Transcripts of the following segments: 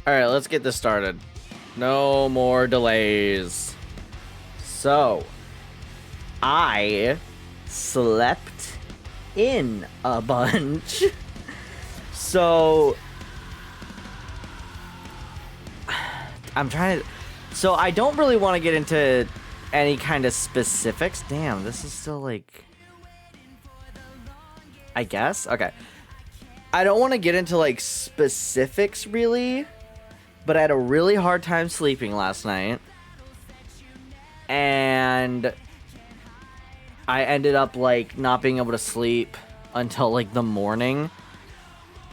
Alright, let's get this started. No more delays. So, I slept in a bunch. So, I'm trying to... So, I don't really want to get into any kind of specifics. Damn, this is still like... I guess? Okay. I don't want to get into like specifics really, but I had a really hard time sleeping last night. And I ended up like not being able to sleep until like the morning.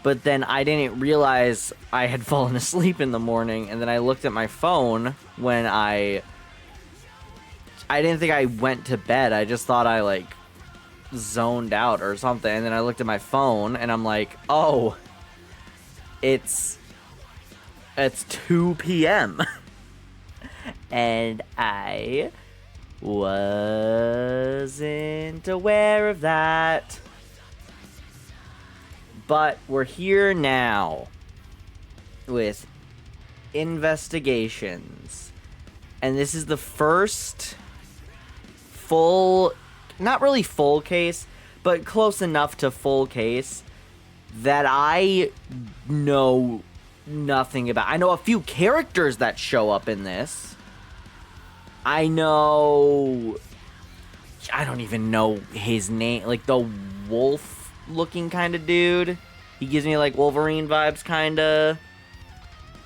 But then I didn't realize I had fallen asleep in the morning, and then I looked at my phone when I didn't think I went to bed. I just thought I like zoned out or something, and then I looked at my phone and I'm like, oh, it's 2 p.m. and I wasn't aware of that. But we're here now with investigations, and this is the first full, not really full case, but close enough to full case that I know nothing about. I know a few characters that show up in this. I don't even know his name, like the wolf looking kind of dude. He gives me like Wolverine vibes, kind of.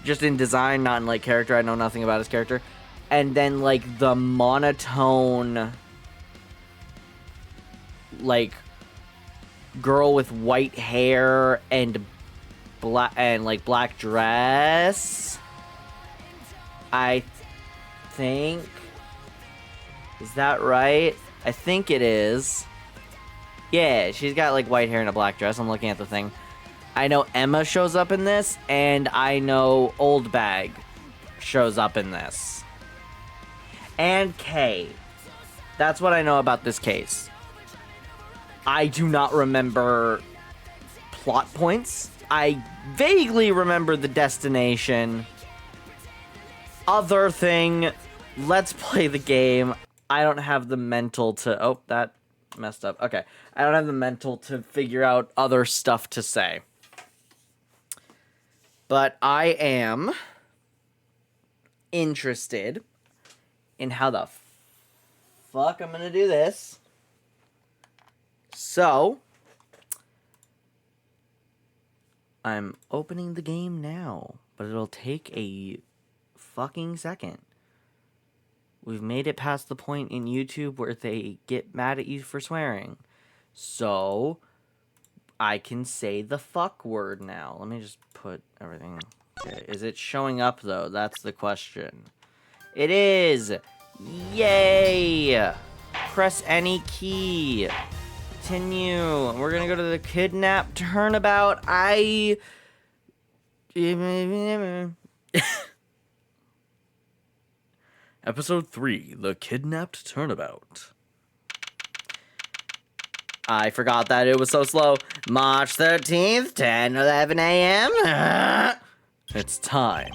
Just in design, not in like character. I know nothing about his character. And then like the monotone, like girl with white hair and black dress. I think, is that right? I think it is. Yeah, she's got like white hair and a black dress. I'm looking at the thing. I know Emma shows up in this, and I know Old Bag shows up in this. And Kay. That's what I know about this case. I do not remember plot points. I vaguely remember the destination. Other thing, let's play the game. I don't have the mental to... Oh, that messed up. Okay. I don't have the mental to figure out other stuff to say. But I am interested in how the fuck I'm gonna do this. So, I'm opening the game now, but it'll take a fucking second. We've made it past the point in YouTube where they get mad at you for swearing. So, I can say the fuck word now. Let me just put everything... Okay. Is it showing up, though? That's the question. It is! Yay! Press any key. Continue. We're gonna go to the kidnap turnabout. Episode 3, The Kidnapped Turnabout. I forgot that it was so slow. March 13th, 10:11 a.m. It's time.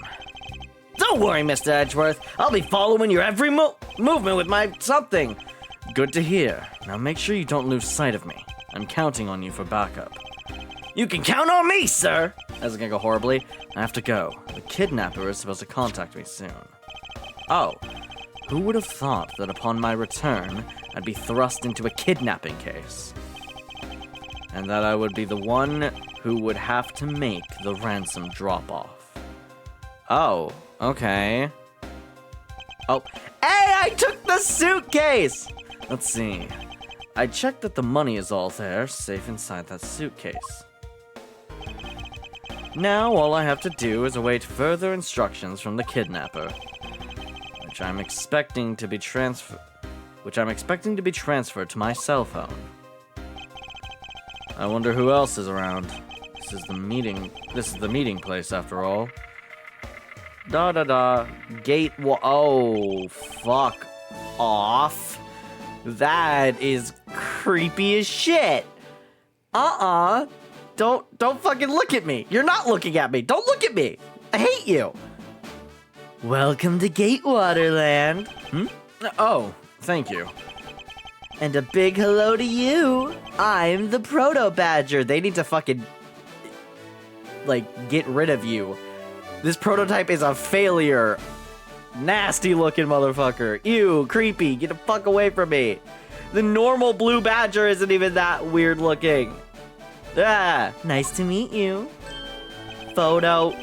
Don't worry, Mr. Edgeworth. I'll be following your every movement with my something. Good to hear. Now make sure you don't lose sight of me. I'm counting on you for backup. You can count on me, sir! This is gonna go horribly. I have to go. The kidnapper is supposed to contact me soon. Oh, who would have thought that upon my return, I'd be thrust into a kidnapping case? And that I would be the one who would have to make the ransom drop-off. Oh, okay. Oh, hey, I took the suitcase! Let's see. I checked that the money is all there, safe inside that suitcase. Now all I have to do is await further instructions from the kidnapper, which I'm expecting to be transferred to my cell phone. I wonder who else is around. This is the meeting place after all. Gate oh, fuck off. That is creepy as shit. Don't fucking look at me. You're not looking at me. Don't look at me. I hate you. Welcome to Gatewaterland. Oh, thank you. And a big hello to you. I'm the Proto Badger. They need to fucking, like, get rid of you. This prototype is a failure. Nasty looking motherfucker. Ew, creepy. Get the fuck away from me. The normal blue badger isn't even that weird looking. Ah, nice to meet you. Photo.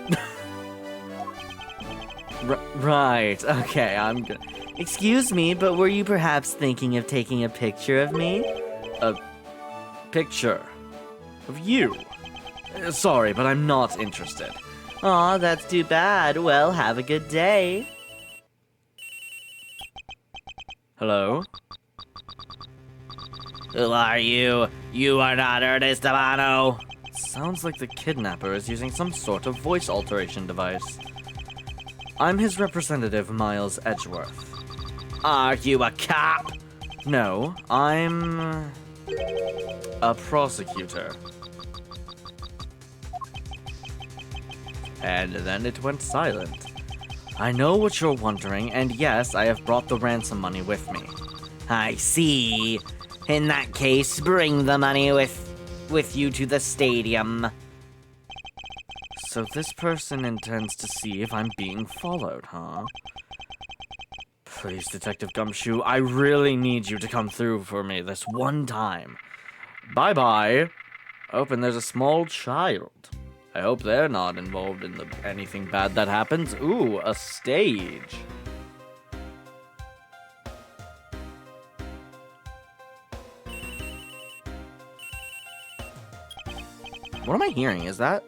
Right, okay, I'm good. Excuse me, but were you perhaps thinking of taking a picture of me? A picture of you? Sorry, but I'm not interested. Aw, that's too bad. Well, have a good day. Hello? Who are you? You are not Ernest Amano. Sounds like the kidnapper is using some sort of voice alteration device. I'm his representative, Miles Edgeworth. Are you a cop? No, I'm a prosecutor. And then it went silent. I know what you're wondering, and yes, I have brought the ransom money with me. I see. In that case, bring the money with you to the stadium. So this person intends to see if I'm being followed, huh? Please, Detective Gumshoe, I really need you to come through for me this one time. Bye-bye. Oh, and there's a small child. I hope they're not involved in anything bad that happens. Ooh, a stage. What am I hearing? Is that...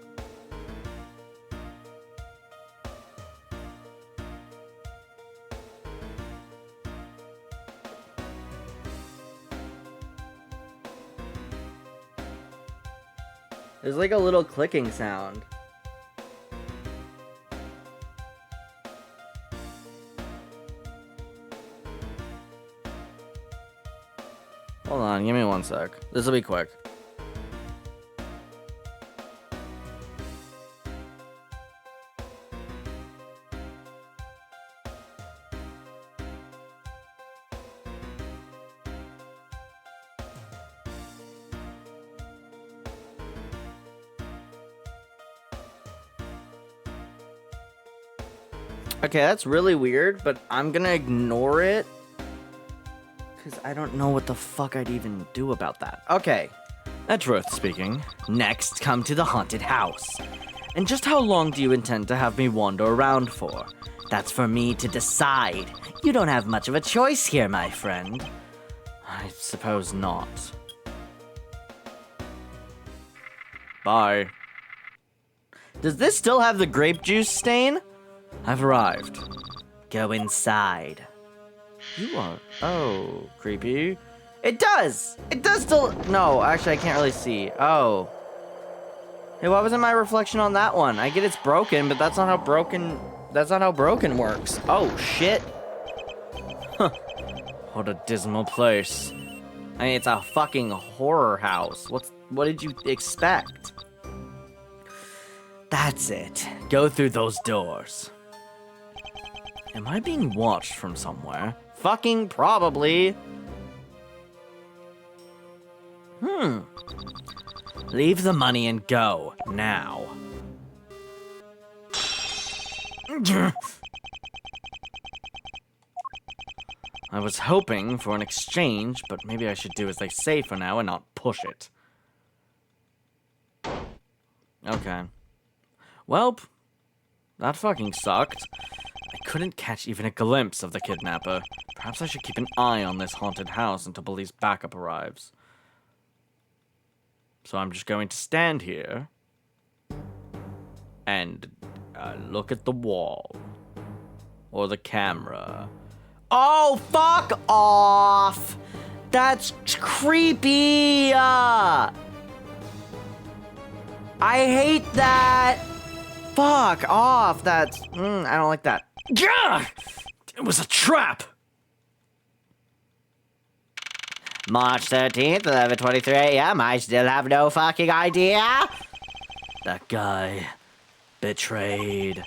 There's like a little clicking sound. Hold on, give me one sec. This will be quick. Okay, that's really weird, but I'm gonna ignore it. Because I don't know what the fuck I'd even do about that. Okay. Edgeworth speaking. Next, come to the haunted house. And just how long do you intend to have me wander around for? That's for me to decide. You don't have much of a choice here, my friend. I suppose not. Bye. Does this still have the grape juice stain? I've arrived. Go inside. You are... Oh, creepy. It does! It does still... No, actually, I can't really see. Oh. Hey, why wasn't my reflection on that one? I get it's broken, but that's not how broken... That's not how broken works. Oh, shit. Huh. What a dismal place. I mean, it's a fucking horror house. What did you expect? That's it. Go through those doors. Am I being watched from somewhere? Fucking probably. Leave the money and go, now. I was hoping for an exchange, but maybe I should do as they say for now and not push it. Okay. Welp, that fucking sucked. I couldn't catch even a glimpse of the kidnapper. Perhaps I should keep an eye on this haunted house until police backup arrives. So I'm just going to stand here and look at the wall. Or the camera. Oh, fuck off! That's creepy! I hate that! Fuck off! That's... I don't like that. Gah! It was a trap! March 13th, 11:23 a.m. I still have no fucking idea. That guy Betrayed.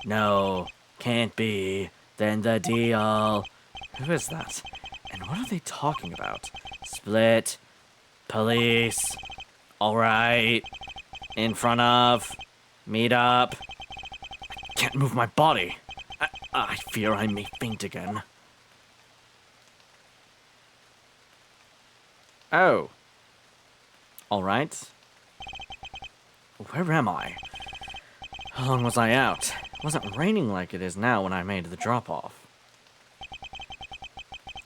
No, can't be. Then the deal. Who is that? And what are they talking about? Split. Police. Alright. In front of. Meet up. I can't move my body. I fear I may faint again. Oh. Alright. Where am I? How long was I out? It wasn't raining like it is now when I made the drop-off.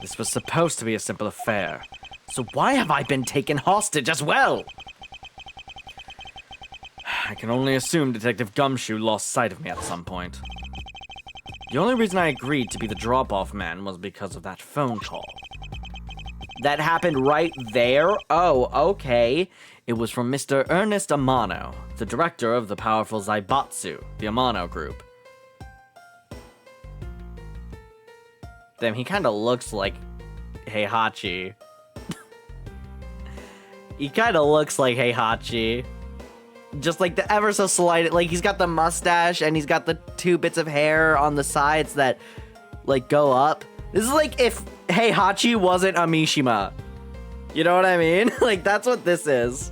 This was supposed to be a simple affair. So why have I been taken hostage as well? I can only assume Detective Gumshoe lost sight of me at some point. The only reason I agreed to be the drop-off man was because of that phone call. That happened right there? Oh, okay. It was from Mr. Ernest Amano, the director of the powerful Zaibatsu, the Amano group. Damn, he kind of looks like Heihachi. He kind of looks like Heihachi. Just like the ever so slight, like he's got the mustache and he's got the 2 bits of hair on the sides that like go up. This is like if Heihachi wasn't a Mishima. You know what I mean? Like that's what this is.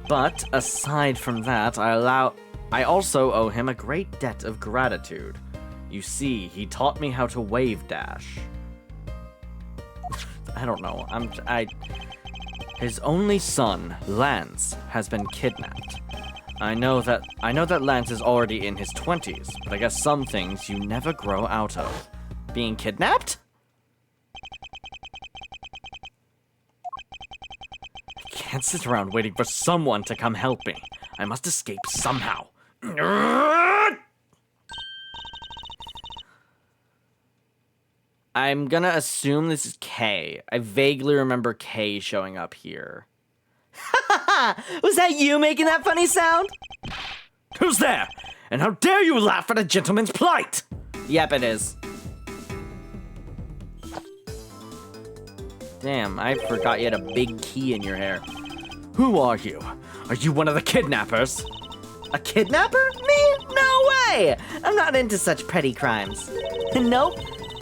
But aside from that, I also owe him a great debt of gratitude. You see, he taught me how to wave dash. I don't know. His only son, Lance, has been kidnapped. I know that Lance is already in his 20s, but I guess some things you never grow out of. Being kidnapped? I can't sit around waiting for someone to come help me. I must escape somehow. I'm gonna assume this is K. I vaguely remember K showing up here. Was that you making that funny sound? Who's there? And how dare you laugh at a gentleman's plight? Yep, it is. Damn, I forgot you had a big key in your hair. Who are you? Are you one of the kidnappers? A kidnapper? Me? No way! I'm not into such petty crimes. Nope.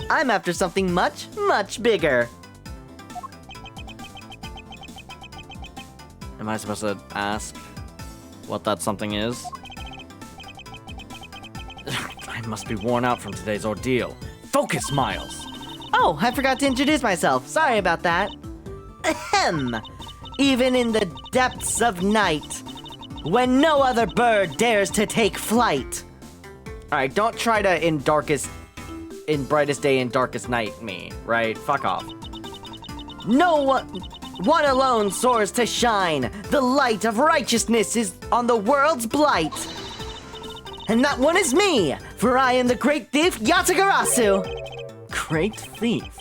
I'm after something much, much bigger. Am I supposed to ask what that something is? I must be worn out from today's ordeal. Focus, Miles! Oh, I forgot to introduce myself. Sorry about that. Ahem. Even in the depths of night, when no other bird dares to take flight. Alright, don't try to in brightest day and darkest night me, right? Fuck off. No one alone soars to shine. The light of righteousness is on the world's blight. And that one is me, for I am the great thief Yatagarasu. Great thief?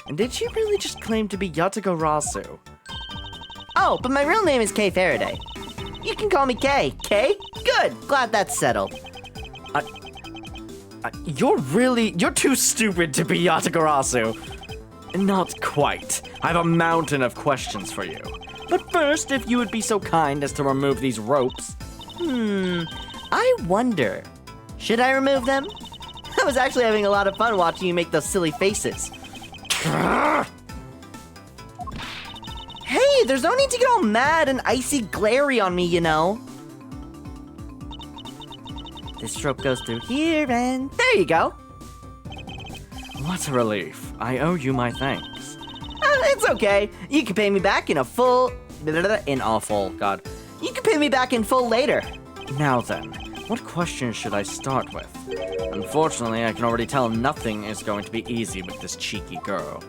And did she really just claim to be Yatagarasu? Oh, but my real name is Kay Faraday. You can call me Kay. Kay? Good, glad that's settled. You're too stupid to be Yatagarasu. Not quite. I have a mountain of questions for you. But first, if you would be so kind as to remove these ropes. I wonder. Should I remove them? I was actually having a lot of fun watching you make those silly faces. Hey, there's no need to get all mad and icy glary on me, you know. This rope goes through here and there you go. What a relief. I owe you my thanks. It's okay. You can pay me back in full. You can pay me back in full later. Now then, what questions should I start with? Unfortunately, I can already tell nothing is going to be easy with this cheeky girl.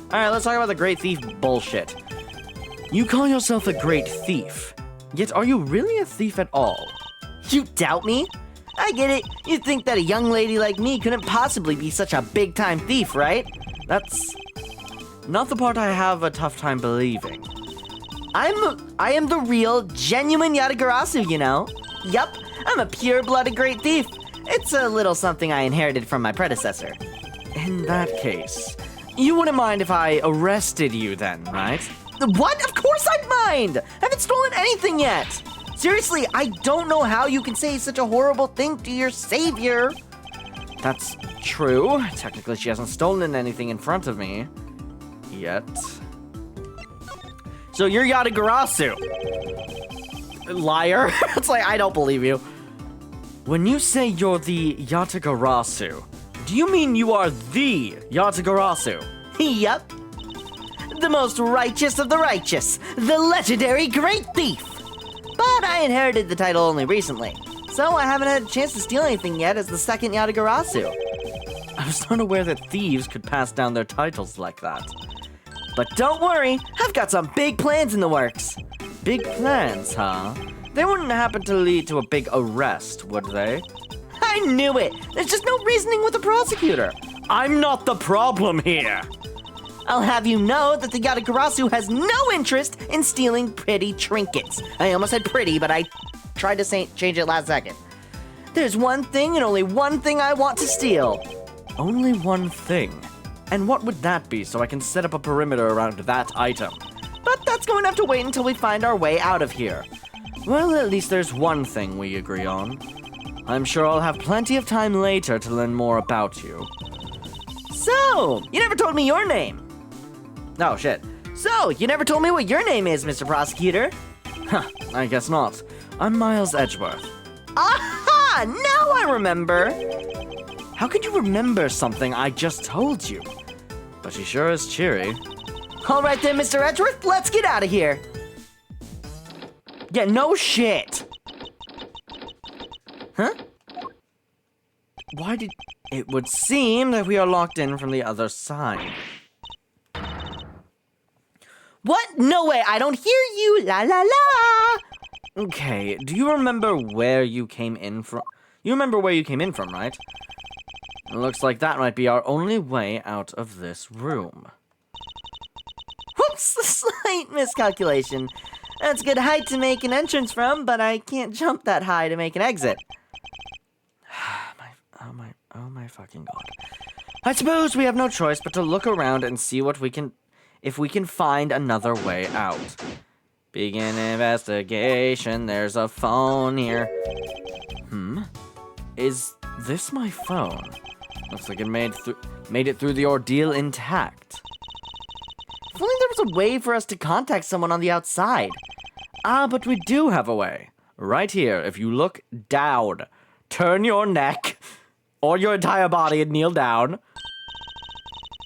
Alright, let's talk about the great thief bullshit. You call yourself a great thief, yet are you really a thief at all? You doubt me? I get it. You think that a young lady like me couldn't possibly be such a big-time thief, right? That's not the part I have a tough time believing. I am the real, genuine Yatagarasu, you know? Yup, I'm a pure-blooded great thief. It's a little something I inherited from my predecessor. In that case, you wouldn't mind if I arrested you then, right? What? Of course I'd mind! I haven't stolen anything yet! Seriously, I don't know how you can say such a horrible thing to your savior. That's true. Technically, she hasn't stolen anything in front of me. Yet. So you're Yatagarasu. Liar. It's like, I don't believe you. When you say you're the Yatagarasu, do you mean you are the Yatagarasu? Yup. The most righteous of the righteous. The legendary great thief. But I inherited the title only recently, so I haven't had a chance to steal anything yet as the second Yatagarasu. I was not aware that thieves could pass down their titles like that. But don't worry, I've got some big plans in the works. Big plans, huh? They wouldn't happen to lead to a big arrest, would they? I knew it! There's just no reasoning with the prosecutor. I'm not the problem here. I'll have you know that the Yatagarasu has no interest in stealing pretty trinkets. I almost said pretty, but I tried to change it last second. There's one thing and only one thing I want to steal. Only one thing? And what would that be so I can set up a perimeter around that item? But that's going to have to wait until we find our way out of here. Well, at least there's one thing we agree on. I'm sure I'll have plenty of time later to learn more about you. So, you never told me your name. Oh, shit. So, you never told me what your name is, Mr. Prosecutor? Huh, I guess not. I'm Miles Edgeworth. Aha! Now I remember! How could you remember something I just told you? But she sure is cheery. All right then, Mr. Edgeworth, let's get out of here. Yeah, no shit. Huh? Why did... It would seem that we are locked in from the other side. What? No way, I don't hear you, la la la! Okay, do you remember where you came in from? You remember where you came in from, right? It looks like that might be our only way out of this room. Whoops, a slight miscalculation. That's a good height to make an entrance from, but I can't jump that high to make an exit. Oh my fucking god. I suppose we have no choice but to look around and see what we can... if we can find another way out. Begin investigation, there's a phone here. Is this my phone? Looks like it made it through the ordeal intact. If only there was a way for us to contact someone on the outside. Ah, but we do have a way. Right here, if you look down, turn your neck or your entire body and kneel down.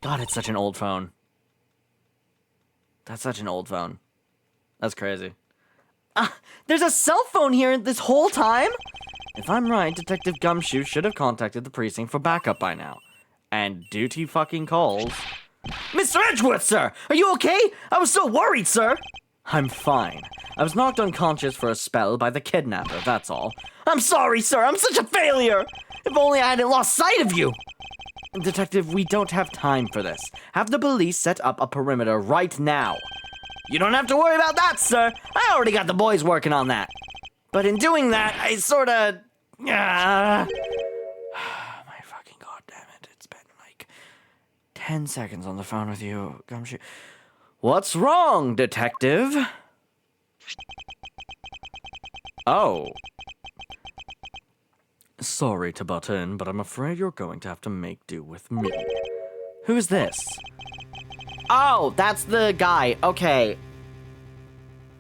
God, it's such an old phone. That's such an old phone. That's crazy. There's a cell phone here this whole time? If I'm right, Detective Gumshoe should have contacted the precinct for backup by now. And duty fucking calls. Mr. Edgeworth, sir! Are you okay? I was so worried, sir! I'm fine. I was knocked unconscious for a spell by the kidnapper, that's all. I'm sorry, sir! I'm such a failure! If only I hadn't lost sight of you! Detective, we don't have time for this. Have the police set up a perimeter right now. You don't have to worry about that, sir. I already got the boys working on that. But in doing that, I sorta... my fucking goddamn it. It's been like 10 seconds on the phone with you, Gumshoe. What's wrong, detective? Oh. Sorry to butt in, but I'm afraid you're going to have to make do with me. Who's this? Oh, that's the guy. Okay.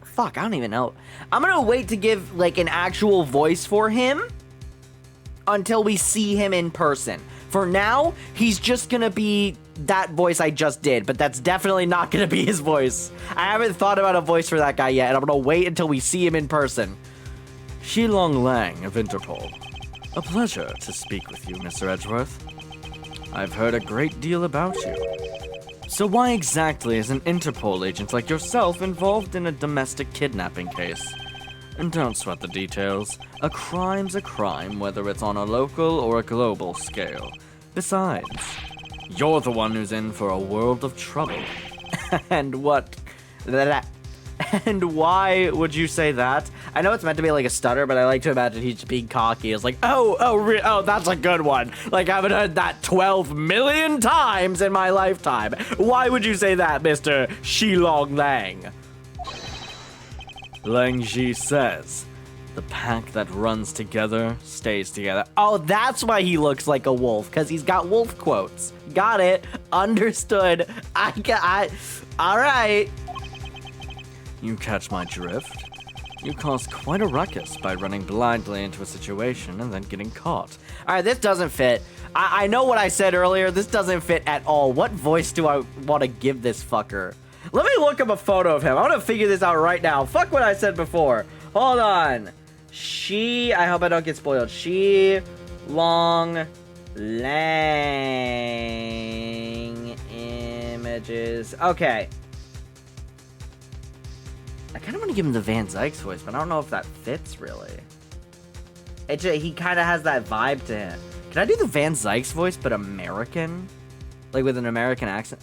Fuck, I don't even know. I'm gonna wait to give, like, an actual voice for him until we see him in person. For now, he's just gonna be that voice I just did, but that's definitely not gonna be his voice. I haven't thought about a voice for that guy yet, and I'm gonna wait until we see him in person. Shilong Lang of Interpol. A pleasure to speak with you, Mr. Edgeworth. I've heard a great deal about you. So why exactly is an Interpol agent like yourself involved in a domestic kidnapping case? And don't sweat the details. A crime's a crime, whether it's on a local or a global scale. Besides, you're the one who's in for a world of trouble. And what? And why would you say that? I know it's meant to be like a stutter, but I like to imagine he's being cocky. It's like, oh, that's a good one. Like, I haven't heard that 12 million times in my lifetime. Why would you say that, Mr. Shilong Lang? Lang Ji says, The pack that runs together stays together. Oh, that's why he looks like a wolf, because he's got wolf quotes. Got it. Understood. All right. You catch my drift? You caused quite a ruckus by running blindly into a situation and then getting caught. All right, this doesn't fit. I know what I said earlier. This doesn't fit at all. What voice do I want to give this fucker? Let me look up a photo of him. I want to figure this out right now. Fuck what I said before. Hold on. I hope I don't get spoiled. Long, Lang images. Okay. I kind of want to give him the Van Zykes voice, but I don't know if that fits really. He kind of has that vibe to him. Can I do the Van Zykes voice, but American? Like with an American accent?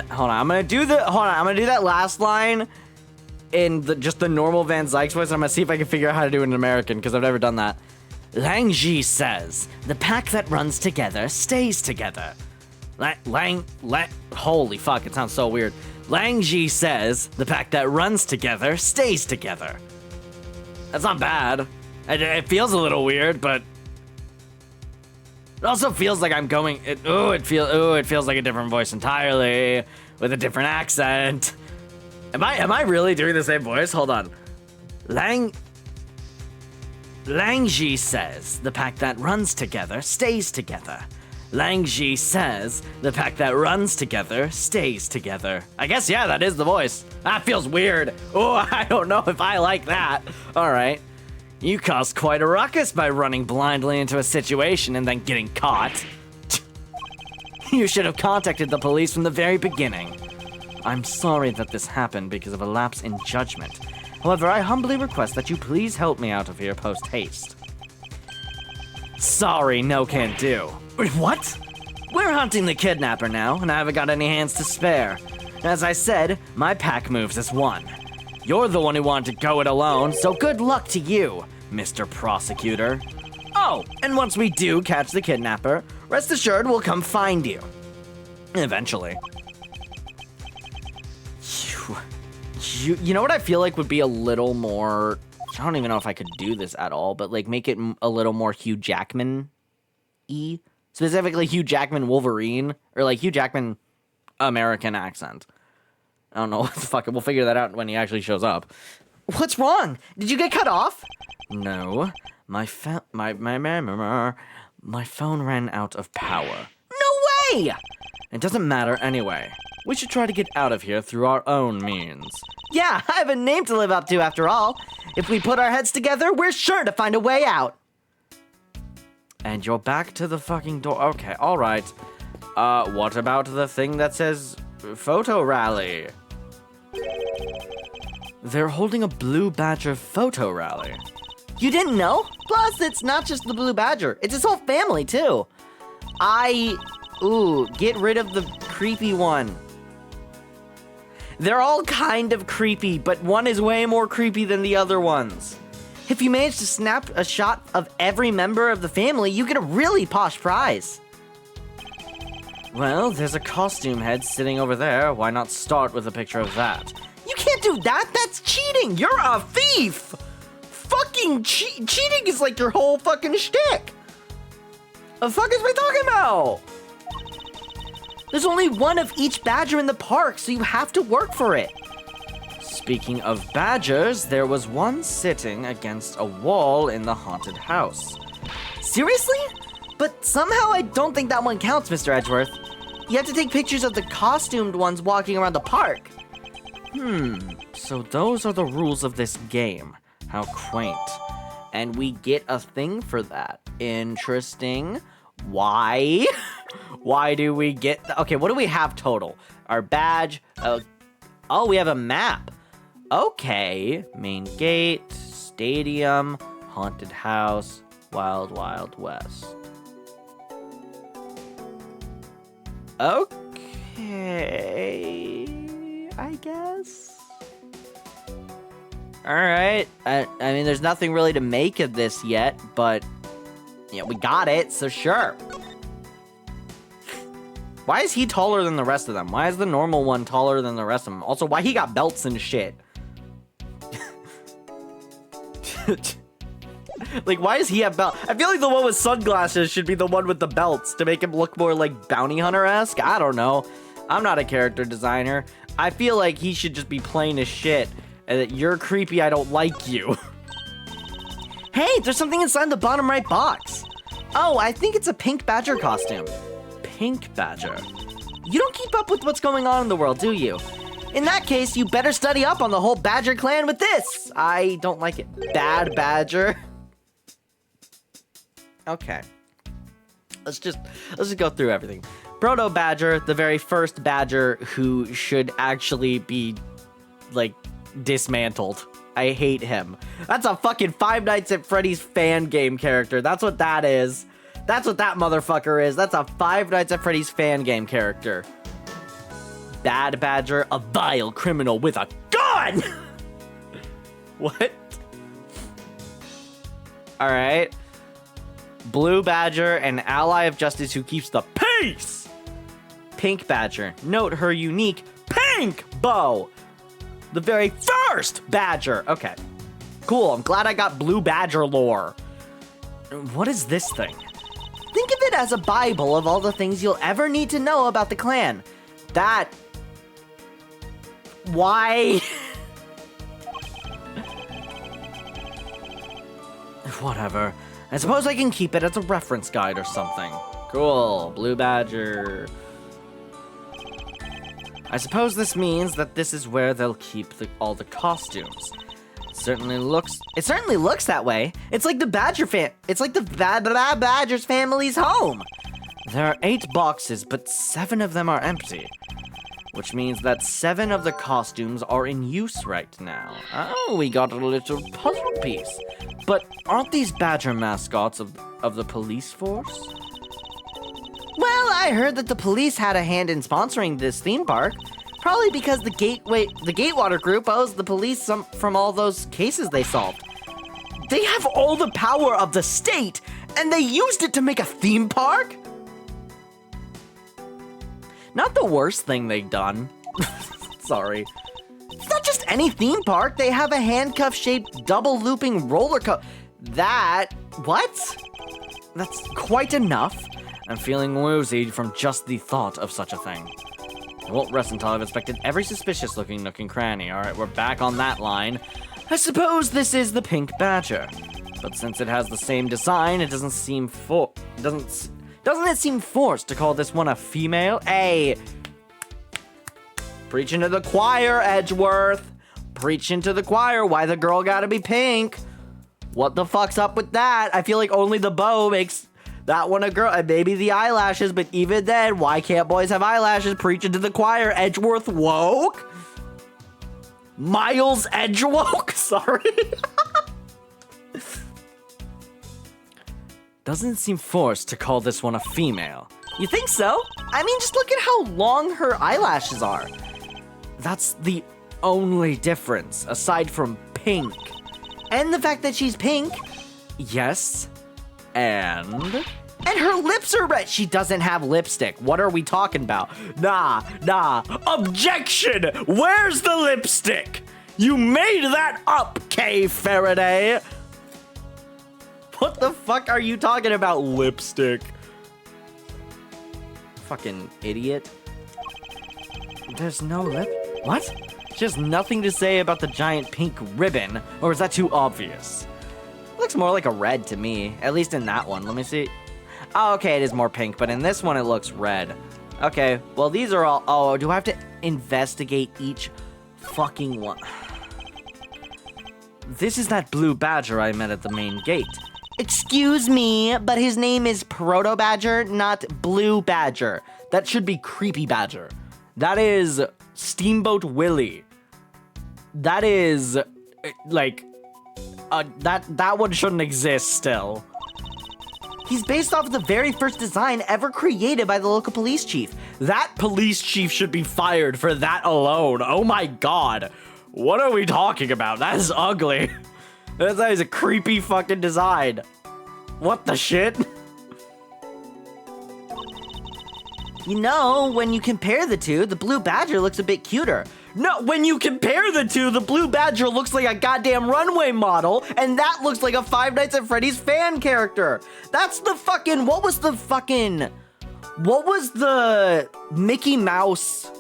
Hold on, I'm gonna do that last line in just the normal Van Zykes voice. I'm gonna see if I can figure out how to do it in American, because I've never done that. Lang Ji says, the pack that runs together stays together. Holy fuck, it sounds so weird. Lang Ji says, the pack that runs together stays together. That's not bad. It feels a little weird, but it also feels like I'm going. It feels like a different voice entirely with a different accent. Am I really doing the same voice? Hold on. Lang Ji says, the pack that runs together stays together. Lang Ji says, the pack that runs together stays together. I guess, yeah, that is the voice. That feels weird. Oh, I don't know if I like that. All right. You caused quite a ruckus by running blindly into a situation and then getting caught. You should have contacted the police from the very beginning. I'm sorry that this happened because of a lapse in judgment. However, I humbly request that you please help me out of here post-haste. Sorry, no can do. What? We're hunting the kidnapper now, and I haven't got any hands to spare. As I said, my pack moves as one. You're the one who wanted to go it alone, so good luck to you, Mr. Prosecutor. Oh, and once we do catch the kidnapper, rest assured we'll come find you. Eventually. You know what I feel like would be a little more... I don't even know if I could do this at all, but like make it a little more Hugh Jackman-y. Specifically Hugh Jackman Wolverine, or like Hugh Jackman American accent. I don't know what the fuck. We'll figure that out when he actually shows up. What's wrong? Did you get cut off? No. My phone ran out of power. No way! It doesn't matter anyway. We should try to get out of here through our own means. Yeah, I have a name to live up to after all. If we put our heads together, we're sure to find a way out. And you're back to the fucking door. Okay, all right. What about the thing that says photo rally? They're holding a Blue Badger photo rally. You didn't know? Plus, it's not just the Blue Badger. It's his whole family, too. Get rid of the creepy one. They're all kind of creepy, but one is way more creepy than the other ones. If you manage to snap a shot of every member of the family, you get a really posh prize. Well, there's a costume head sitting over there. Why not start with a picture of that? You can't do that. That's cheating. You're a thief. Fucking cheating is like your whole fucking shtick. The fuck is we talking about? There's only one of each badger in the park, so you have to work for it. Speaking of badgers, there was one sitting against a wall in the haunted house. Seriously? But somehow I don't think that one counts, Mr. Edgeworth. You have to take pictures of the costumed ones walking around the park. So those are the rules of this game. How quaint. And we get a thing for that. Interesting. Why? Why do we get... Okay, what do we have total? Our badge... Oh, we have a map. Okay. Main gate, stadium, haunted house, Wild Wild West. Okay, I guess. All right. I mean, there's nothing really to make of this yet, but we got it, so sure. Why is he taller than the rest of them? Why is the normal one taller than the rest of them? Also, why he got belts and shit? Like, why does he have belt? I feel like the one with sunglasses should be the one with the belts to make him look more like bounty hunter-esque. I don't know. I'm not a character designer. I feel like he should just be plain as shit. And that you're creepy, I don't like you. Hey, there's something inside the bottom right box. Oh, I think it's a pink badger costume. Pink badger? You don't keep up with what's going on in the world, do you? In that case, you better study up on the whole badger clan with this. I don't like it. Bad badger. Okay. Let's just go through everything. Proto Badger, the very first badger who should actually be, like, dismantled. I hate him. That's a fucking Five Nights at Freddy's fan game character. That's what that is. That's what that motherfucker is. That's a Five Nights at Freddy's fan game character. Bad Badger, a vile criminal with a gun! What? Alright. Blue Badger, an ally of justice who keeps the peace! Pink Badger, note her unique pink bow! The very first Badger! Okay. Cool, I'm glad I got Blue Badger lore. What is this thing? Think of it as a Bible of all the things you'll ever need to know about the clan. That... Why? Whatever. I suppose I can keep it as a reference guide or something. Cool, Blue Badger. I suppose this means that this is where they'll keep all the costumes. It certainly looks that way. It's like the Badger's family's home. There are 8 boxes, but 7 of them are empty. Which means that 7 of the costumes are in use right now. Oh, we got a little puzzle piece. But aren't these Badger mascots of the police force? Well, I heard that the police had a hand in sponsoring this theme park. Probably because the Gatewater group owes the police some from all those cases they solved. They have all the power of the state, and they used it to make a theme park? Not the worst thing they've done. Sorry. It's not just any theme park. They have a handcuff-shaped double-looping roller coaster. What? That's quite enough. I'm feeling woozy from just the thought of such a thing. I won't rest until I've inspected every suspicious-looking nook and cranny. All right, we're back on that line. I suppose this is the Pink Badger. But since it has the same design, it doesn't it seem forced to call this one a female? Hey! Preaching to the choir, Edgeworth! Preaching to the choir, why the girl gotta be pink? What the fuck's up with that? I feel like only the bow makes that one a girl, and maybe the eyelashes, but even then, why can't boys have eyelashes? Preaching to the choir, Edgeworth woke? Miles Edgewoke? Sorry. Doesn't seem forced to call this one a female. You think so? I mean, just look at how long her eyelashes are. That's the only difference, aside from pink. And the fact that she's pink. Yes. And her lips are red. She doesn't have lipstick. What are we talking about? Nah. Objection! Where's the lipstick? You made that up, Kay Faraday. What the fuck are you talking about, lipstick? Fucking idiot. There's no lip... What? She has nothing to say about the giant pink ribbon, or is that too obvious? Looks more like a red to me, at least in that one. Let me see. Oh, okay, it is more pink, but in this one it looks red. Okay, well these are all... Oh, do I have to investigate each fucking one? This is that Blue Badger I met at the main gate. Excuse me, but his name is Proto Badger, not Blue Badger. That should be Creepy Badger. That is Steamboat Willie. That is, like, that one shouldn't exist still. He's based off of the very first design ever created by the local police chief. That police chief should be fired for that alone. Oh my god. What are we talking about? That is ugly. That is a creepy fucking design. What the shit? You know, when you compare the two, the Blue Badger looks a bit cuter. No, when you compare the two, the Blue Badger looks like a goddamn runway model, and that looks like a Five Nights at Freddy's fan character. That's the fucking, what was the Mickey Mouse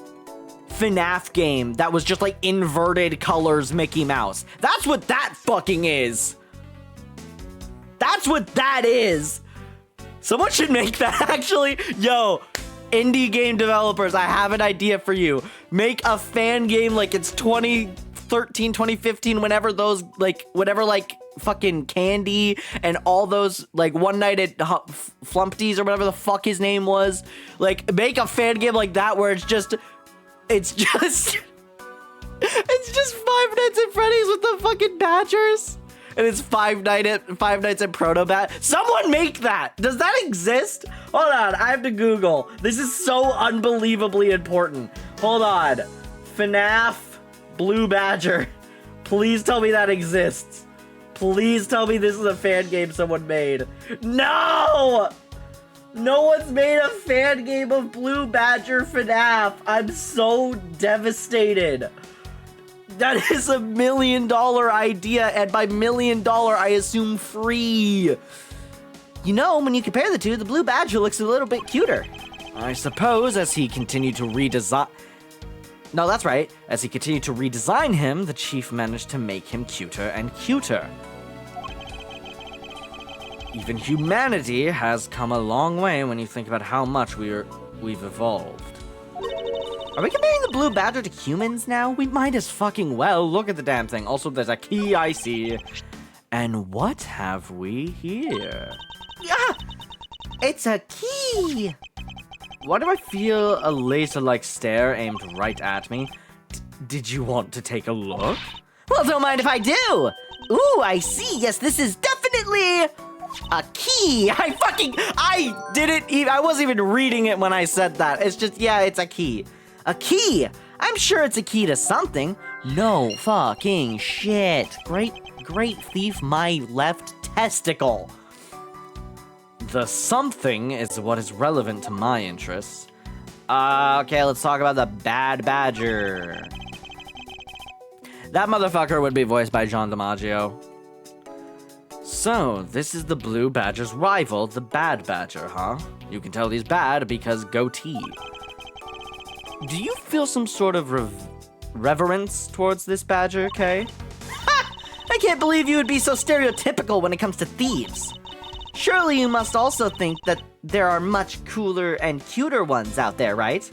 FNAF game that was just like inverted colors Mickey Mouse? That's what that fucking is. That's what that is. Someone should make that actually. Yo, indie game developers, I have an idea for you. Make a fan game like it's 2013, 2015, whenever fucking Candy and all those, like, One Night at Flumpty's or whatever the fuck his name was. Like, make a fan game like that where it's just it's just Five Nights at Freddy's with the fucking badgers. And it's Five Nights at Proto-Bat. Someone make that! Does that exist? Hold on, I have to Google. This is so unbelievably important. Hold on. FNAF Blue Badger. Please tell me that exists. Please tell me this is a fan game someone made. No! No one's made a fan game of Blue Badger FNAF. I'm so devastated. That is $1 million idea, and by $1 million, I assume free. You know, when you compare the two, the Blue Badger looks a little bit cuter. I suppose as he continued to redesign... No, that's right. As he continued to redesign him, the chief managed to make him cuter and cuter. Even humanity has come a long way when you think about how much we've evolved. Are we comparing the Blue Badger to humans now? We might as fucking well. Look at the damn thing. Also, there's a key I see. And what have we here? Ah! It's a key! Why do I feel a laser-like stare aimed right at me? Did you want to take a look? Well, don't mind if I do! Ooh, I see. Yes, this is definitely a key. I wasn't even reading it when I said that. It's just, yeah, it's a key. A key! I'm sure it's a key to something. No fucking shit. Great thief, my left testicle. The something is what is relevant to my interests. Okay, let's talk about the Bad Badger. That motherfucker would be voiced by John DiMaggio. So, this is the Blue Badger's rival, the Bad Badger, huh? You can tell he's bad because goatee. Do you feel some sort of reverence towards this badger, Kay? Ha! I can't believe you would be so stereotypical when it comes to thieves. Surely you must also think that there are much cooler and cuter ones out there, right?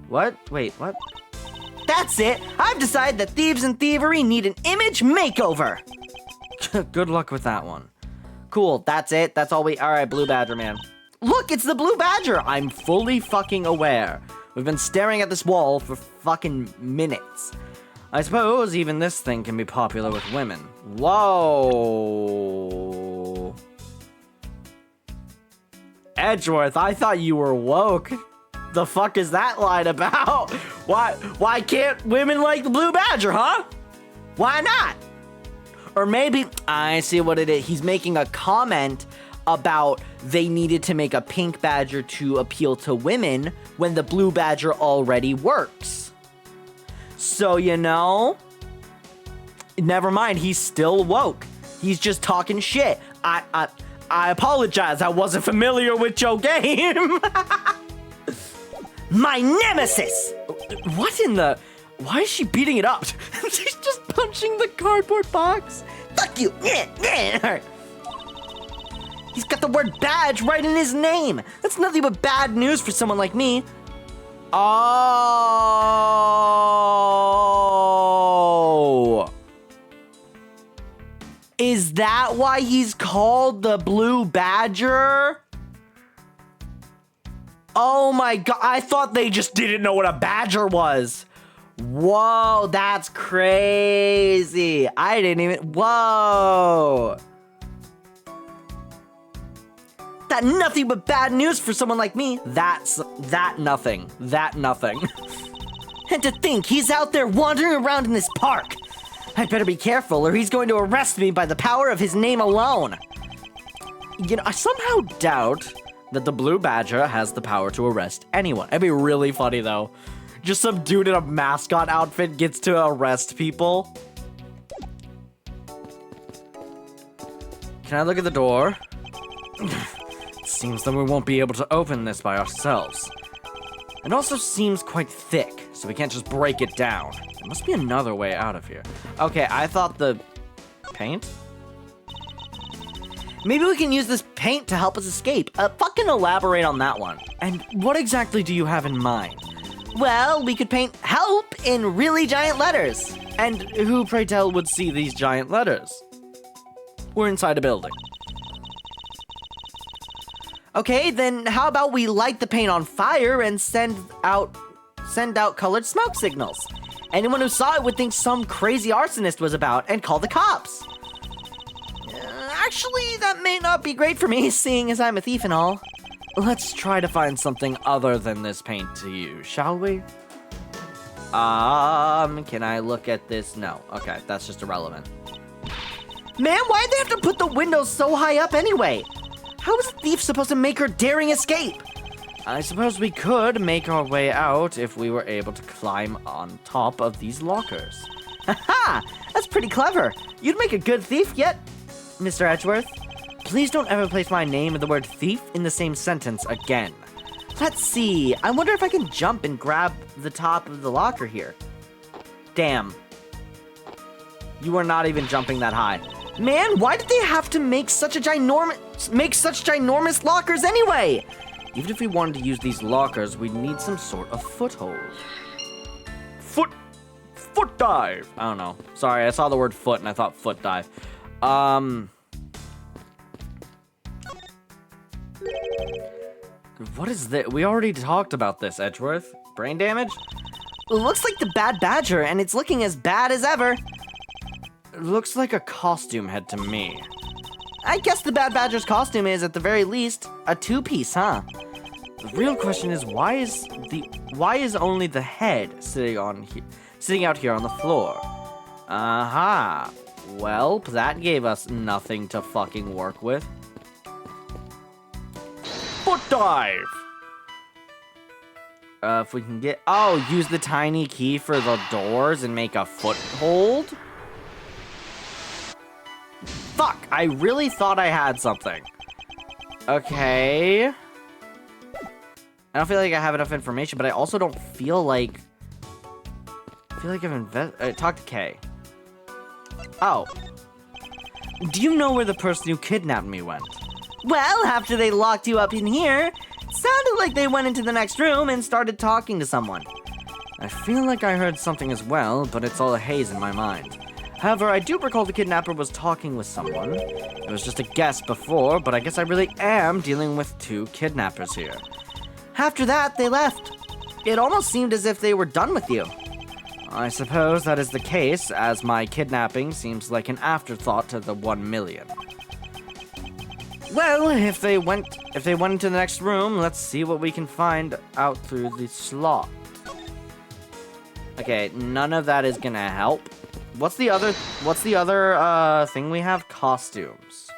What? Wait, what? That's it! I've decided that thieves and thievery need an image makeover! Good luck with that one. Cool, that's it? That's all Alright, Blue Badger, man. Look, it's the Blue Badger! I'm fully fucking aware. We've been staring at this wall for fucking minutes. I suppose even this thing can be popular with women. Whoa. Edgeworth, I thought you were woke. The fuck is that line about? Why can't women like the Blue Badger, huh? Why not? Or maybe, I see what it is. He's making a comment about they needed to make a pink badger to appeal to women when the Blue Badger already works. So, you know, never mind, he's still woke. He's just talking shit. I apologize, I wasn't familiar with your game. My nemesis! What in the... Why is she beating it up? She's just punching the cardboard box. Fuck you! He's got the word badge right in his name. That's nothing but bad news for someone like me. Oh. Is that why he's called the Blue Badger? Oh my god, I thought they just didn't know what a badger was. Whoa, that's crazy. I didn't even, whoa. That nothing but bad news for someone like me. That nothing. And to think, he's out there wandering around in this park. I better be careful or he's going to arrest me by the power of his name alone. You know, I somehow doubt that the Blue Badger has the power to arrest anyone. It'd be really funny though. Just some dude in a mascot outfit gets to arrest people. Can I look at the door? Seems that we won't be able to open this by ourselves. It also seems quite thick, so we can't just break it down. There must be another way out of here. Okay, I thought the... paint? Maybe we can use this paint to help us escape. Fucking elaborate on that one. And what exactly do you have in mind? Well, we could paint help in really giant letters. And who, pray tell, would see these giant letters? We're inside a building. Okay, then how about we light the paint on fire and send out colored smoke signals? Anyone who saw it would think some crazy arsonist was about and call the cops. Actually, that may not be great for me, seeing as I'm a thief and all. Let's try to find something other than this paint to use, shall we? Can I look at this? No. Okay, that's just irrelevant. Man, why'd they have to put the windows so high up anyway? How is a thief supposed to make her daring escape? I suppose we could make our way out if we were able to climb on top of these lockers. Haha! That's pretty clever. You'd make a good thief yet, Mr. Edgeworth. Please don't ever place my name and the word thief in the same sentence again. Let's see. I wonder if I can jump and grab the top of the locker here. Damn. You are not even jumping that high. Man, why did they have to make such ginormous lockers anyway? Even if we wanted to use these lockers, we'd need some sort of foothold. Foot dive. I don't know. Sorry, I saw the word foot and I thought foot dive. What is this? We already talked about this, Edgeworth. Brain damage? It looks like the Bad Badger, and it's looking as bad as ever. It looks like a costume head to me. I guess the Bad Badger's costume is, at the very least, a two-piece, huh? The real question is, why is only the head sitting out here on the floor? Aha. Well, that gave us nothing to fucking work with. Foot dive! If we can get... Oh, use the tiny key for the doors and make a foothold? Fuck, I really thought I had something. Okay. I don't feel like I have enough information, but I also don't feel like... I've talk to Kay. Oh. Do you know where the person who kidnapped me went? Well, after they locked you up in here, it sounded like they went into the next room and started talking to someone. I feel like I heard something as well, but it's all a haze in my mind. However, I do recall the kidnapper was talking with someone. It was just a guess before, but I guess I really am dealing with two kidnappers here. After that, they left. It almost seemed as if they were done with you. I suppose that is the case, as my kidnapping seems like an afterthought to the 1 million. Well, if they went into the next room, let's see what we can find out through the slot. Okay, none of that is gonna help. What's the other thing we have? Costumes.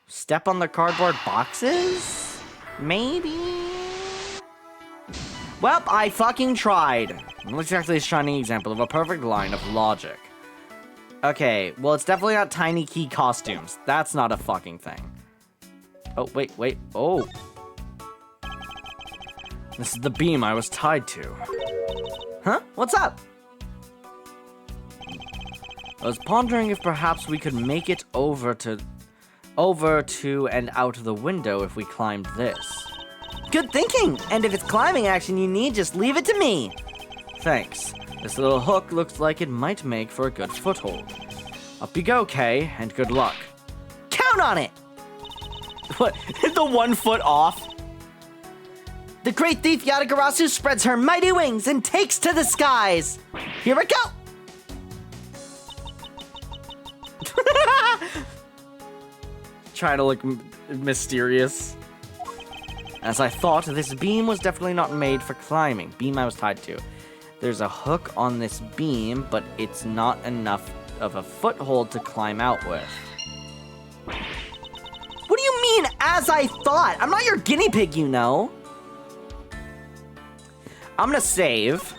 Step on the cardboard boxes? Maybe? Well, I fucking tried. Looks exactly a shining example of a perfect line of logic. Okay, well, it's definitely not tiny key costumes. That's not a fucking thing. Oh, wait. Oh. This is the beam I was tied to. Huh? What's up? I was pondering if perhaps we could make it over to and out of the window if we climbed this. Good thinking! And if it's climbing action you need, just leave it to me. Thanks. This little hook looks like it might make for a good foothold. Up you go, Kay, and good luck. Count on it! What? The 1 foot off? The great thief Yatagarasu spreads her mighty wings and takes to the skies. Here we go! Try to look mysterious. As I thought, this beam was definitely not made for climbing. Beam I was tied to. There's a hook on this beam, but it's not enough of a foothold to climb out with. What do you mean, as I thought? I'm not your guinea pig, you know. I'm gonna save.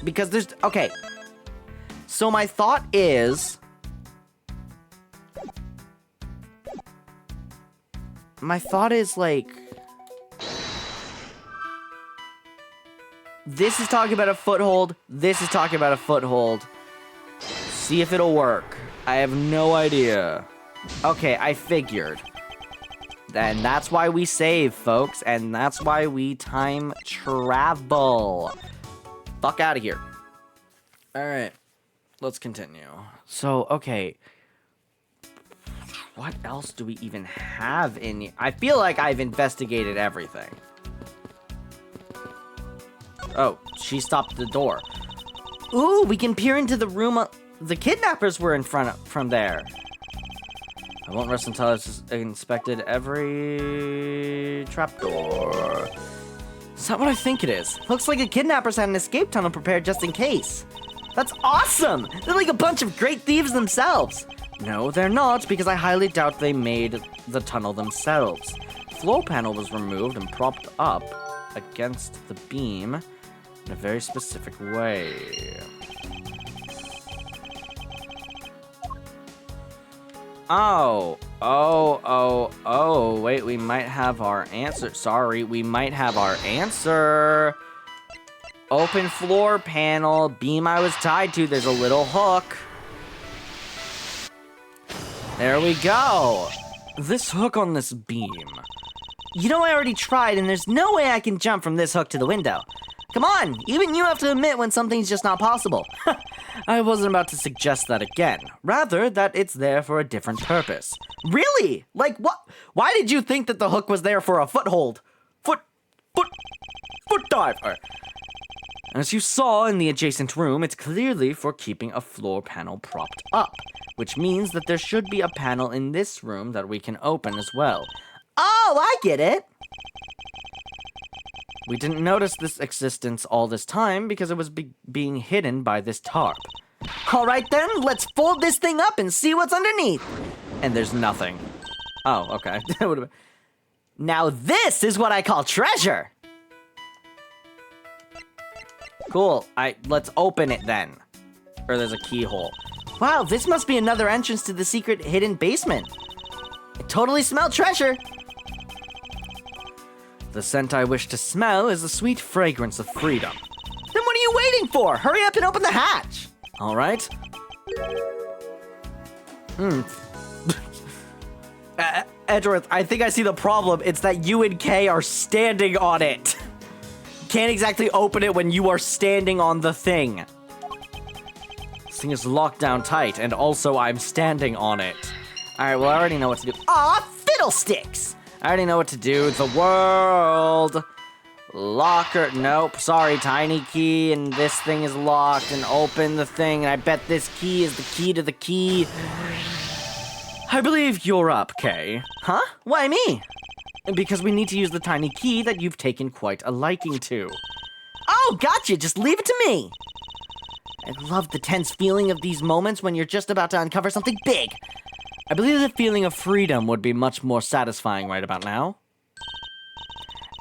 Because there's... Okay. So my thought is... like... This is talking about a foothold. This is talking about a foothold. See if it'll work. I have no idea. Okay, I figured. And that's why we save, folks. And that's why we time travel. Fuck out of here. Alright. Let's continue. So, okay. What else do we even have in... I feel like I've investigated everything. Oh, she stopped the door. Ooh, we can peer into the room the kidnappers were in front of, from there. I won't rest until I've inspected every trapdoor. Is that what I think it is? Looks like the kidnappers had an escape tunnel prepared just in case. That's awesome! They're like a bunch of great thieves themselves. No, they're not, because I highly doubt they made the tunnel themselves. The floor panel was removed and propped up against the beam in a very specific way. Oh, wait, we might have our answer. Sorry, we might have our answer. Open floor panel, beam I was tied to, there's a little hook. There we go. This hook on this beam. You know, I already tried, and there's no way I can jump from this hook to the window. Come on, even you have to admit when something's just not possible. I wasn't about to suggest that again. Rather, that it's there for a different purpose. Really? Like, what? Why did you think that the hook was there for a foothold? Foot dive. Right. As you saw in the adjacent room, it's clearly for keeping a floor panel propped up, which means that there should be a panel in this room that we can open as well. Oh, I get it. We didn't notice this existence all this time because it was being hidden by this tarp. All right then, let's fold this thing up and see what's underneath. And there's nothing. Oh, okay. Now this is what I call treasure. Cool. Let's open it then. Or there's a keyhole. Wow, this must be another entrance to the secret hidden basement. I totally smell treasure. The scent I wish to smell is the sweet fragrance of freedom. Then what are you waiting for? Hurry up and open the hatch. All right. Edgeworth, I think I see the problem. It's that you and Kay are standing on it. Can't exactly open it when you are standing on the thing. This thing is locked down tight, and also I'm standing on it. All right, well, I already know what to do. Aw, fiddlesticks! I already know what to do. The world. Locker. Nope. Sorry, tiny key. And this thing is locked. And open the thing. And I bet this key is the key to the key. I believe you're up, Kay. Huh? Why me? Because we need to use the tiny key that you've taken quite a liking to. Oh, gotcha. Just leave it to me. I love the tense feeling of these moments when you're just about to uncover something big. I believe the feeling of freedom would be much more satisfying right about now.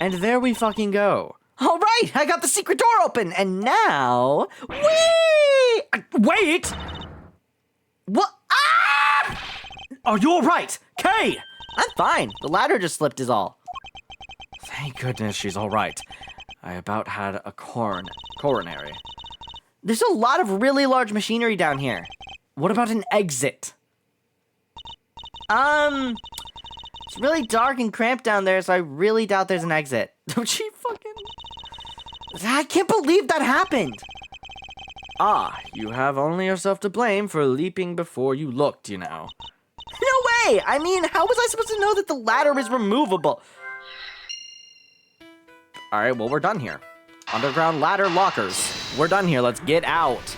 And there we fucking go. All right, I got the secret door open, and now... Wait! What? Ah! Are you all right? Kay! I'm fine. The ladder just slipped is all. Thank goodness she's all right. I about had a coronary. There's a lot of really large machinery down here. What about an exit? It's really dark and cramped down there, so I really doubt there's an exit. Don't she fucking... I can't believe that happened! Ah, you have only yourself to blame for leaping before you looked, you know. No way! I mean, how was I supposed to know that the ladder is removable? Alright, well, we're done here. Underground ladder lockers. We're done here, let's get out.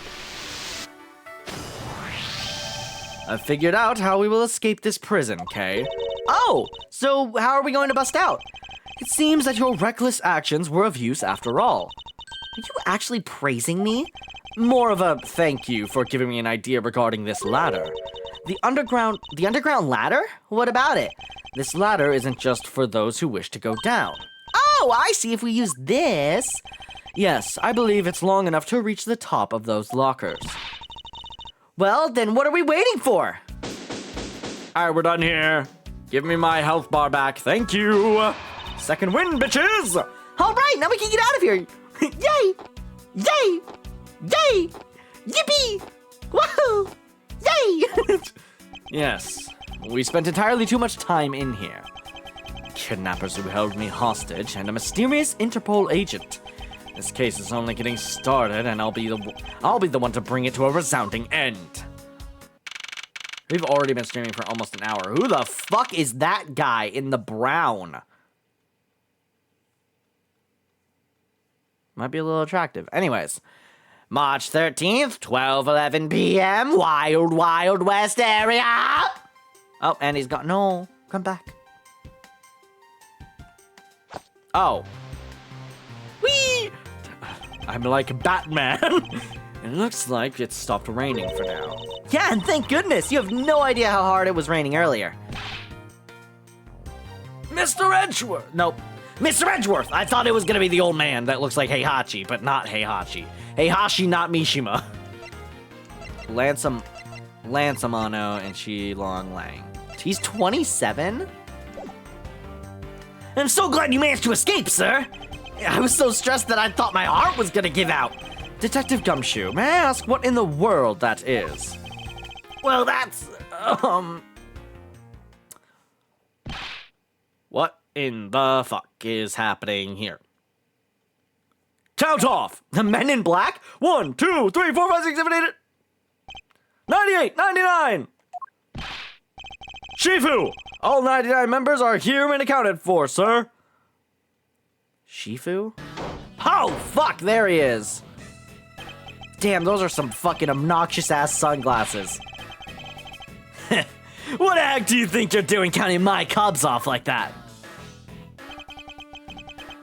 I've figured out how we will escape this prison, Kay. Oh, so how are we going to bust out? It seems that your reckless actions were of use after all. Are you actually praising me? More of a thank you for giving me an idea regarding this ladder. The underground ladder? What about it? This ladder isn't just for those who wish to go down. Oh, I see. If we use this, Yes, I believe it's long enough to reach the top of those lockers. Well, then what are we waiting for? Alright, we're done here. Give me my health bar back. Thank you. Second win, bitches. Alright, now we can get out of here. Yay! Yay! Yay! Yippee! Woohoo! Yay! Yes, we spent entirely too much time in here. Kidnappers who held me hostage and a mysterious Interpol agent. This case is only getting started, and I'll be the one to bring it to a resounding end. We've already been streaming for almost an hour. Who the fuck is that guy in the brown? Might be a little attractive. Anyways, March 13th, 12:11 p.m., Wild Wild West area. Oh, and he's gone. No, come back. Oh. Whee! I'm like Batman. It looks like it stopped raining for now. Yeah, and thank goodness. You have no idea how hard it was raining earlier. Mr. Edgeworth. Nope. Mr. Edgeworth. I thought it was going to be the old man that looks like Heihachi, but not Heihachi. Heihachi, not Mishima. Lansamano and Shilong Lang. He's 27? I'm so glad you managed to escape, sir. I was so stressed that I thought my heart was gonna give out. Detective Gumshoe, may I ask what in the world that is? Well, that's, What in the fuck is happening here? Count off! The men in black? 1, 2, 3, 4, 5, 6, 7, 8, 98, 99! Shifu! All 99 members are here and accounted for, sir. Shifu? Oh, fuck, there he is. Damn, those are some fucking obnoxious-ass sunglasses. What the heck do you think you're doing counting my cubs off like that?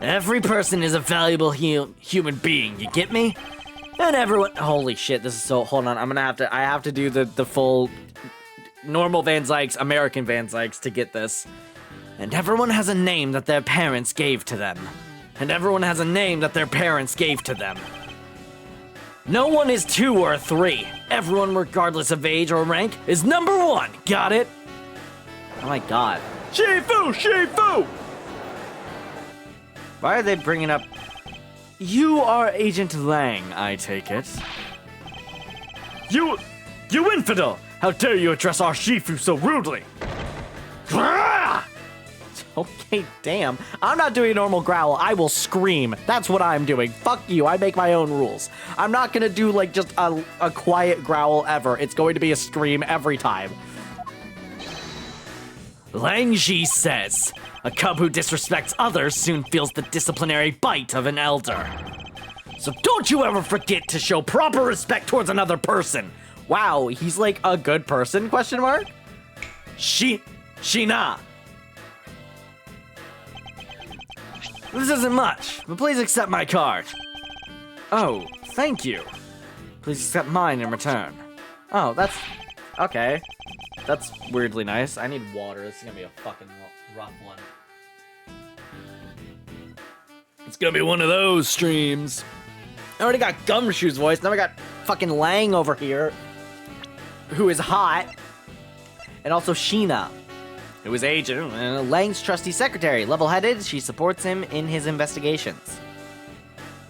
Every person is a valuable human being, you get me? And everyone... Holy shit, this is so... Hold on, I have to do the full... normal Van Zykes, American Van Zykes to get this. And everyone has a name that their parents gave to them. And everyone has a name that their parents gave to them. No one is 2 or 3. Everyone, regardless of age or rank, is number 1. Got it? Oh my god. Shifu! Shifu! Why are they bringing up... You are Agent Lang, I take it. You infidel! How dare you address our Shifu so rudely? Okay, damn. I'm not doing a normal growl. I will scream. That's what I'm doing. Fuck you. I make my own rules. I'm not gonna do, like, just a quiet growl ever. It's going to be a scream every time. Lang Ji says, a cub who disrespects others soon feels the disciplinary bite of an elder. So don't you ever forget to show proper respect towards another person. Wow, he's like a good person, question mark? Sheena. This isn't much, but please accept my card. Oh, thank you. Please accept mine in return. Oh, that's... okay. That's weirdly nice. I need water. This is gonna be a fucking rough one. It's gonna be one of those streams. I already got Gumshoe's voice. Now we got fucking Lang over here, who is hot. And also Sheena, who is agent and Lang's trusty secretary. Level-headed, she supports him in his investigations.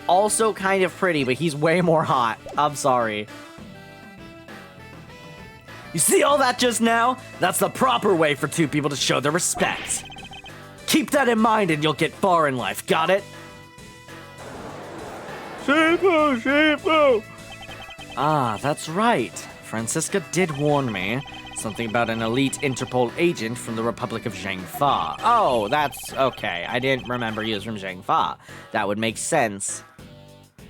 Also kind of pretty, but he's way more hot. I'm sorry. You see all that just now? That's the proper way for 2 people to show their respect. Keep that in mind and you'll get far in life, got it? Shifu, Shifu! Ah, that's right. Francisca did warn me. Something about an elite Interpol agent from the Republic of Zhangfa. Oh, that's okay. I didn't remember he was from Zhangfa. That would make sense.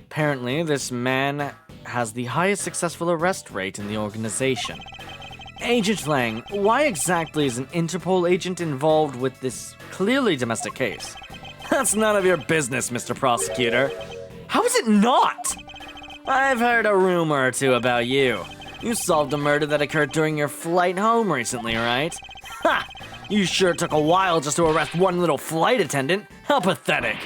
Apparently, this man has the highest successful arrest rate in the organization. Agent Lang, why exactly is an Interpol agent involved with this clearly domestic case? That's none of your business, Mr. Prosecutor. How is it not? I've heard a rumor or two about you. You solved a murder that occurred during your flight home recently, right? Ha! You sure took a while just to arrest one little flight attendant. How pathetic.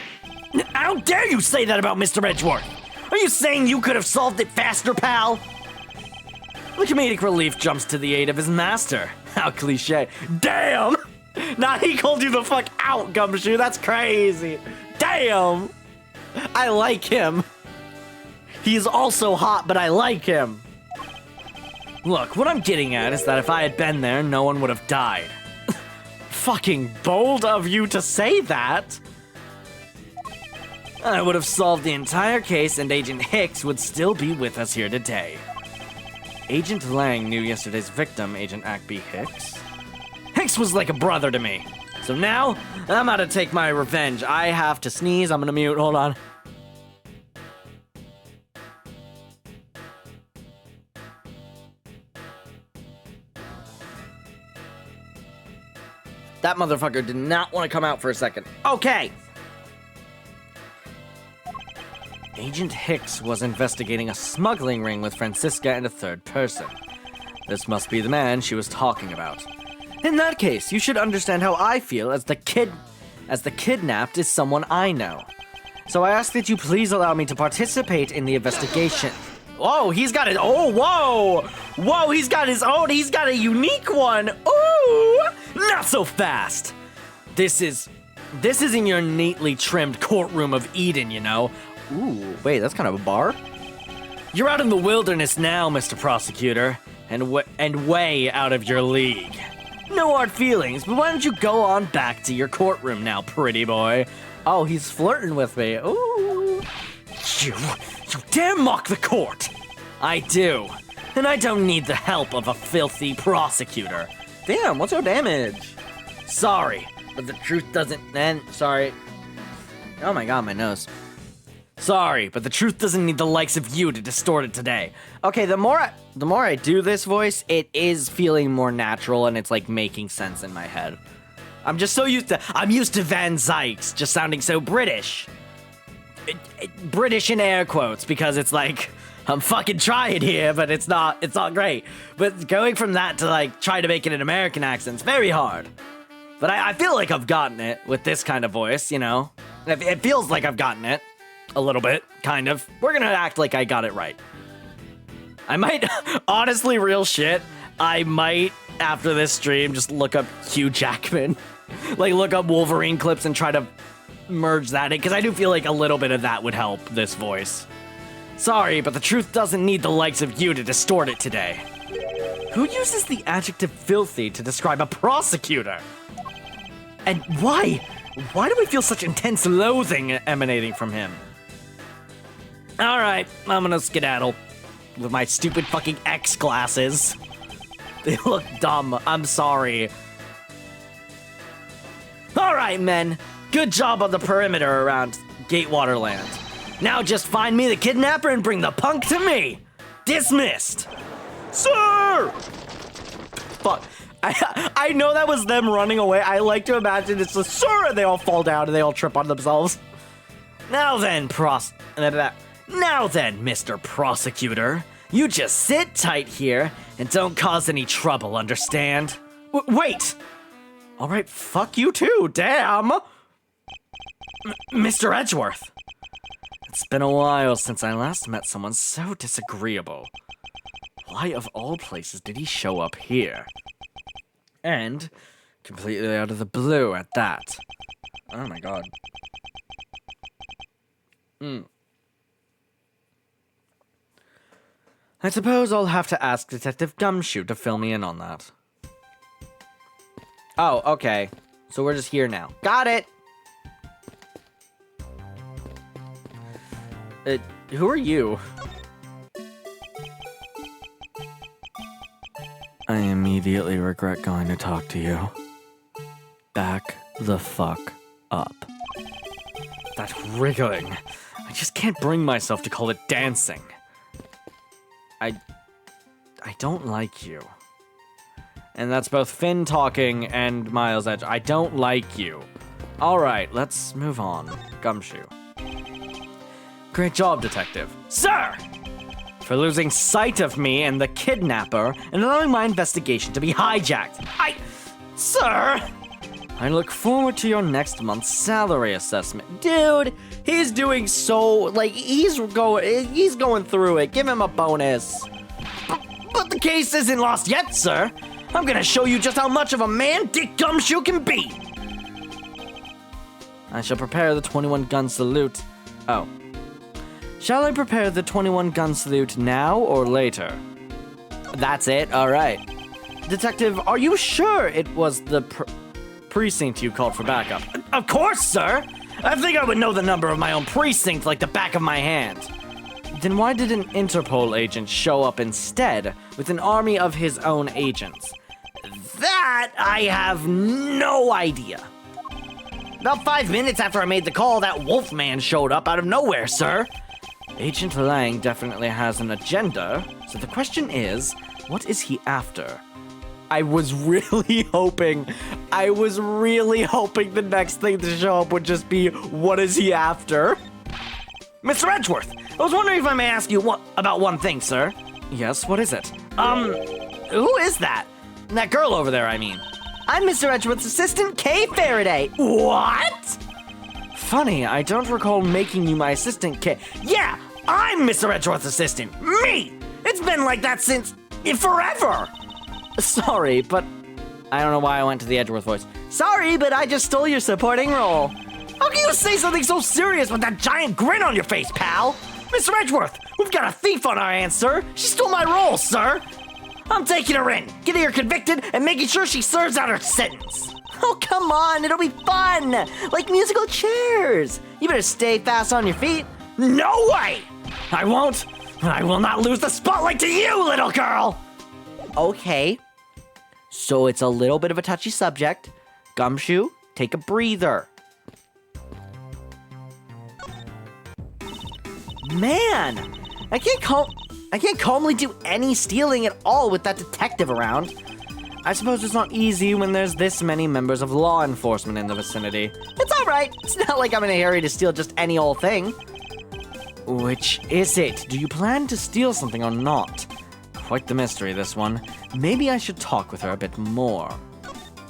How dare you say that about Mr. Edgeworth? Are you saying you could have solved it faster, pal? The comedic relief jumps to the aid of his master. How cliche. Damn! Nah, he called you the fuck out, Gumshoe. That's crazy. Damn! I like him. He's also hot, but I like him. Look, what I'm getting at is that if I had been there, no one would have died. Fucking bold of you to say that. I would have solved the entire case and Agent Hicks would still be with us here today. Agent Lang knew yesterday's victim, Agent Ackby Hicks. Hicks was like a brother to me. So now, I'm out to take my revenge. I have to sneeze. I'm gonna mute. Hold on. That motherfucker did not want to come out for a second. Okay. Agent Hicks was investigating a smuggling ring with Francisca and a third person. This must be the man she was talking about. In that case, you should understand how I feel as the kidnapped is someone I know. So I ask that you please allow me to participate in the investigation. Whoa, he's got it. Oh, whoa. Whoa, he's got his own. He's got a unique one. Ooh, not so fast. This isn't your neatly trimmed courtroom of Eden, you know. Ooh, wait, that's kind of a bar. You're out in the wilderness now, Mr. Prosecutor, and way out of your league. No hard feelings, but why don't you go on back to your courtroom now, pretty boy? Oh, he's flirting with me. Ooh. You dare mock the court! I do, and I don't need the help of a filthy prosecutor. Damn, what's your damage? Sorry, but the truth doesn't end. Sorry. Oh my god, my nose. Sorry, but the truth doesn't need the likes of you to distort it today. Okay, the more I do this voice, it is feeling more natural and it's like making sense in my head. I'm just so used to Van Zykes just sounding so British. British in air quotes, because it's like, I'm fucking trying here, but it's not great. But going from that to like try to make it an American accent's very hard. But I feel like I've gotten it with this kind of voice, you know? It feels like I've gotten it. A little bit, kind of. We're gonna act like I got it right. I might, honestly, real shit, I might, after this stream, just look up Hugh Jackman. Like, look up Wolverine clips and try to merge that in, because I do feel like a little bit of that would help this voice. Sorry, but the truth doesn't need the likes of you to distort it today. Who uses the adjective filthy to describe a prosecutor? And why? Why do we feel such intense loathing emanating from him? Alright, I'm gonna skedaddle. With my stupid fucking X glasses. They look dumb, I'm sorry. Alright, men. Good job on the perimeter around Gatewater Land. Now just find me the kidnapper and bring the punk to me. Dismissed. Sir! Fuck. I know that was them running away. I like to imagine it's the sir and they all fall down and they all trip on themselves. Now then, Mr. Prosecutor, you just sit tight here and don't cause any trouble, understand? Wait! Alright, fuck you too, damn! Mr. Edgeworth! It's been a while since I last met someone so disagreeable. Why, of all places, did he show up here? And completely out of the blue at that. Oh my god. I suppose I'll have to ask Detective Gumshoe to fill me in on that. Oh, okay. So we're just here now. Got it! Who are you? I immediately regret going to talk to you. Back the fuck up. That wriggling. I just can't bring myself to call it dancing. I don't like you. And that's both Finn talking and Miles Edge. I don't like you. Alright, let's move on. Gumshoe. Great job, Detective. Sir! For losing sight of me and the kidnapper and allowing my investigation to be hijacked. Sir! I look forward to your next month's salary assessment. Dude, he's doing so, like, he's going through it. Give him a bonus. But the case isn't lost yet, sir. I'm gonna show you just how much of a man Dick Gumshoe can be. I shall prepare the 21-gun salute. Oh. Shall I prepare the 21-gun salute now or later? That's it? All right. Detective, are you sure it was the precinct you called for backup? Of course, sir! I think I would know the number of my own precinct like the back of my hand. Then why did an Interpol agent show up instead with an army of his own agents? That I have no idea. About 5 minutes after I made the call, that Wolfman showed up out of nowhere, sir. Agent Lang definitely has an agenda, so the question is, what is he after? I was really hoping the next thing to show up would just be, what is he after? Mr. Edgeworth, I was wondering if I may ask you about one thing, sir. Yes, what is it? Who is that? That girl over there, I mean. I'm Mr. Edgeworth's assistant, Kay Faraday. What? Funny, I don't recall making you my assistant, Kay. Yeah, I'm Mr. Edgeworth's assistant. Me! It's been like that since forever. Sorry, but I don't know why I went to the Edgeworth voice. Sorry, but I just stole your supporting role. How can you say something so serious with that giant grin on your face, pal? Mr. Edgeworth, we've got a thief on our hands, sir. She stole my role, sir. I'm taking her in, getting her convicted, and making sure she serves out her sentence. Oh, come on, it'll be fun. Like musical chairs. You better stay fast on your feet. No way! I won't. I will not lose the spotlight to you, little girl. Okay. So it's a little bit of a touchy subject. Gumshoe, take a breather. Man, I can't calmly do any stealing at all with that detective around. I suppose it's not easy when there's this many members of law enforcement in the vicinity. It's all right. It's not like I'm in a hurry to steal just any old thing. Which is it? Do you plan to steal something or not? Quite the mystery, this one. Maybe I should talk with her a bit more.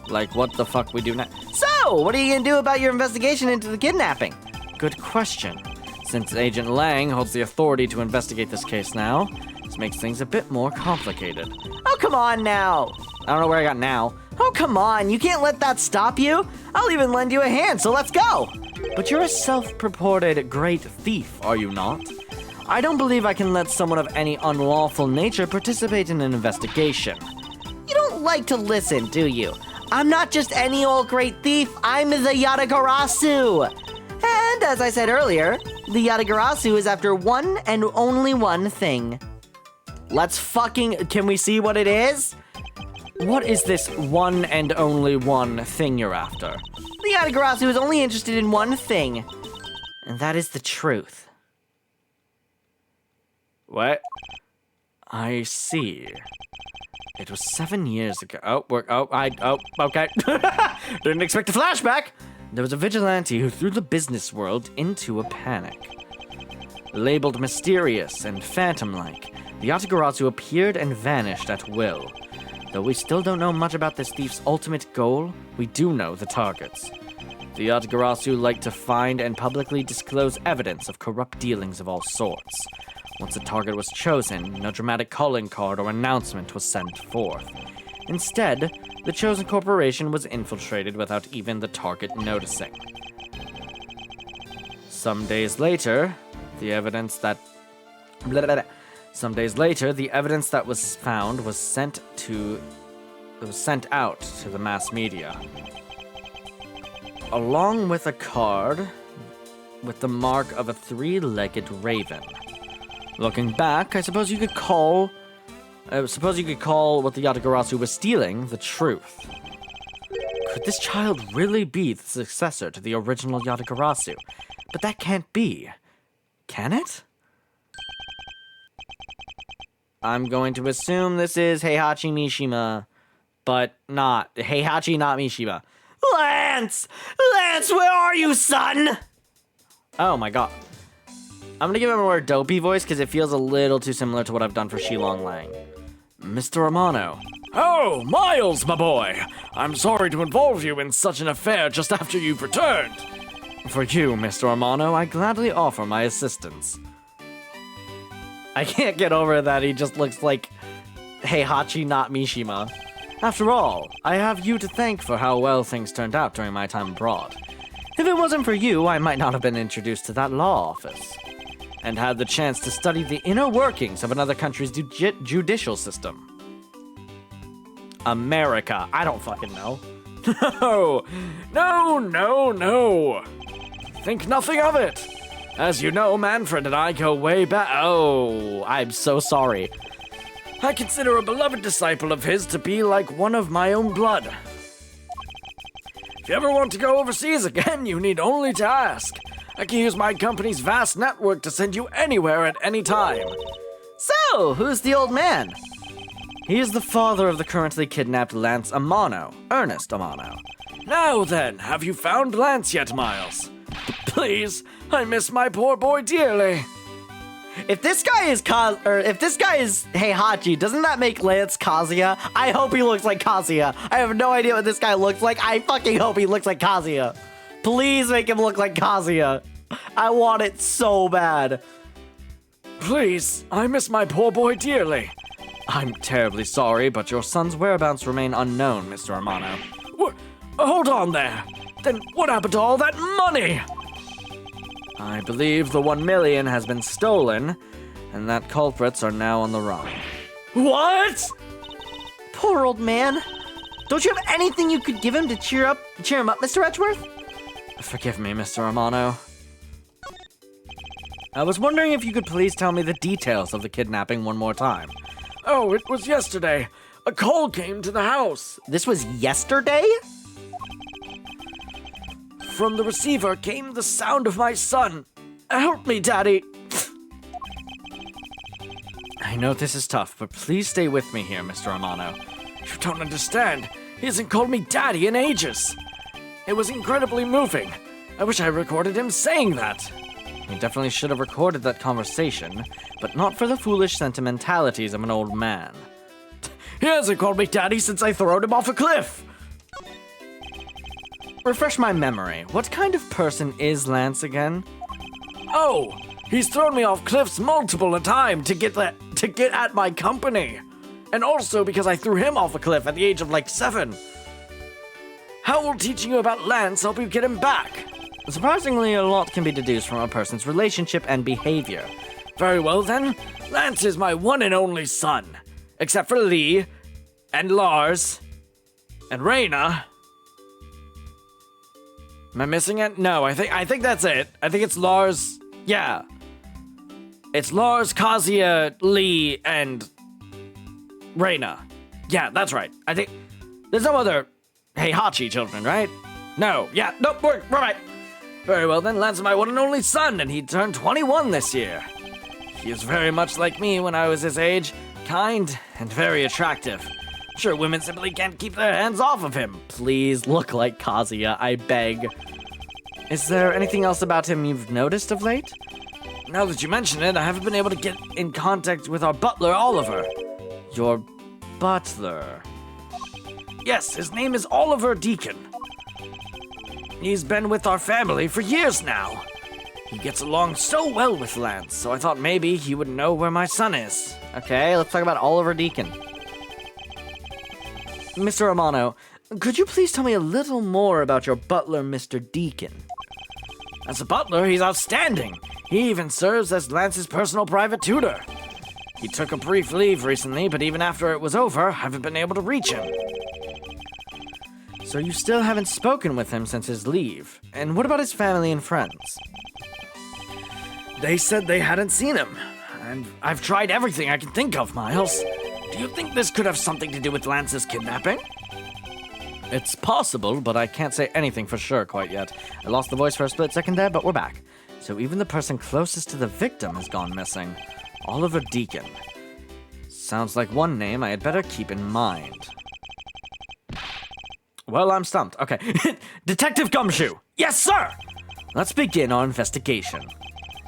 Like, what the fuck we do now? So, what are you gonna do about your investigation into the kidnapping? Good question. Since Agent Lang holds the authority to investigate this case now, this makes things a bit more complicated. Oh, come on now. I don't know where I got now. Oh, come on. You can't let that stop you. I'll even lend you a hand, so let's go. But you're a self-purported great thief, are you not? I don't believe I can let someone of any unlawful nature participate in an investigation. You don't like to listen, do you? I'm not just any old great thief. I'm the Yatagarasu. And as I said earlier, the Yatagarasu is after one and only one thing. Can we see what it is? What is this one and only one thing you're after? The Yatagarasu is only interested in one thing, and that is the truth. What? I see. It was 7 years ago. Okay. Didn't expect a flashback. There was a vigilante who threw the business world into a panic. Labeled mysterious and phantom-like, the Yatagarasu appeared and vanished at will. Though we still don't know much about this thief's ultimate goal, we do know the targets. The Yatagarasu like to find and publicly disclose evidence of corrupt dealings of all sorts. Once a target was chosen, no dramatic calling card or announcement was sent forth. Instead, the chosen corporation was infiltrated without even the target noticing. Some days later, the evidence that was found was sent out to the mass media, along with a card with the mark of a three-legged raven. Looking back, I suppose you could call what the Yatagarasu was stealing the truth. Could this child really be the successor to the original Yatagarasu? But that can't be. Can it? I'm going to assume this is Heihachi Mishima, but not. Heihachi, not Mishima. Lance! Lance, where are you, son? Oh my god. I'm gonna give him a more dopey voice because it feels a little too similar to what I've done for Shilong Lang. Mr. Romano, Oh, Miles, my boy! I'm sorry to involve you in such an affair just after you've returned. For you, Mr. Amano, I gladly offer my assistance. I can't get over that he just looks like Heihachi, not Mishima. After all, I have you to thank for how well things turned out during my time abroad. If it wasn't for you, I might not have been introduced to that law office, and had the chance to study the inner workings of another country's judicial system. America. I don't fucking know. No. Think nothing of it. As you know, Manfred and I go way back. Oh, I'm so sorry. I consider a beloved disciple of his to be like one of my own blood. If you ever want to go overseas again, you need only to ask. I can use my company's vast network to send you anywhere at any time. So, who's the old man? He is the father of the currently kidnapped Lance Amano, Ernest Amano. Now then, have you found Lance yet, Miles? Please, I miss my poor boy dearly. If this guy is Heihachi, doesn't that make Lance Kazuya? I hope he looks like Kazuya. I have no idea what this guy looks like. I fucking hope he looks like Kazuya. Please make him look like Kazuya. I want it so bad. Please, I miss my poor boy dearly. I'm terribly sorry, but your son's whereabouts remain unknown, Mr. Amano. Hold on there. Then what happened to all that money? I believe the 1 million has been stolen, and that culprits are now on the run. What? Poor old man. Don't you have anything you could give him to cheer him up, Mr. Edgeworth? Forgive me, Mr. Amano. I was wondering if you could please tell me the details of the kidnapping one more time. Oh, it was yesterday. A call came to the house. This was yesterday? From the receiver came the sound of my son. Help me, Daddy. I know this is tough, but please stay with me here, Mr. Amano. You don't understand. He hasn't called me Daddy in ages. It was incredibly moving. I wish I recorded him saying that. He definitely should have recorded that conversation, but not for the foolish sentimentalities of an old man. He hasn't called me Daddy since I throwed him off a cliff. Refresh my memory. What kind of person is Lance again? Oh, he's thrown me off cliffs multiple a time to get at my company. And also because I threw him off a cliff at the age of like 7. How will teaching you about Lance help you get him back? Surprisingly, a lot can be deduced from a person's relationship and behavior. Very well then, Lance is my one and only son. Except for Lee, and Lars, and Reina. Am I missing it? No, I think that's it. I think it's Lars. Yeah. It's Lars, Kazuya, Lee, and Reina. Yeah, that's right. I think there's no other Heihachi children, right? No. Yeah, nope, we're right. Very well then, Lance is my one and only son, and he turned 21 this year. He is very much like me when I was his age, kind and very attractive. Sure, women simply can't keep their hands off of him. Please look like Kazuya, I beg. Is there anything else about him you've noticed of late? Now that you mention it, I haven't been able to get in contact with our butler, Oliver. Your butler? Yes, his name is Oliver Deacon. He's been with our family for years now. He gets along so well with Lance, so I thought maybe he would know where my son is. Okay, let's talk about Oliver Deacon. Mr. Amano, could you please tell me a little more about your butler, Mr. Deacon? As a butler, he's outstanding. He even serves as Lance's personal private tutor. He took a brief leave recently, but even after it was over, I haven't been able to reach him. So you still haven't spoken with him since his leave? And what about his family and friends? They said they hadn't seen him. And I've tried everything I can think of, Miles. Do you think this could have something to do with Lance's kidnapping? It's possible, but I can't say anything for sure quite yet. I lost the voice for a split second there, but we're back. So even the person closest to the victim has gone missing. Oliver Deacon. Sounds like one name I had better keep in mind. Well, I'm stumped. Okay. Detective Gumshoe! Yes, sir! Let's begin our investigation.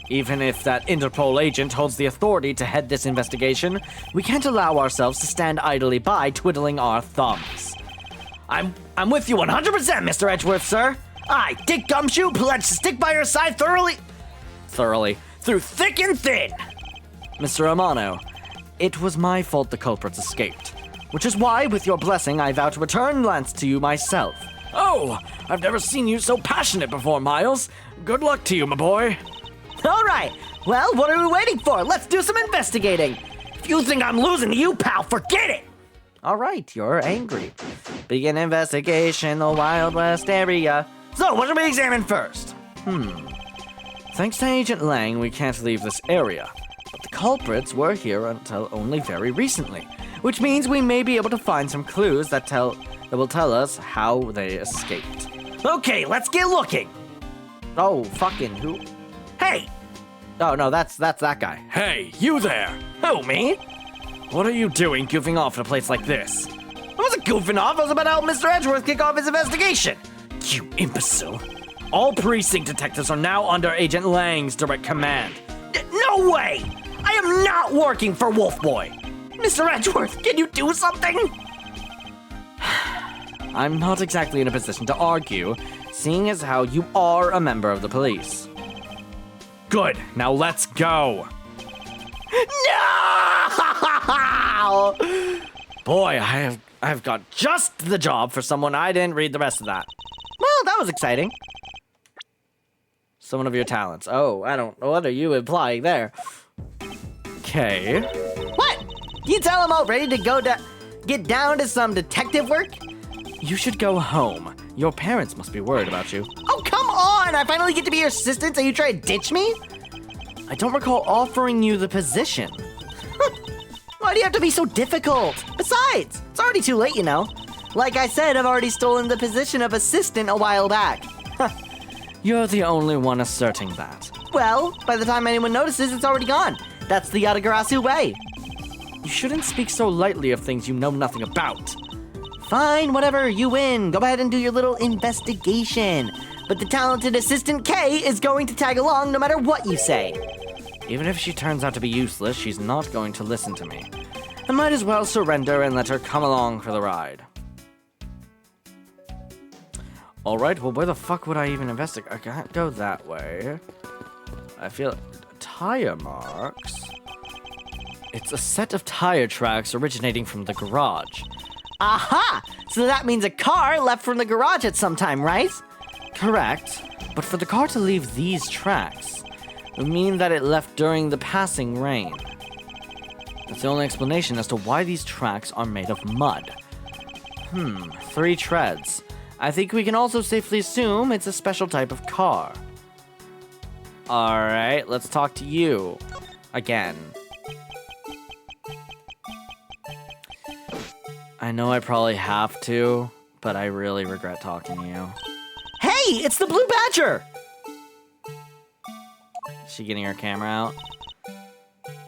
Even if that Interpol agent holds the authority to head this investigation, we can't allow ourselves to stand idly by twiddling our thumbs. I'm with you 100%, Mr. Edgeworth, sir. I, Dick Gumshoe, pledge to stick by your side thoroughly, through thick and thin. Mr. Romano, it was my fault the culprits escaped, which is why, with your blessing, I vow to return Lance to you myself. Oh, I've never seen you so passionate before, Miles. Good luck to you, my boy. All right. Well, what are we waiting for? Let's do some investigating. If you think I'm losing to you, pal, forget it. All right, you're angry. Begin investigation, the Wild West area. So, what should we examine first? Thanks to Agent Lang, we can't leave this area. But the culprits were here until only very recently, which means we may be able to find some clues that will tell us how they escaped. Okay, let's get looking. Oh, fucking who? Hey! Oh, no, that's that guy. Hey, you there! Who, me? What are you doing goofing off in a place like this? I wasn't goofing off. I was about to help Mr. Edgeworth kick off his investigation. You imbecile. All precinct detectives are now under Agent Lang's direct command. No way! I am not working for Wolf Boy. Mr. Edgeworth, can you do something? I'm not exactly in a position to argue, seeing as how you are a member of the police. Good, now let's go. No! Boy, I've got just the job for someone. I didn't read the rest of that. Well, that was exciting. Someone of your talents. Oh, I don't know. What are you implying there? Okay. What? You tell him all ready to go to get down to some detective work? You should go home. Your parents must be worried about you. Oh, come on! I finally get to be your assistant, so you try to ditch me? I don't recall offering you the position. Why do you have to be so difficult? Besides, it's already too late, you know. Like I said, I've already stolen the position of assistant a while back. You're the only one asserting that. Well, by the time anyone notices, it's already gone. That's the Yatagarasu way. You shouldn't speak so lightly of things you know nothing about. Fine, whatever, you win. Go ahead and do your little investigation. But the talented assistant Kay is going to tag along no matter what you say. Even if she turns out to be useless, she's not going to listen to me. I might as well surrender and let her come along for the ride. Alright, well, where the fuck would I even investigate? I can't go that way. I feel tire marks. It's a set of tire tracks originating from the garage. Aha! So that means a car left from the garage at some time, right? Correct, but for the car to leave these tracks, it would mean that it left during the passing rain. That's the only explanation as to why these tracks are made of mud. 3 treads. I think we can also safely assume it's a special type of car. Alright, let's talk to you. Again. I know I probably have to, but I really regret talking to you. Hey, it's the Blue Badger! Is she getting her camera out?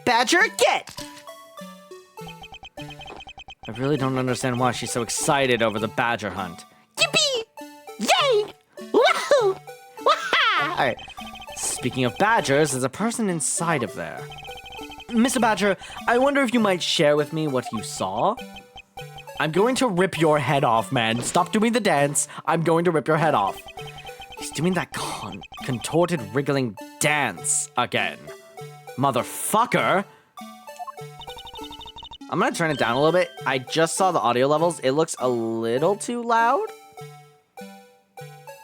Badger, get! I really don't understand why she's so excited over the badger hunt. Yippee! Yay! Woohoo! Waha! Alright, speaking of badgers, there's a person inside of there. Mr. Badger, I wonder if you might share with me what you saw? I'm going to rip your head off, man. Stop doing the dance. I'm going to rip your head off. He's doing that contorted, wriggling dance again. Motherfucker! I'm gonna turn it down a little bit. I just saw the audio levels. It looks a little too loud.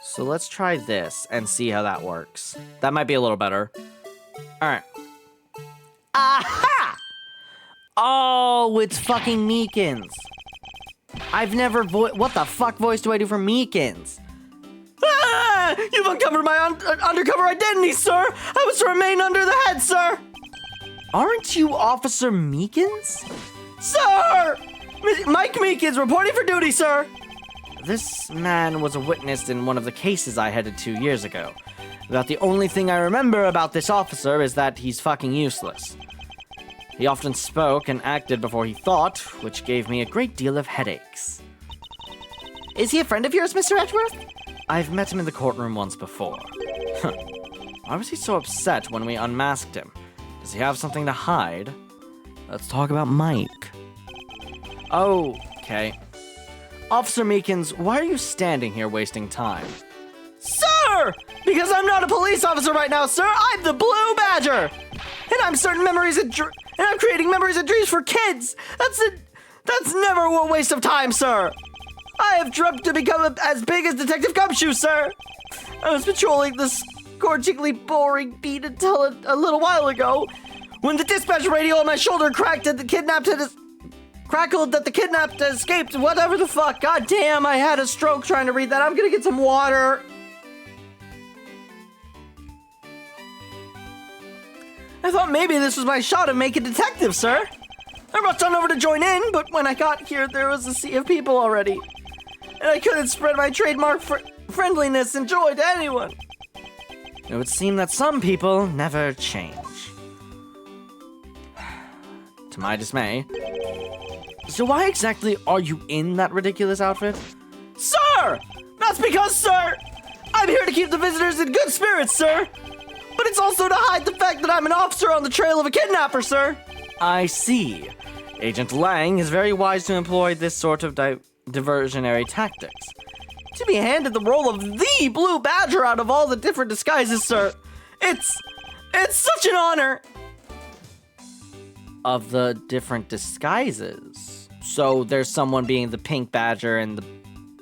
So let's try this and see how that works. That might be a little better. All right. Aha! Oh, it's fucking Meekins. I've never what the fuck voice do I do for Meekins? Ah! You've uncovered my undercover identity, sir! I was to remain under the head, sir! Aren't you Officer Meekins? Sir! Mike Meekins reporting for duty, sir! This man was a witness in one of the cases I headed 2 years ago. About the only thing I remember about this officer is that he's fucking useless. He often spoke and acted before he thought, which gave me a great deal of headaches. Is he a friend of yours, Mr. Edgeworth? I've met him in the courtroom once before. Why was he so upset when we unmasked him? Does he have something to hide? Let's talk about Mike. Oh, okay. Officer Meekins, why are you standing here wasting time? Sir! Because I'm not a police officer right now, sir. I'm the Blue Badger. And I'm starting memories and I'm creating memories and dreams for kids. That's never a waste of time, sir. I have dreamt to become as big as Detective Gumshoe, sir. I was patrolling this scorchingly boring beat until a little while ago, when the dispatch radio on my shoulder crackled that the kidnapped had escaped. Whatever the fuck. God damn, I had a stroke trying to read that. I'm gonna get some water. I thought maybe this was my shot of making detective, sir. I rushed on over to join in, but when I got here, there was a sea of people already. And I couldn't spread my trademark friendliness and joy to anyone. It would seem that some people never change. To my dismay. So why exactly are you in that ridiculous outfit? Sir! That's because, sir, I'm here to keep the visitors in good spirits, sir. But it's also to hide the fact that I'm an officer on the trail of a kidnapper, sir. I see. Agent Lang is very wise to employ this sort of diversionary tactics. To be handed the role of the Blue Badger out of all the different disguises, sir. It's such an honor. Of the different disguises. So there's someone being the pink badger and the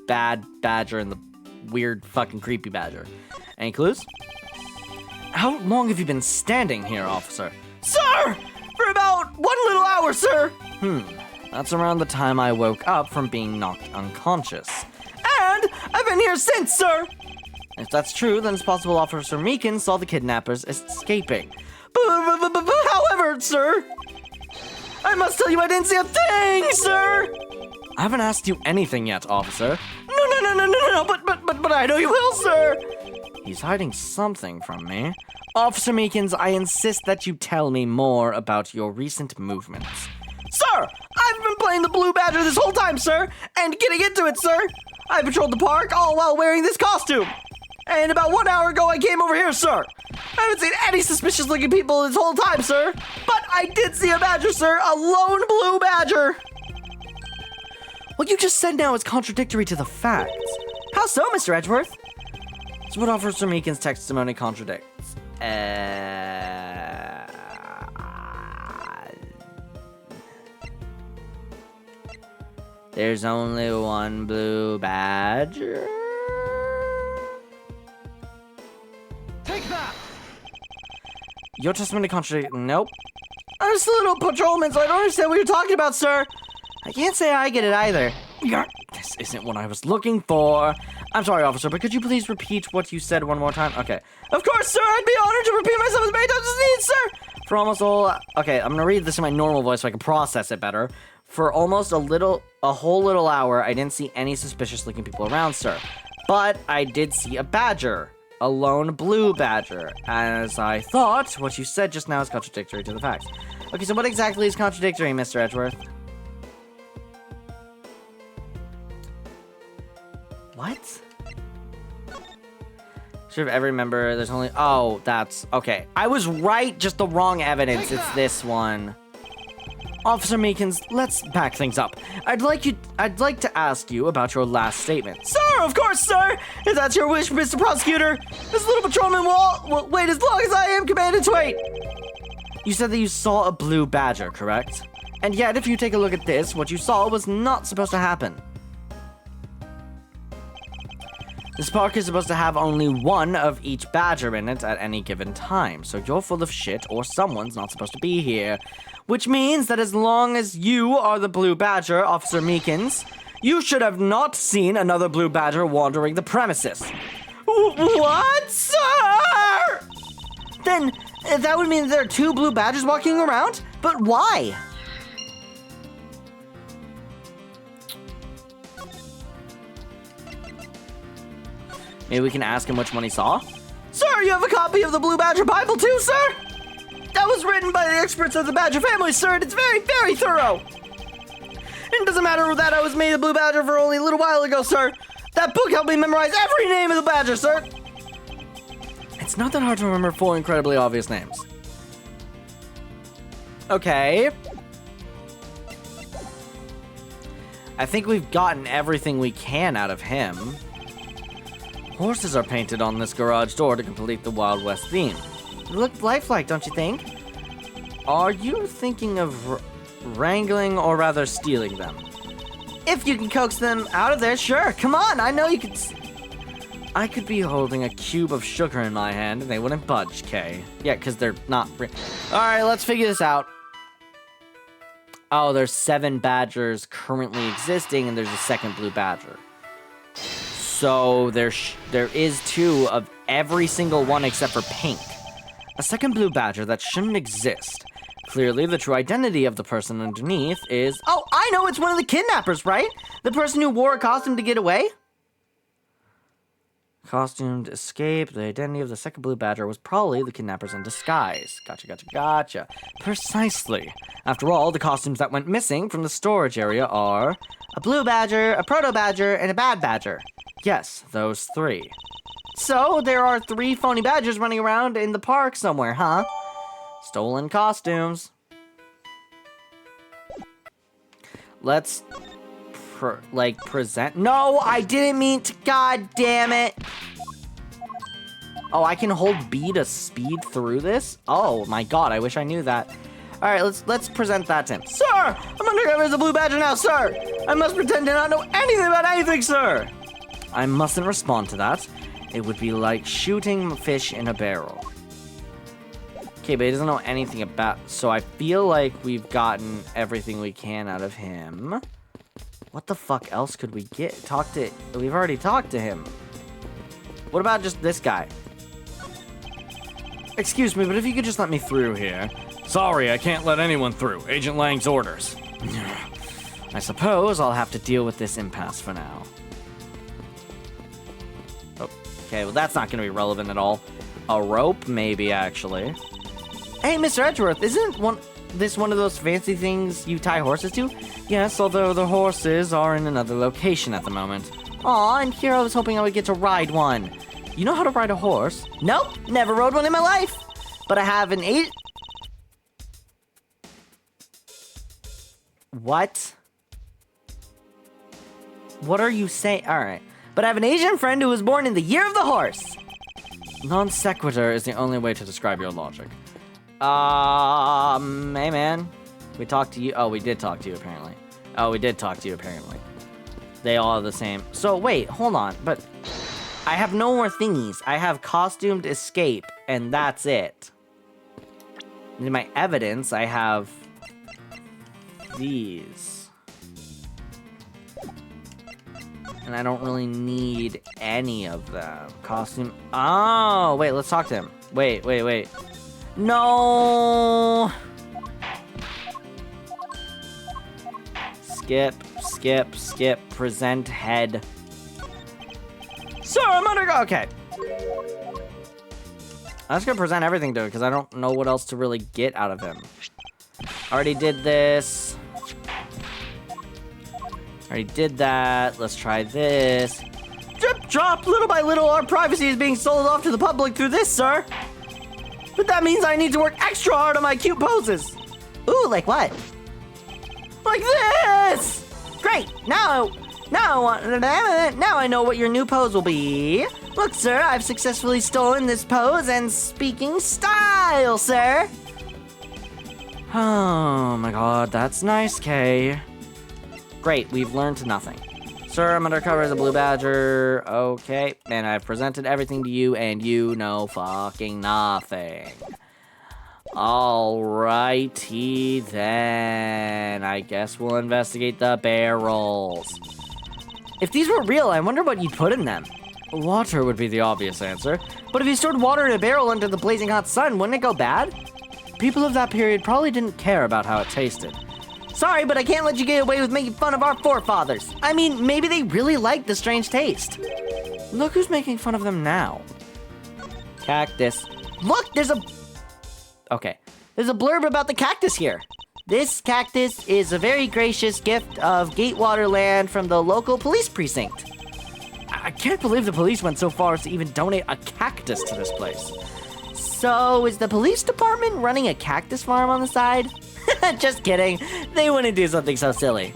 bad badger and the weird fucking creepy badger. Any clues? How long have you been standing here, officer? Sir! For about 1 little hour, sir. That's around the time I woke up from being knocked unconscious. And I've been here since, sir. If that's true, then it's possible Officer Meekins saw the kidnappers escaping. However, sir, I must tell you I didn't see a thing, sir. I haven't asked you anything yet, officer. No, but I know you will, sir. He's hiding something from me. Officer Meekins, I insist that you tell me more about your recent movements. Sir, I've been playing the Blue Badger this whole time, sir, and getting into it, sir. I patrolled the park all while wearing this costume. And about 1 hour ago, I came over here, sir. I haven't seen any suspicious-looking people this whole time, sir. But I did see a badger, sir, a lone Blue Badger. What you just said now is contradictory to the facts. How so, Mr. Edgeworth? It's what Officer Meekins' testimony contradicts. There's only one Blue Badger. Take that! Your testimony contradicts. Nope. I'm just a little patrolman, so I don't understand what you're talking about, sir. I can't say I get it either. This isn't what I was looking for. I'm sorry, officer, but could you please repeat what you said one more time? Okay. Of course, sir. I'd be honored to repeat myself as many times as needed, sir. For almost all... Okay, I'm gonna read this in my normal voice so I can process it better. For almost a whole little hour, I didn't see any suspicious-looking people around, sir. But I did see a badger. A lone Blue Badger. As I thought, what you said just now is contradictory to the facts. Okay, so what exactly is contradictory, Mr. Edgeworth? What? Sure, every member, there's only... Oh, that's... Okay. I was right, just the wrong evidence. It's this one. Officer Meekins, let's back things up. I'd like to ask you about your last statement. Sir, of course, sir! If that's your wish, Mr. Prosecutor, this little patrolman will wait as long as I am commanded to wait. You said that you saw a Blue Badger, correct? And yet, if you take a look at this, what you saw was not supposed to happen. This park is supposed to have only one of each badger in it at any given time, so you're full of shit or someone's not supposed to be here. Which means that as long as you are the Blue Badger, Officer Meekins, you should have not seen another Blue Badger wandering the premises. What, sir? Then, that would mean there are two Blue Badgers walking around? But why? Maybe we can ask him which one he saw? Sir, you have a copy of the Blue Badger Bible too, sir? That was written by the experts of the Badger family, sir, and it's very, very thorough. It doesn't matter that I was made a Blue Badger for only a little while ago, sir. That book helped me memorize every name of the Badger, sir. It's not that hard to remember 4 incredibly obvious names. Okay. I think we've gotten everything we can out of him. Horses are painted on this garage door to complete the Wild West theme. They look lifelike, don't you think? Are you thinking of wrangling or rather stealing them? If you can coax them out of there, sure. Come on, I know you could. I could be holding a cube of sugar in my hand and they wouldn't budge, Kay. Yeah, because they're not. All right, let's figure this out. Oh, there's 7 badgers currently existing, and there's a second blue badger. So there is 2 of every single one except for pink. A second blue badger that shouldn't exist. Clearly, the true identity of the person underneath is... Oh, I know, it's one of the kidnappers, right? The person who wore a costume to get away? Costumed escape. The identity of the second blue badger was probably the kidnappers in disguise. Gotcha. Precisely. After all, the costumes that went missing from the storage area are... A blue badger, a proto badger, and a bad badger. Yes, those 3. So, there are 3 phony badgers running around in the park somewhere, huh? Stolen costumes. Let's, present... No, I didn't mean to... God damn it. Oh, I can hold B to speed through this? Oh, my God, I wish I knew that. All right, let's present that to him. Sir, I'm undercover as a blue badger now, sir. I must pretend to not know anything about anything, sir. I mustn't respond to that. It would be like shooting fish in a barrel. Okay, but he doesn't know anything about... So I feel like we've gotten everything we can out of him. What the fuck else could we get? We've already talked to him. What about just this guy? Excuse me, but if you could just let me through here. Sorry, I can't let anyone through. Agent Lang's orders. I suppose I'll have to deal with this impasse for now. Okay, well that's not going to be relevant at all. A rope, maybe, actually. Hey, Mr. Edgeworth, isn't this one of those fancy things you tie horses to? Yes, although the horses are in another location at the moment. Aw, and here I was hoping I would get to ride one. You know how to ride a horse? Nope, never rode one in my life. But I have an What? What are you saying? Alright. But I have an Asian friend who was born in the year of the horse. Non sequitur is the only way to describe your logic. Hey man. We talked to you. Oh, we did talk to you apparently. They all are the same. So wait, hold on. But I have no more thingies. I have costumed escape, and that's it. In my evidence, I have these. And I don't really need any of them. Costume. Oh, wait, let's talk to him. Wait. No. Skip. Present head. Sir, I'm under. Okay. I'm just gonna present everything to him because I don't know what else to really get out of him. Already did this. Already did that. Let's try this. Drip drop, little by little, our privacy is being sold off to the public through this, sir. But that means I need to work extra hard on my cute poses. Ooh, like what? Like this! Great, now I know what your new pose will be. Look, sir, I've successfully stolen this pose and speaking style, sir. Oh my god, that's nice, Kay. Great, we've learned nothing. Sir, I'm undercover as a blue badger. Okay, and I've presented everything to you, and you know fucking nothing. Alrighty then. I guess we'll investigate the barrels. If these were real, I wonder what you'd put in them. Water would be the obvious answer. But if you stored water in a barrel under the blazing hot sun, wouldn't it go bad? People of that period probably didn't care about how it tasted. Sorry, but I can't let you get away with making fun of our forefathers. I mean, maybe they really liked the strange taste. Look who's making fun of them now. Cactus. Look, there's a blurb about the cactus here. This cactus is a very gracious gift of Gatewater land from the local police precinct. I can't believe the police went so far as to even donate a cactus to this place. So, is the police department running a cactus farm on the side? Just kidding. They wouldn't do something so silly.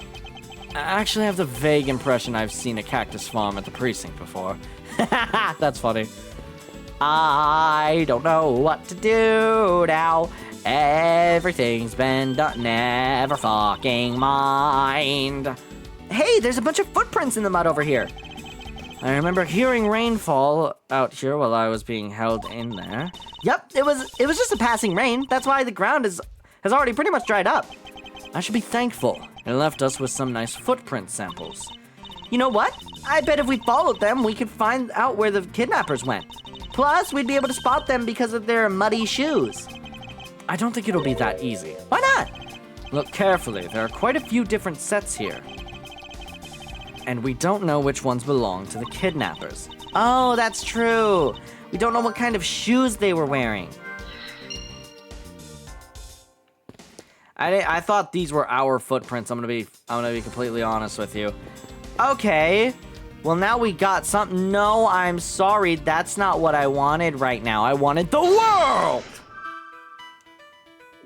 I actually have the vague impression I've seen a cactus farm at the precinct before. That's funny. I don't know what to do now. Everything's been done. Never fucking mind. Hey, there's a bunch of footprints in the mud over here. I remember hearing rainfall out here while I was being held in there. Yep, it was just a passing rain. That's why the ground has already pretty much dried up. I should be thankful. It left us with some nice footprint samples. You know what? I bet if we followed them, we could find out where the kidnappers went. Plus, we'd be able to spot them because of their muddy shoes. I don't think it'll be that easy. Why not? Look carefully. There are quite a few different sets here. And we don't know which ones belong to the kidnappers. Oh, that's true. We don't know what kind of shoes they were wearing. I thought these were our footprints. I'm gonna be completely honest with you. Okay. Well, now we got something. No, I'm sorry. That's not what I wanted right now. I wanted the world!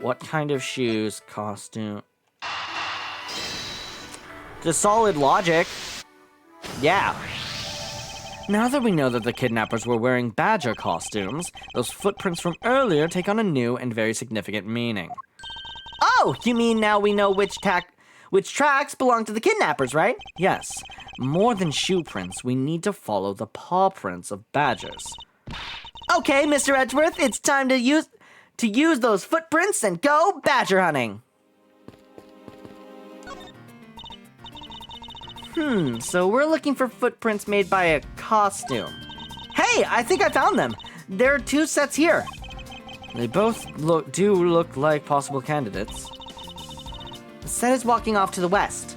What kind of shoes, costume? Just solid logic. Yeah. Now that we know that the kidnappers were wearing badger costumes, those footprints from earlier take on a new and very significant meaning. Oh, you mean now we know which tracks belong to the kidnappers, right? Yes. More than shoe prints, we need to follow the paw prints of badgers. Okay, Mr. Edgeworth, it's time to use those footprints and go badger hunting. So we're looking for footprints made by a costume. Hey, I think I found them. There are 2 sets here. They both look like possible candidates. The set is walking off to the west.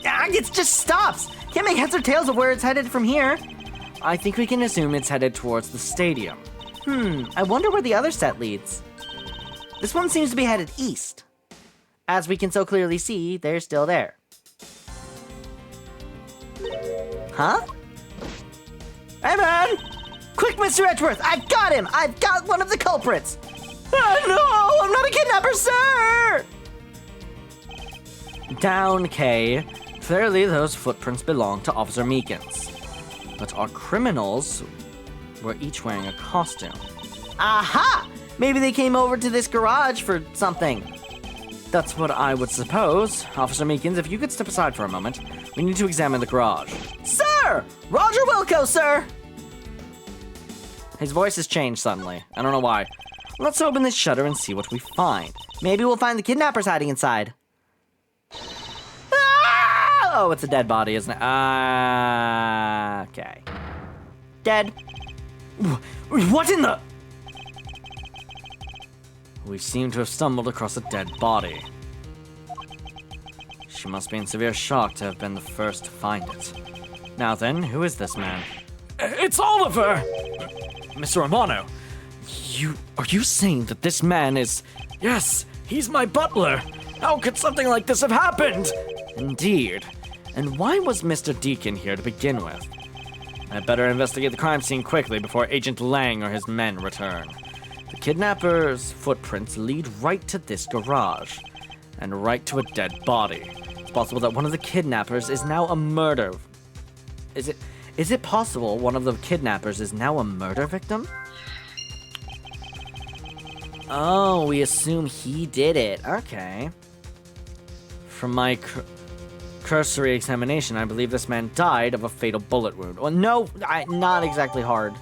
It just stops. Can't make heads or tails of where it's headed from here. I think we can assume it's headed towards the stadium. I wonder where the other set leads. This one seems to be headed east. As we can so clearly see, they're still there. Huh? Hey, man! Quick, Mr. Edgeworth! I've got him! I've got one of the culprits! No! I'm not a kidnapper, sir! Down, Kay. Clearly, those footprints belong to Officer Meekins. But our criminals were each wearing a costume. Aha! Maybe they came over to this garage for something. That's what I would suppose. Officer Meekins, if you could step aside for a moment, we need to examine the garage. Sir! Roger Wilco, sir! His voice has changed suddenly. I don't know why. Let's open this shutter and see what we find. Maybe we'll find the kidnappers hiding inside. Ah! Oh, it's a dead body, isn't it? Okay. Dead. What in the... We seem to have stumbled across a dead body. She must be in severe shock to have been the first to find it. Now then, who is this man? It's Oliver! Mr. Romano, are you saying that this man is... Yes, he's my butler! How could something like this have happened? Indeed. And why was Mr. Deacon here to begin with? I better investigate the crime scene quickly before Agent Lang or his men return. The kidnapper's footprints lead right to this garage, and right to a dead body. It's possible that one of the kidnappers is now a murder... Is it possible one of the kidnappers is now a murder victim? Oh, we assume he did it. Okay. From my cursory examination, I believe this man died of a fatal bullet wound. Well, no, not exactly hard.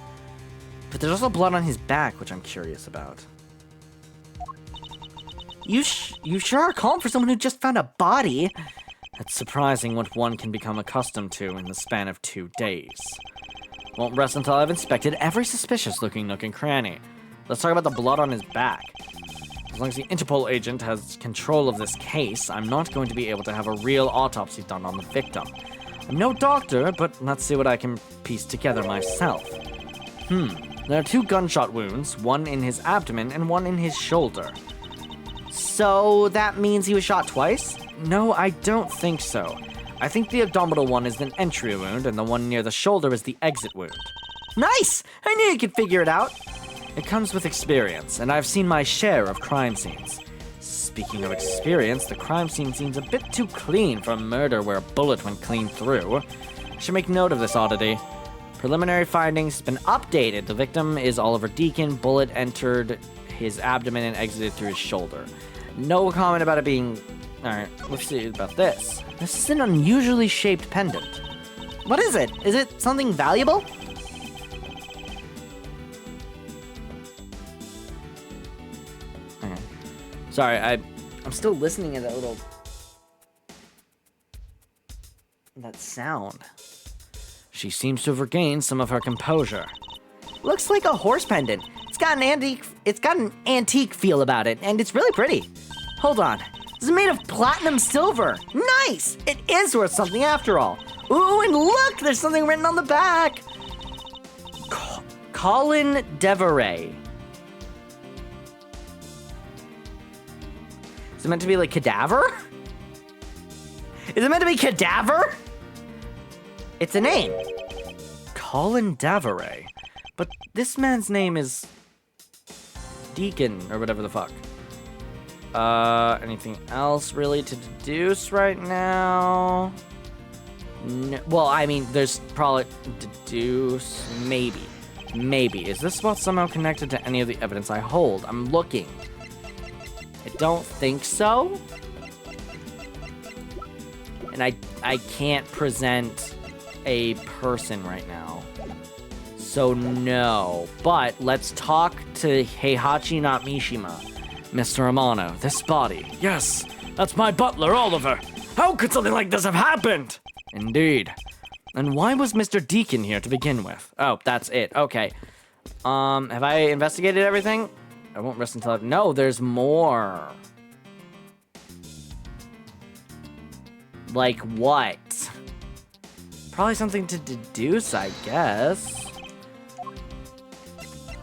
But there's also blood on his back, which I'm curious about. You sure are calm for someone who just found a body. It's surprising what one can become accustomed to in the span of 2 days. Won't rest until I've inspected every suspicious-looking nook and cranny. Let's talk about the blood on his back. As long as the Interpol agent has control of this case, I'm not going to be able to have a real autopsy done on the victim. I'm no doctor, but let's see what I can piece together myself. There are 2 gunshot wounds, one in his abdomen and one in his shoulder. So that means he was shot twice? No, I don't think so. I think the abdominal one is an entry wound, and the one near the shoulder is the exit wound. Nice! I knew you could figure it out. It comes with experience, and I've seen my share of crime scenes. Speaking of experience, the crime scene seems a bit too clean for a murder where a bullet went clean through. I should make note of this oddity. Preliminary findings has been updated. The victim is Oliver Deacon. Bullet entered his abdomen and exited through his shoulder. No comment about it being... Alright, let's see about this. This is an unusually shaped pendant. What is it? Is it something valuable? Okay. Sorry, I'm still listening to that little... that sound. She seems to have regained some of her composure. Looks like a horse pendant. It's got an antique feel about it, and it's really pretty. Hold on. This is made of platinum silver. Nice! It is worth something after all. Ooh, and look! There's something written on the back. Colin Deveray. Is it meant to be like cadaver? Is it meant to be cadaver? It's a name. Colin Deveray. But this man's name is Deacon, or whatever the fuck. Anything else really to deduce right now? No, well, I mean, there's probably deduce, maybe. Maybe. Is this spot somehow connected to any of the evidence I hold? I'm looking. I don't think so. And I can't present a person right now. So no. But let's talk to Heihachi not Mishima. Mr. Amano, this body. Yes, that's my butler, Oliver. How could something like this have happened? Indeed. And why was Mr. Deacon here to begin with? Oh, that's it. Okay. Have I investigated everything? I won't rest until no, there's more. Like what? Probably something to deduce, I guess.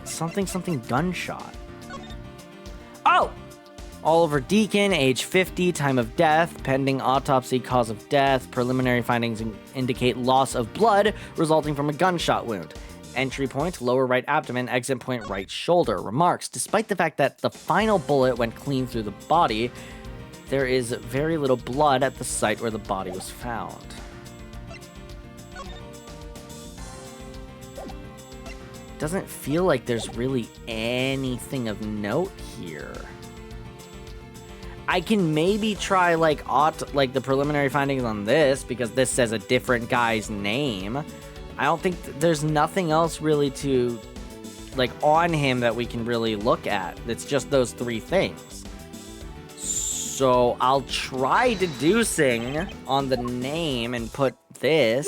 Something gunshot. Oh! Oliver Deacon, age 50, time of death, pending autopsy, cause of death. Preliminary findings indicate loss of blood resulting from a gunshot wound. Entry point, lower right abdomen, exit point, right shoulder. Remarks, despite the fact that the final bullet went clean through the body, there is very little blood at the site where the body was found. Doesn't feel like there's really anything of note here. I can maybe try like the preliminary findings on this because this says a different guy's name. I don't think there's nothing else really to like on him that we can really look at. It's just those three things. So I'll try deducing on the name and put this.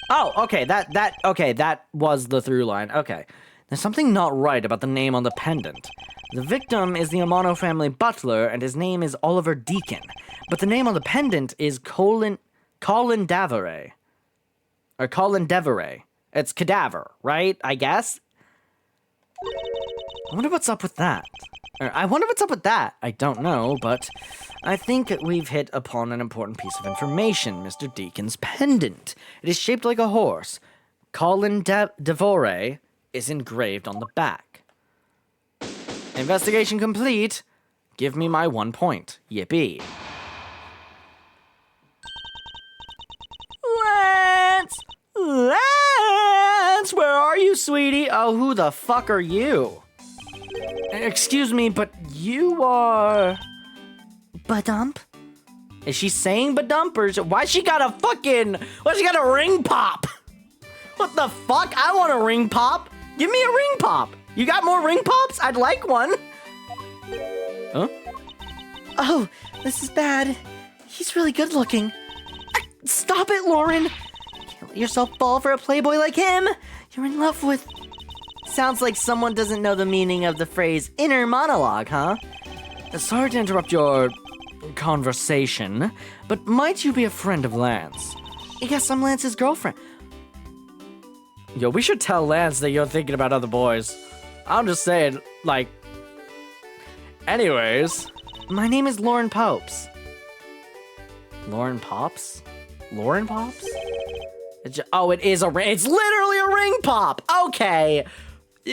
Oh, okay, that was the through line. Okay. There's something not right about the name on the pendant. The victim is the Amano family butler, and his name is Oliver Deacon. But the name on the pendant is Colin Deveray. Or Colin Deveray. It's cadaver, right? I guess? I wonder what's up with that. I don't know, but I think we've hit upon an important piece of information. Mr. Deacon's pendant. It is shaped like a horse. Colin Deveray is engraved on the back. Investigation complete. Give me my 1 point. Yippee. Lance, where are you, sweetie? Oh, who the fuck are you? Excuse me, but you are... Badump? Is she saying badump or why she got a ring pop? What the fuck? I want a ring pop. Give me a ring pop. You got more ring pops? I'd like one. Huh? Oh, this is bad. He's really good looking. Stop it, Lauren. Can't let yourself fall for a playboy like him. You're in love with... Sounds like someone doesn't know the meaning of the phrase inner monologue, huh? Sorry to interrupt your conversation, but might you be a friend of Lance? Yes, I'm Lance's girlfriend. Yo, we should tell Lance that you're thinking about other boys. I'm just saying, like... Anyways. My name is Lauren Popes. Lauren Pops? Lauren Pops? Oh, it is a ring. It's literally a ring pop. Okay.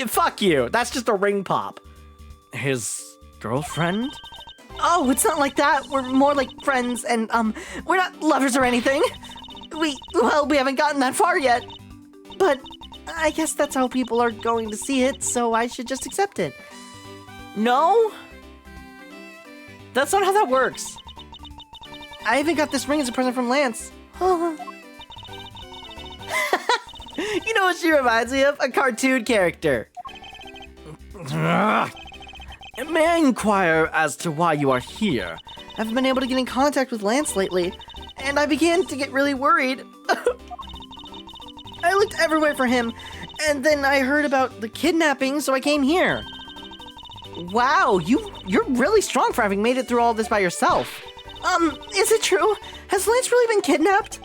Fuck you. That's just a ring pop. His girlfriend? Oh, it's not like that. We're more like friends, and we're not lovers or anything. We haven't gotten that far yet. But I guess that's how people are going to see it, so I should just accept it. No? That's not how that works. I even got this ring as a present from Lance. You know what she reminds me of? A cartoon character. May I inquire as to why you are here? I haven't been able to get in contact with Lance lately, and I began to get really worried. I looked everywhere for him, and then I heard about the kidnapping, so I came here. Wow, you're really strong for having made it through all this by yourself. Is it true? Has Lance really been kidnapped?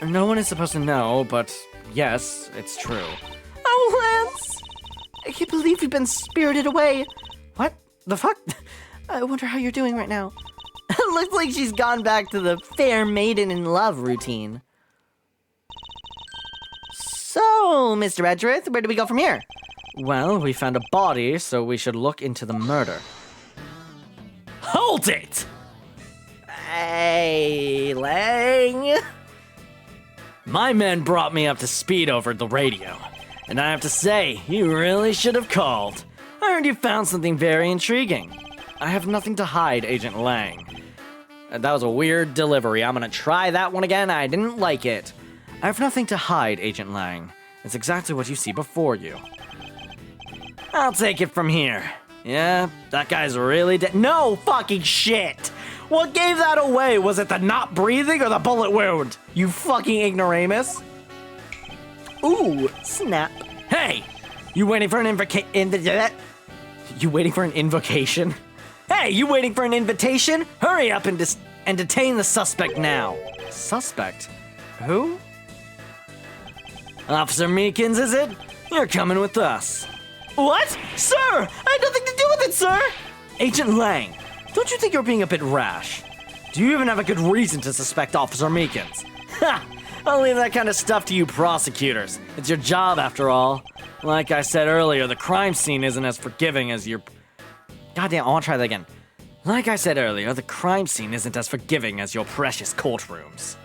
No one is supposed to know, but yes, it's true. Oh, Lance! I can't believe you've been spirited away. What the fuck? I wonder how you're doing right now. Looks like she's gone back to the fair maiden in love routine. So, Mr. Edgeworth, where do we go from here? Well, we found a body, so we should look into the murder. Hold it! Hey, Lang. My men brought me up to speed over the radio, and I have to say, you really should have called. I heard you found something very intriguing. I have nothing to hide, Agent Lang. That was a weird delivery. I'm gonna try that one again. I didn't like it. I have nothing to hide, Agent Lang. It's exactly what you see before you. I'll take it from here. Yeah, that guy's really dead. No fucking shit! What gave that away? Was it the not breathing or the bullet wound? You fucking ignoramus. Ooh, snap. Hey! You waiting for an You waiting for an invocation? Hey, you waiting for an invitation? Hurry up and detain the suspect now. Suspect? Who? Officer Meekins, is it? You're coming with us. What? Sir! I had nothing to do with it, sir! Agent Lang, don't you think you're being a bit rash? Do you even have a good reason to suspect Officer Meekins? Ha! I'll leave that kind of stuff to you prosecutors. It's your job, after all. Like I said earlier, the crime scene isn't as forgiving as your... Goddamn, I want to try that again. Like I said earlier, the crime scene isn't as forgiving as your precious courtrooms.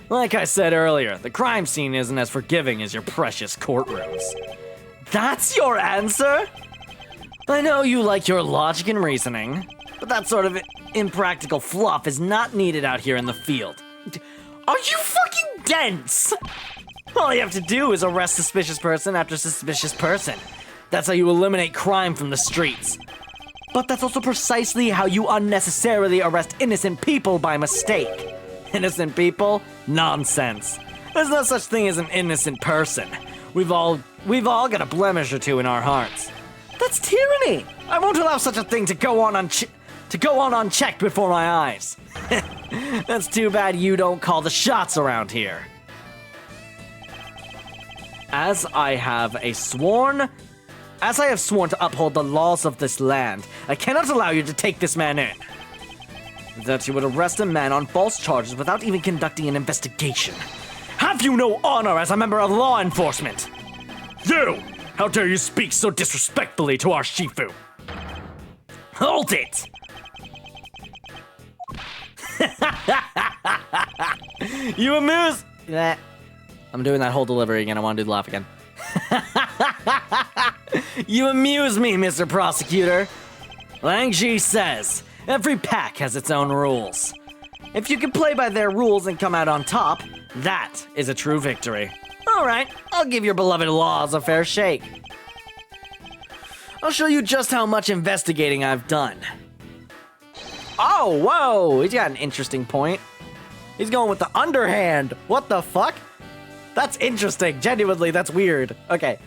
Like I said earlier, the crime scene isn't as forgiving as your precious courtrooms. That's your answer? I know you like your logic and reasoning, but that sort of impractical fluff is not needed out here in the field. Are you fucking dense? All you have to do is arrest suspicious person after suspicious person. That's how you eliminate crime from the streets. But that's also precisely how you unnecessarily arrest innocent people by mistake. Innocent people? Nonsense. There's no such thing as an innocent person. We've all got a blemish or two in our hearts. That's tyranny. I won't allow such a thing to go on unchecked before my eyes. That's too bad you don't call the shots around here. As I have sworn to uphold the laws of this land, I cannot allow you to take this man in. That you would arrest a man on false charges without even conducting an investigation. Have you no honor as a member of law enforcement? You! How dare you speak so disrespectfully to our Shifu? Hold it! You amuse... I'm doing that whole delivery again. I want to do the laugh again. You amuse me, Mr. Prosecutor. Lang Ji says, every pack has its own rules. If you can play by their rules and come out on top, that is a true victory. All right, I'll give your beloved laws a fair shake. I'll show you just how much investigating I've done. Oh, whoa, he's got an interesting point. He's going with the underhand. What the fuck? That's interesting. Genuinely, that's weird. Okay.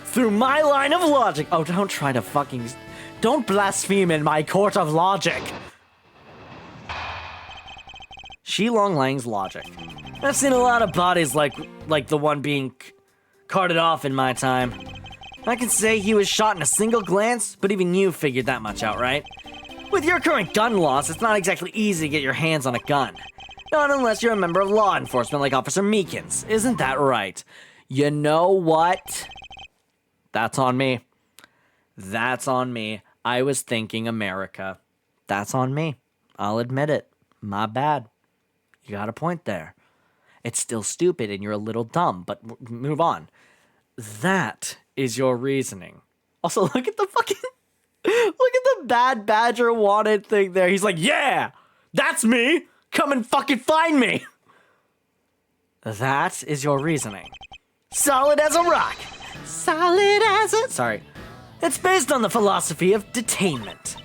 Through my line of logic. Oh, don't try to fucking... Don't blaspheme in my court of logic. Shilong Lang's logic. I've seen a lot of bodies like the one being carted off in my time. I can say he was shot in a single glance, but even you figured that much out, right? With your current gun laws, it's not exactly easy to get your hands on a gun. Not unless you're a member of law enforcement like Officer Meekins. Isn't that right? You know what? That's on me. That's on me. I was thinking America. That's on me. I'll admit it. My bad. You got a point there. It's still stupid and you're a little dumb, but move on. That is your reasoning. Also, look at the fucking... Look at the Bad Badger wanted thing there. He's like, yeah, that's me. Come and fucking find me. That is your reasoning. Solid as a rock. Solid as a... Sorry. It's based on the philosophy of detainment.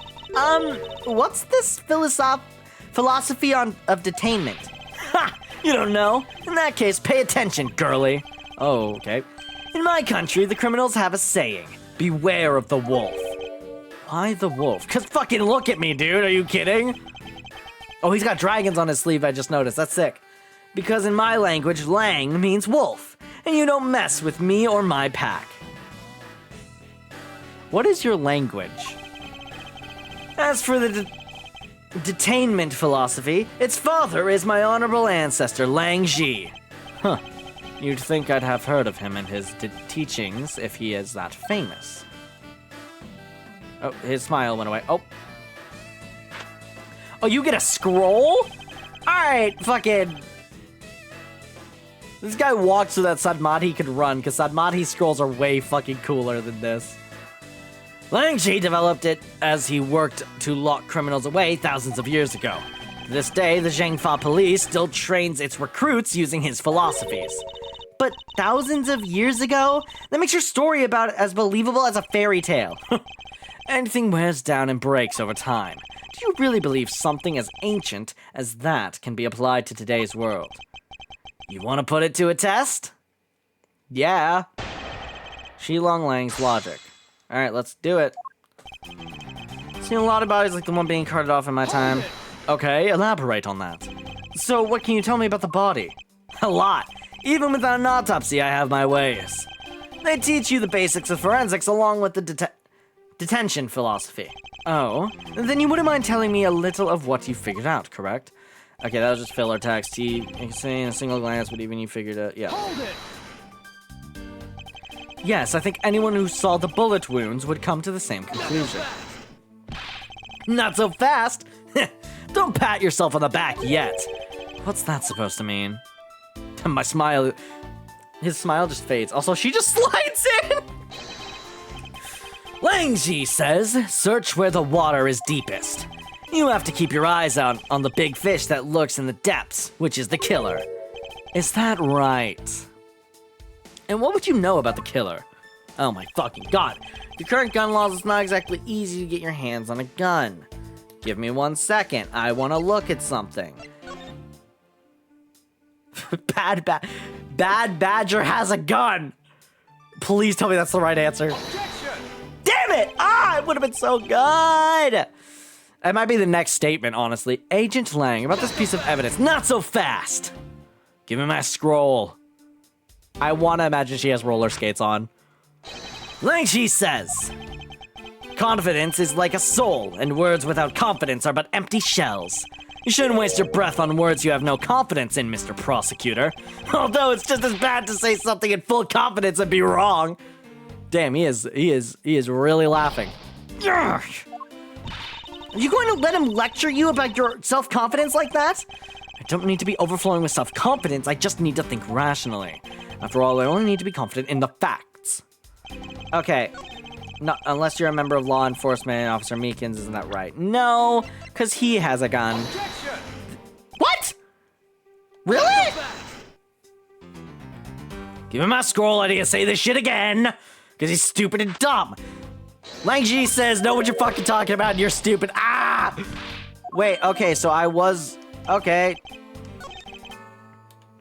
What's this philosophy of detainment? Ha! You don't know? In that case, pay attention, girly. Oh, okay. In my country, the criminals have a saying. Beware of the wolf. Why the wolf? Cause fucking look at me, dude. Are you kidding? Oh, he's got dragons on his sleeve, I just noticed. That's sick. Because in my language, lang means wolf. And you don't mess with me or my pack. What is your language? As for the detainment philosophy, its father is my honorable ancestor, Lang Ji. Huh. You'd think I'd have heard of him and his teachings if he is that famous. Oh, his smile went away. Oh. Oh, you get a scroll? Alright, fucking... This guy walked so that Sadmadhi could run, because Sadmadhi's scrolls are way fucking cooler than this. Lang Ji developed it as he worked to lock criminals away thousands of years ago. To this day, the Zhengfa police still trains its recruits using his philosophies. But thousands of years ago? That makes your story about it as believable as a fairy tale. Anything wears down and breaks over time. Do you really believe something as ancient as that can be applied to today's world? You want to put it to a test? Yeah. Shilong Lang's logic. Alright, let's do it. Seen a lot of bodies like the one being carted off in my time. Okay, elaborate on that. So, what can you tell me about the body? A lot. Even without an autopsy, I have my ways. They teach you the basics of forensics along with the detention philosophy. Oh, then you wouldn't mind telling me a little of what you figured out, correct? Okay, that was just filler text. You can say in a single glance, but even you figured it, yeah. Hold it! Yes, I think anyone who saw the bullet wounds would come to the same conclusion. Not so fast! Don't pat yourself on the back yet. What's that supposed to mean? My smile... His smile just fades. Also, she just slides in! Lang Ji says, search where the water is deepest. You have to keep your eyes out on the big fish that lurks in the depths, which is the killer. Is that right? And what would you know about the killer? Oh my fucking god. Your current gun laws, it's not exactly easy to get your hands on a gun. Give me 1 second. I want to look at something. Bad Badger has a gun. Please tell me that's the right answer. Objection! Damn it! Ah, it would have been so good. That might be the next statement, honestly. Agent Lang, about this piece of evidence. Not so fast. Give me my scroll. I want to imagine she has roller skates on. Lang Shi says, confidence is like a soul, and words without confidence are but empty shells. You shouldn't waste your breath on words you have no confidence in, Mr. Prosecutor. Although it's just as bad to say something in full confidence and be wrong. Damn, he is really laughing. Are you going to let him lecture you about your self-confidence like that? I don't need to be overflowing with self-confidence, I just need to think rationally. After all, I only need to be confident in the facts. Okay. No, unless you're a member of law enforcement, Officer Meekins, isn't that right? No, because he has a gun. Objection! What? Really? Give him my scroll idea, say this shit again, because he's stupid and dumb. Lang Ji says, know what you're fucking talking about, and you're stupid. Ah! Wait, okay, so I was... Okay.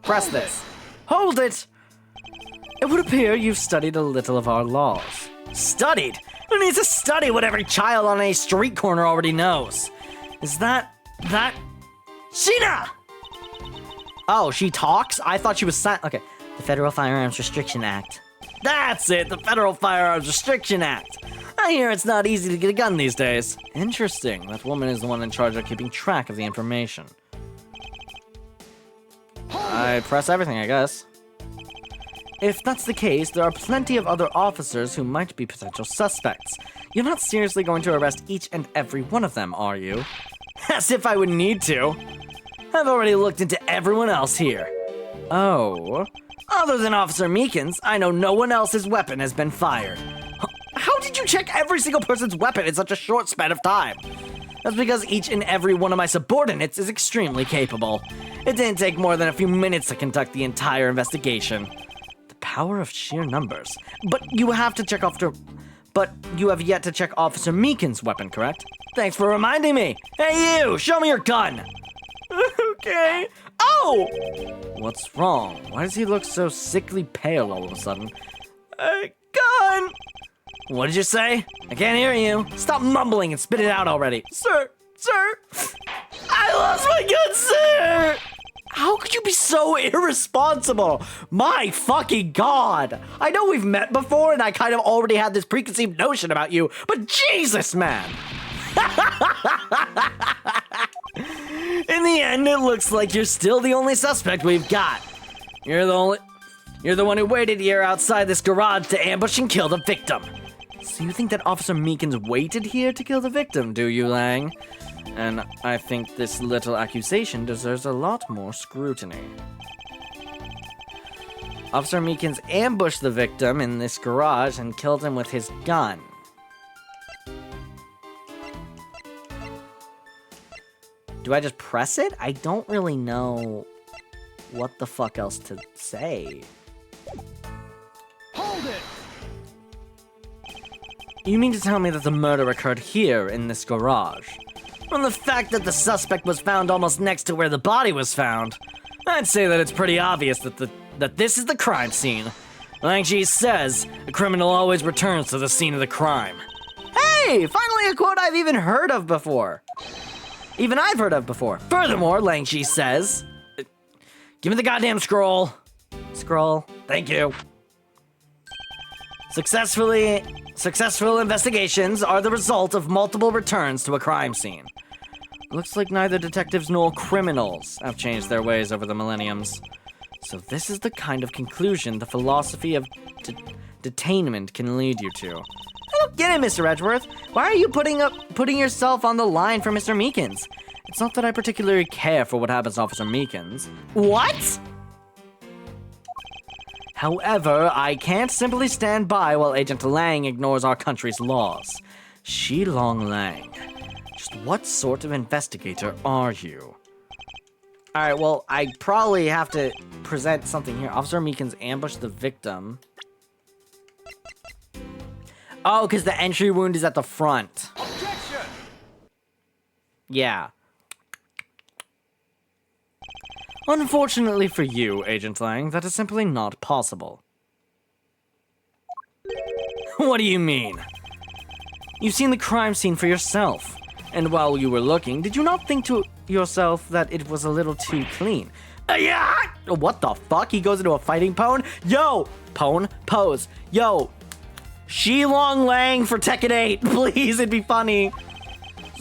Press this. Hold it! It would appear you've studied a little of our laws. Studied? Who needs to study what every child on a street corner already knows? Is that... Sheena! Oh, she talks? I thought she was silent. Okay. The Federal Firearms Restriction Act. That's it, the Federal Firearms Restriction Act. I hear it's not easy to get a gun these days. Interesting. That woman is the one in charge of keeping track of the information. I press everything, I guess. If that's the case, there are plenty of other officers who might be potential suspects. You're not seriously going to arrest each and every one of them, are you? As if I would need to. I've already looked into everyone else here. Oh. Other than Officer Meekins, I know no one else's weapon has been fired. How did you check every single person's weapon in such a short span of time? That's because each and every one of my subordinates is extremely capable. It didn't take more than a few minutes to conduct the entire investigation. The power of sheer numbers. But you have you have yet to check Officer Meekins' weapon, correct? Thanks for reminding me. Hey you, show me your gun. Okay. Oh! What's wrong? Why does he look so sickly pale all of a sudden? Gun! What did you say? I can't hear you. Stop mumbling and spit it out already. Sir! I lost my gun, sir! How could you be so irresponsible? My fucking god! I know we've met before and I kind of already had this preconceived notion about you, but Jesus, man! In the end, it looks like you're still the only suspect we've got. You're the one who waited here outside this garage to ambush and kill the victim. So you think that Officer Meekins waited here to kill the victim, do you, Lang? And I think this little accusation deserves a lot more scrutiny. Officer Meekins ambushed the victim in this garage and killed him with his gun. Do I just press it? I don't really know what the fuck else to say. Hold it! You mean to tell me that the murder occurred here in this garage? From the fact that the suspect was found almost next to where the body was found, I'd say that it's pretty obvious that this is the crime scene. Like she says, a criminal always returns to the scene of the crime. Hey, finally a quote I've even heard of before. Furthermore, Lang Shi says, give me the goddamn scroll. Scroll, thank you. Successful investigations are the result of multiple returns to a crime scene. Looks like neither detectives nor criminals have changed their ways over the millenniums. So this is the kind of conclusion the philosophy of detainment can lead you to. I don't get it, Mr. Edgeworth. Why are you putting yourself on the line for Mr. Meekins? It's not that I particularly care for what happens to Officer Meekins. What? However, I can't simply stand by while Agent Lang ignores our country's laws. Shilong Lang. Just what sort of investigator are you? Alright, well, I probably have to present something here. Officer Meekins ambushed the victim. Oh, because the entry wound is at the front. Objection! Yeah. Unfortunately for you, Agent Lang, that is simply not possible. What do you mean? You've seen the crime scene for yourself. And while you were looking, did you not think to yourself that it was a little too clean? Yeah! What the fuck? He goes into a fighting pose. Yo, Shilong Lang for Tekken 8, please, it'd be funny.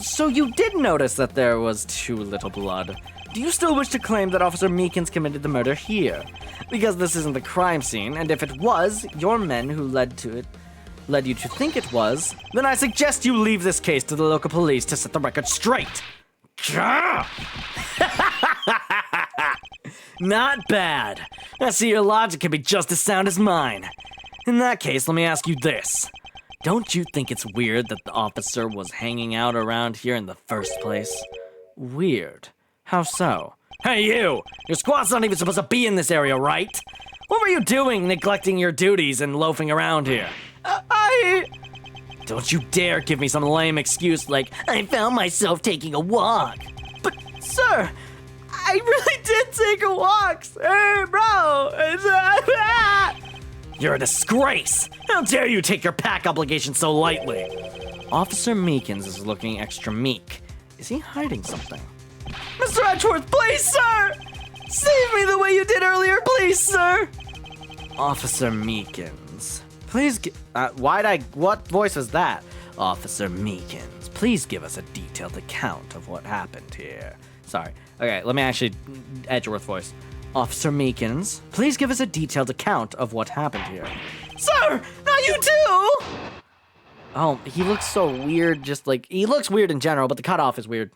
So you did notice that there was too little blood. Do you still wish to claim that Officer Meekins committed the murder here? Because this isn't the crime scene, and if it was, your men who led you to think it was, then I suggest you leave this case to the local police to set the record straight. Not bad. I see your logic can be just as sound as mine. In that case, let me ask you this. Don't you think it's weird that the officer was hanging out around here in the first place? Weird. How so? Hey you! Your squad's not even supposed to be in this area, right? What were you doing neglecting your duties and loafing around here? Don't you dare give me some lame excuse like, I found myself taking a walk. But, sir, I really did take a walk. Hey, bro. You're a disgrace. How dare you take your pack obligation so lightly? Officer Meekins is looking extra meek. Is he hiding something? Mr. Edgeworth, please, sir! Save me the way you did earlier, please, sir! Officer Meekins, please what voice was that? Officer Meekins, please give us a detailed account of what happened here. Sorry. Okay, let me actually, Edgeworth voice. Officer Meekins, please give us a detailed account of what happened here. Sir, not you too! Oh, he looks so weird, he looks weird in general, but the cutoff is weird.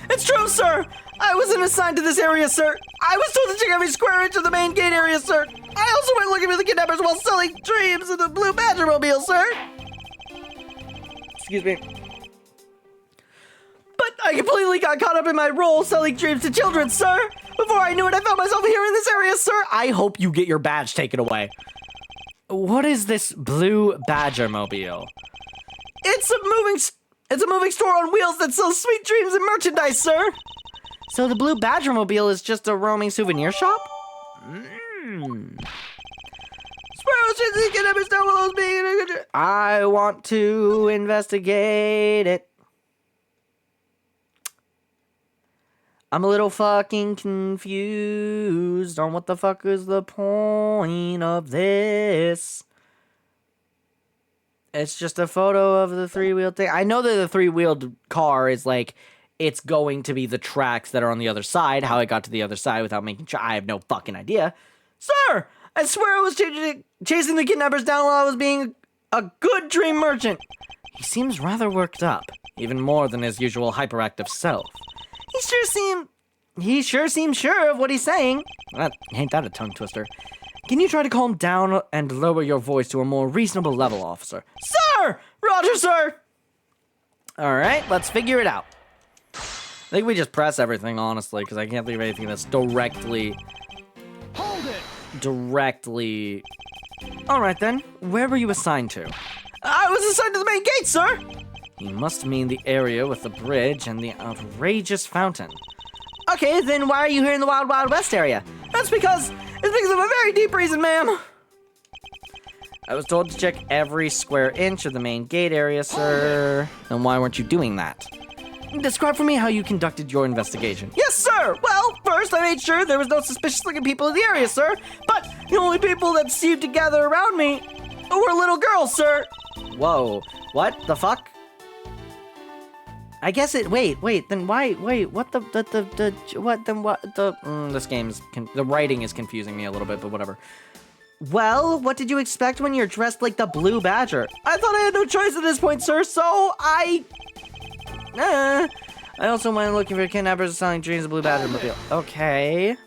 It's true, sir! I wasn't assigned to this area, sir! I was told to check every square inch of the main gate area, sir! I also went looking for the kidnappers while selling dreams in the Blue Badger Mobile, sir! Excuse me. But I completely got caught up in my role selling dreams to children, sir! Before I knew it, I found myself here in this area, sir! I hope you get your badge taken away. What is this Blue Badger Mobile? It's a moving store on wheels that sells sweet dreams and merchandise, sir! So the Blue Badger Mobile is just a roaming souvenir shop? I want to investigate it. I'm a little fucking confused on what the fuck is the point of this. It's just a photo of the three-wheeled thing. I know that the three-wheeled car is like, it's going to be the tracks that are on the other side. How I got to the other side without making sure, I have no fucking idea. Sir, I swear I was chasing the kidnappers down while I was being a good dream merchant. He seems rather worked up, even more than his usual hyperactive self. He sure seems sure of what he's saying. Ain't that a tongue twister? Can you try to calm down and lower your voice to a more reasonable level, officer? Sir! Roger, sir! Alright, let's figure it out. I think we just press everything, honestly, because I can't think of anything that's directly... Hold it! Directly... Alright then, where were you assigned to? I was assigned to the main gate, sir! You must mean the area with the bridge and the outrageous fountain. Okay, then why are you here in the Wild Wild West area? It's because of a very deep reason, ma'am. I was told to check every square inch of the main gate area, sir. Then why weren't you doing that? Describe for me how you conducted your investigation. Yes, sir! Well, first I made sure there was no suspicious-looking people in the area, sir. But the only people that seemed to gather around me were little girls, sir. Whoa, what the fuck? I guess it, wait, then why, what this game's, the writing is confusing me a little bit, but whatever. Well, what did you expect when you're dressed like the Blue Badger? I thought I had no choice at this point, sir, so I also went looking for kidnappers selling dreams of Blue Badger Mobile. Okay.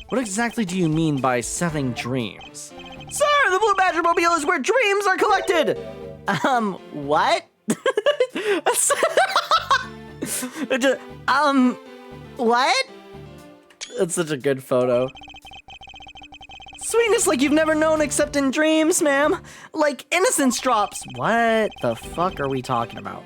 What exactly do you mean by selling dreams? Sir, the Blue Badger Mobile is where dreams are collected! What? What? That's such a good photo. Sweetness like you've never known except in dreams, ma'am. Like innocence drops. What the fuck are we talking about?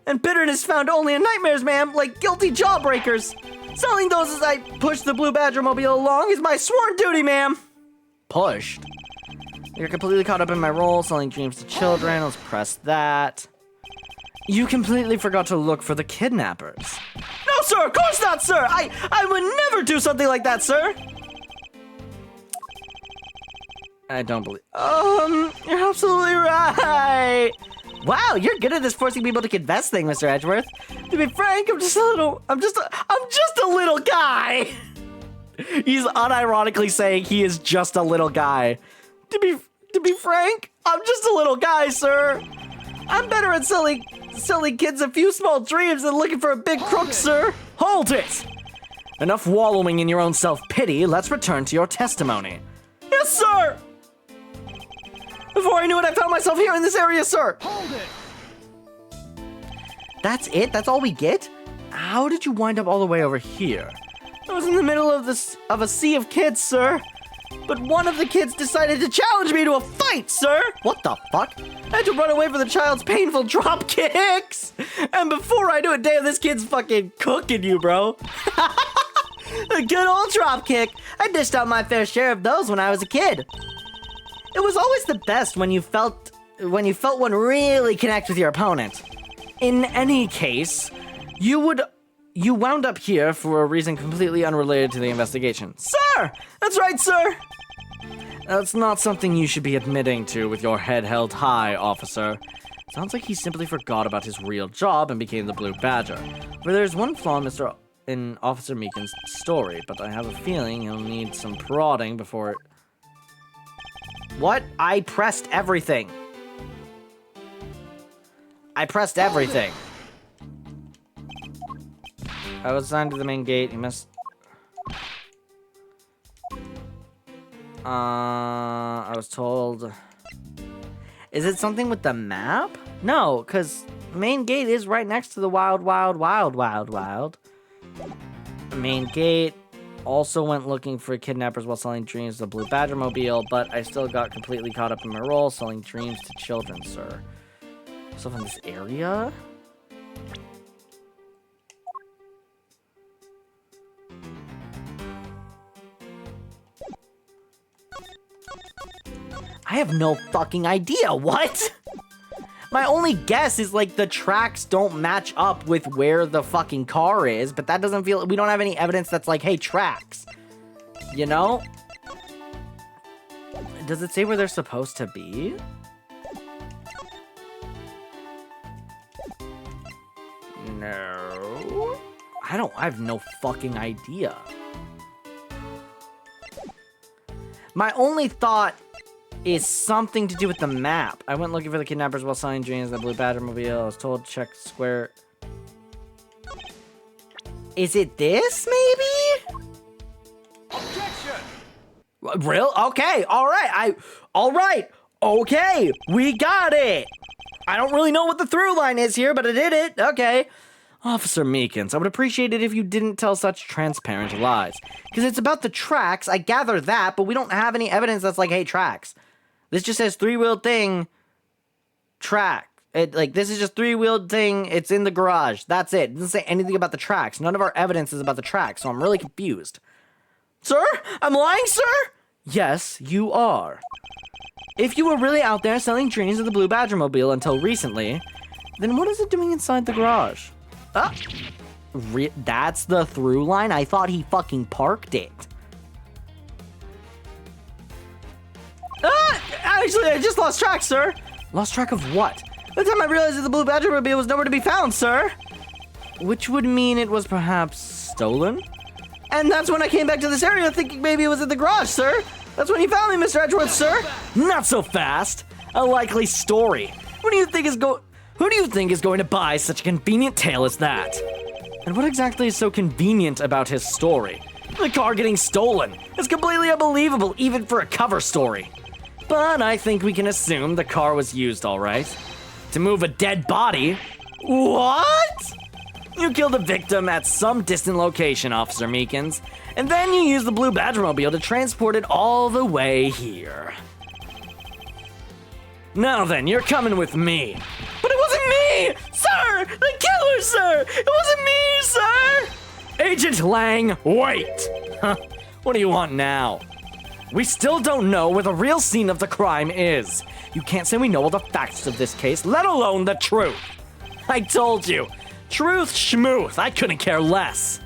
And bitterness found only in nightmares, ma'am, like guilty jawbreakers. Selling those as I push the Blue Badger Mobile along is my sworn duty, ma'am. Pushed? You're completely caught up in my role, selling dreams to children. Let's press that. You completely forgot to look for the kidnappers. No, sir, of course not, sir. I would never do something like that, sir. I don't believe. You're absolutely right. Wow, you're good at this forcing people to confess thing, Mr. Edgeworth. To be frank, I'm just a little guy. He's unironically saying he is just a little guy. To be frank, I'm just a little guy, sir. I'm better at selling kids a few small dreams than looking for a big crook, sir. Hold it! Enough wallowing in your own self-pity, let's return to your testimony. Yes, sir! Before I knew it, I found myself here in this area, sir. Hold it! That's it? That's all we get? How did you wind up all the way over here? I was in the middle of a sea of kids, sir. But one of the kids decided to challenge me to a fight, sur! What the fuck? I had to run away from the child's painful drop kicks! And before I knew it, damn, this kid's fucking cooking you, bro. A good old drop kick. I dished out my fair share of those when I was a kid. It was always the best when you felt one really connect with your opponent. In any case, you wound up here for a reason completely unrelated to the investigation. Sir! That's right, sir! That's not something you should be admitting to with your head held high, officer. Sounds like he simply forgot about his real job and became the Blue Badger. But there's one flaw in Mr. in Officer Meekin's story, but I have a feeling he'll need some prodding before it... What? I pressed everything. I pressed everything. I was assigned to the main gate. You must... I was told... Is it something with the map? No, because the main gate is right next to the wild. The main gate also went looking for kidnappers while selling dreams of the Blue Badger Mobile, but I still got completely caught up in my role selling dreams to children, sir. So in this area? I have no fucking idea. What? My only guess is like the tracks don't match up with where the fucking car is, but that doesn't feel, we don't have any evidence that's like, hey, tracks. You know? Does it say where they're supposed to be? No. I have no fucking idea. My only thought is something to do with the map. I went looking for the kidnappers while selling dreams of the Blue Badger Mobile. I was told to check square. Is it this, maybe? Objection! Real? Okay, alright. Okay, we got it. I don't really know what the through line is here, but I did it. Okay. Officer Meekins, I would appreciate it if you didn't tell such transparent lies. Because it's about the tracks, I gather that, but we don't have any evidence that's like, hey, tracks. This just says three-wheeled thing, track. This is just three-wheeled thing, it's in the garage. That's it. It doesn't say anything about the tracks. None of our evidence is about the tracks, so I'm really confused. Sir? I'm lying, sir? Yes, you are. If you were really out there selling dreams of the Blue Badger Mobile until recently, then what is it doing inside the garage? That's the through line? I thought he fucking parked it. Actually, I just lost track, sir. Lost track of what? By the time I realized that the Blue Badger Mobile was nowhere to be found, sir. Which would mean it was perhaps stolen? And that's when I came back to this area thinking maybe it was in the garage, sir. That's when you found me, Mr. Edgeworth, sir. Not so fast. A likely story. Who do you think is going to buy such a convenient tale as that? And what exactly is so convenient about his story? The car getting stolen. It's completely unbelievable, even for a cover story. But I think we can assume the car was used all right. To move a dead body? What? You killed a victim at some distant location, Officer Meekins, and then you used the Blue Badger Mobile to transport it all the way here. Now then, you're coming with me. But it wasn't me! Sir! The killer, sir! It wasn't me, sir! Agent Lang, wait! Huh, what do you want now? We still don't know where the real scene of the crime is. You can't say we know all the facts of this case, let alone the truth. I told you. Truth schmooth, I couldn't care less.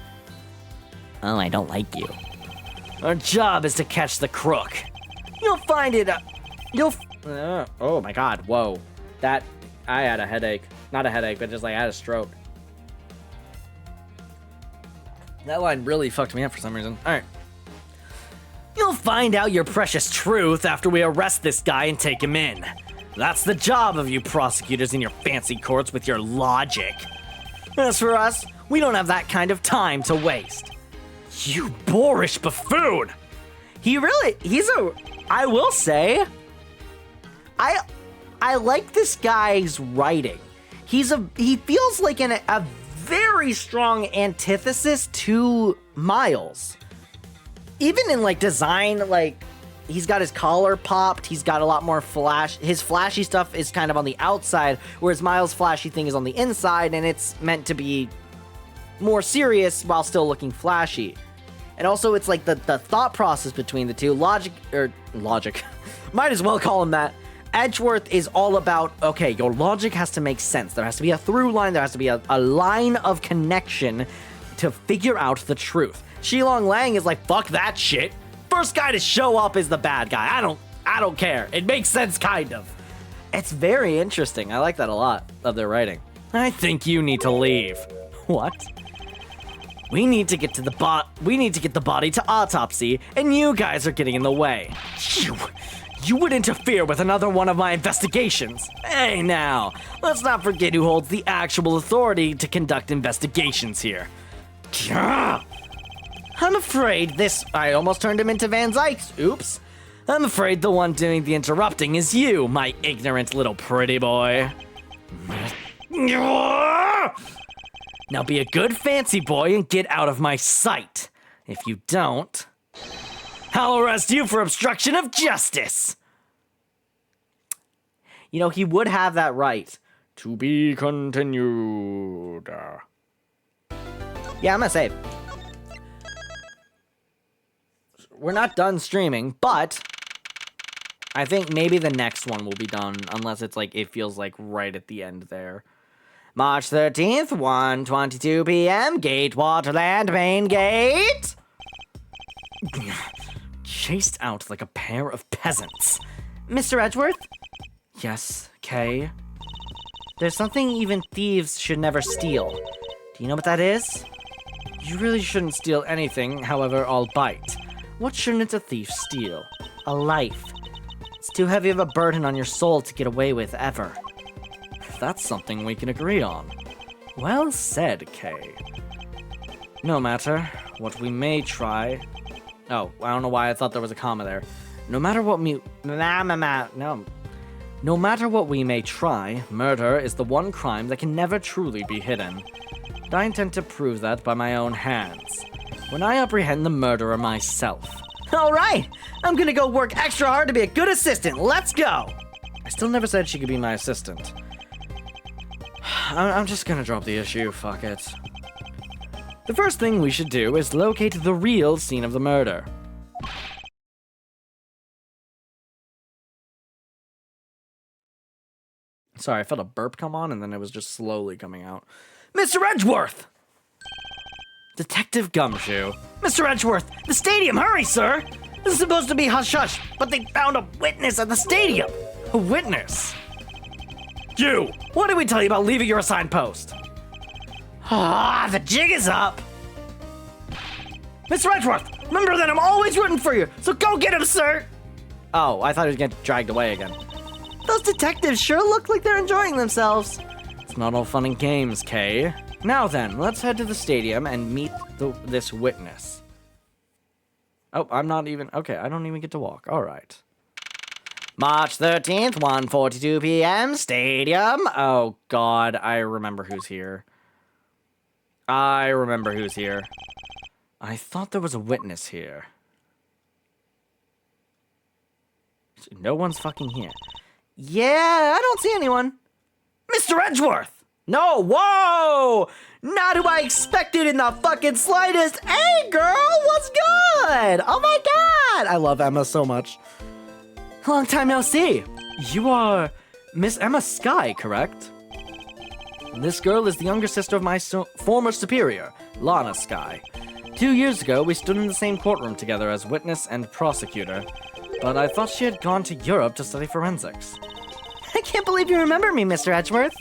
Oh, I don't like you. Our job is to catch the crook. You'll find it, oh my god, whoa. I had a headache. Not a headache, but just like I had a stroke. That line really fucked me up for some reason. Alright. You'll find out your precious truth after we arrest this guy and take him in. That's the job of you prosecutors in your fancy courts with your logic. As for us, we don't have that kind of time to waste. You boorish buffoon! I will say, I like this guy's writing. He feels like a very strong antithesis to Miles. Even in like design, like he's got his collar popped, he's got a lot more flash. His flashy stuff is kind of on the outside, whereas Miles' flashy thing is on the inside, and it's meant to be more serious while still looking flashy. And also it's like the thought process between the two, logic, might as well call him that. Edgeworth is all about, okay, your logic has to make sense. There has to be a through line, there has to be a line of connection to figure out the truth. Shilong Lang is like, fuck that shit. First guy to show up is the bad guy. I don't care. It makes sense, kind of. It's very interesting. I like that a lot of their writing. I think you need to leave. What? We need to get the body to autopsy, and you guys are getting in the way. You would interfere with another one of my investigations. Hey now, let's not forget who holds the actual authority to conduct investigations here. I'm afraid I almost turned him into Van Zykes. Oops. I'm afraid the one doing the interrupting is you, my ignorant little pretty boy. Now be a good fancy boy and get out of my sight. If you don't, I'll arrest you for obstruction of justice. You know, he would have that right. To be continued. Yeah, I'm gonna say, we're not done streaming, but I think maybe the next one will be done, unless it's like, it feels like right at the end there. March 13th, 1:22 p.m., Gate Waterland Main Gate. Chased out like a pair of peasants. Mr. Edgeworth? Yes, Kay? There's something even thieves should never steal. Do you know what that is? You really shouldn't steal anything, however, I'll bite. What shouldn't a thief steal? A life. It's too heavy of a burden on your soul to get away with ever. That's something we can agree on. Well said, Kay. No matter what we may try... Oh, I don't know why I thought there was a comma there. No matter what No matter what we may try, murder is the one crime that can never truly be hidden. And I intend to prove that by my own hands. When I apprehend the murderer myself. Alright! I'm gonna go work extra hard to be a good assistant. Let's go! I still never said she could be my assistant. I'm just gonna drop the issue, fuck it. The first thing we should do is locate the real scene of the murder. Sorry, I felt a burp come on and then it was just slowly coming out. Mr. Edgeworth! Detective Gumshoe. Mr. Edgeworth, the stadium, hurry, sir! This is supposed to be hush-hush, but they found a witness at the stadium! A witness? You! What did we tell you about leaving your assigned post? Ah, the jig is up! Mr. Edgeworth, remember that I'm always rooting for you, so go get him, sir! Oh, I thought he was getting dragged away again. Those detectives sure look like they're enjoying themselves. It's not all fun and games, Kay. Now then, let's head to the stadium and meet this witness. Oh, I'm not even... Okay, I don't even get to walk. All right. March 13th, 1:42 p.m., stadium. Oh, God, I remember who's here. I thought there was a witness here. No one's fucking here. Yeah, I don't see anyone. Mr. Edgeworth! No, whoa! Not who I expected in the fucking slightest. Hey, girl, what's good? Oh my God! I love Emma so much. Long time no see. You are Miss Emma Skye, correct? This girl is the younger sister of my former superior, Lana Skye. 2 years ago, we stood in the same courtroom together as witness and prosecutor, but I thought she had gone to Europe to study forensics. I can't believe you remember me, Mr. Edgeworth.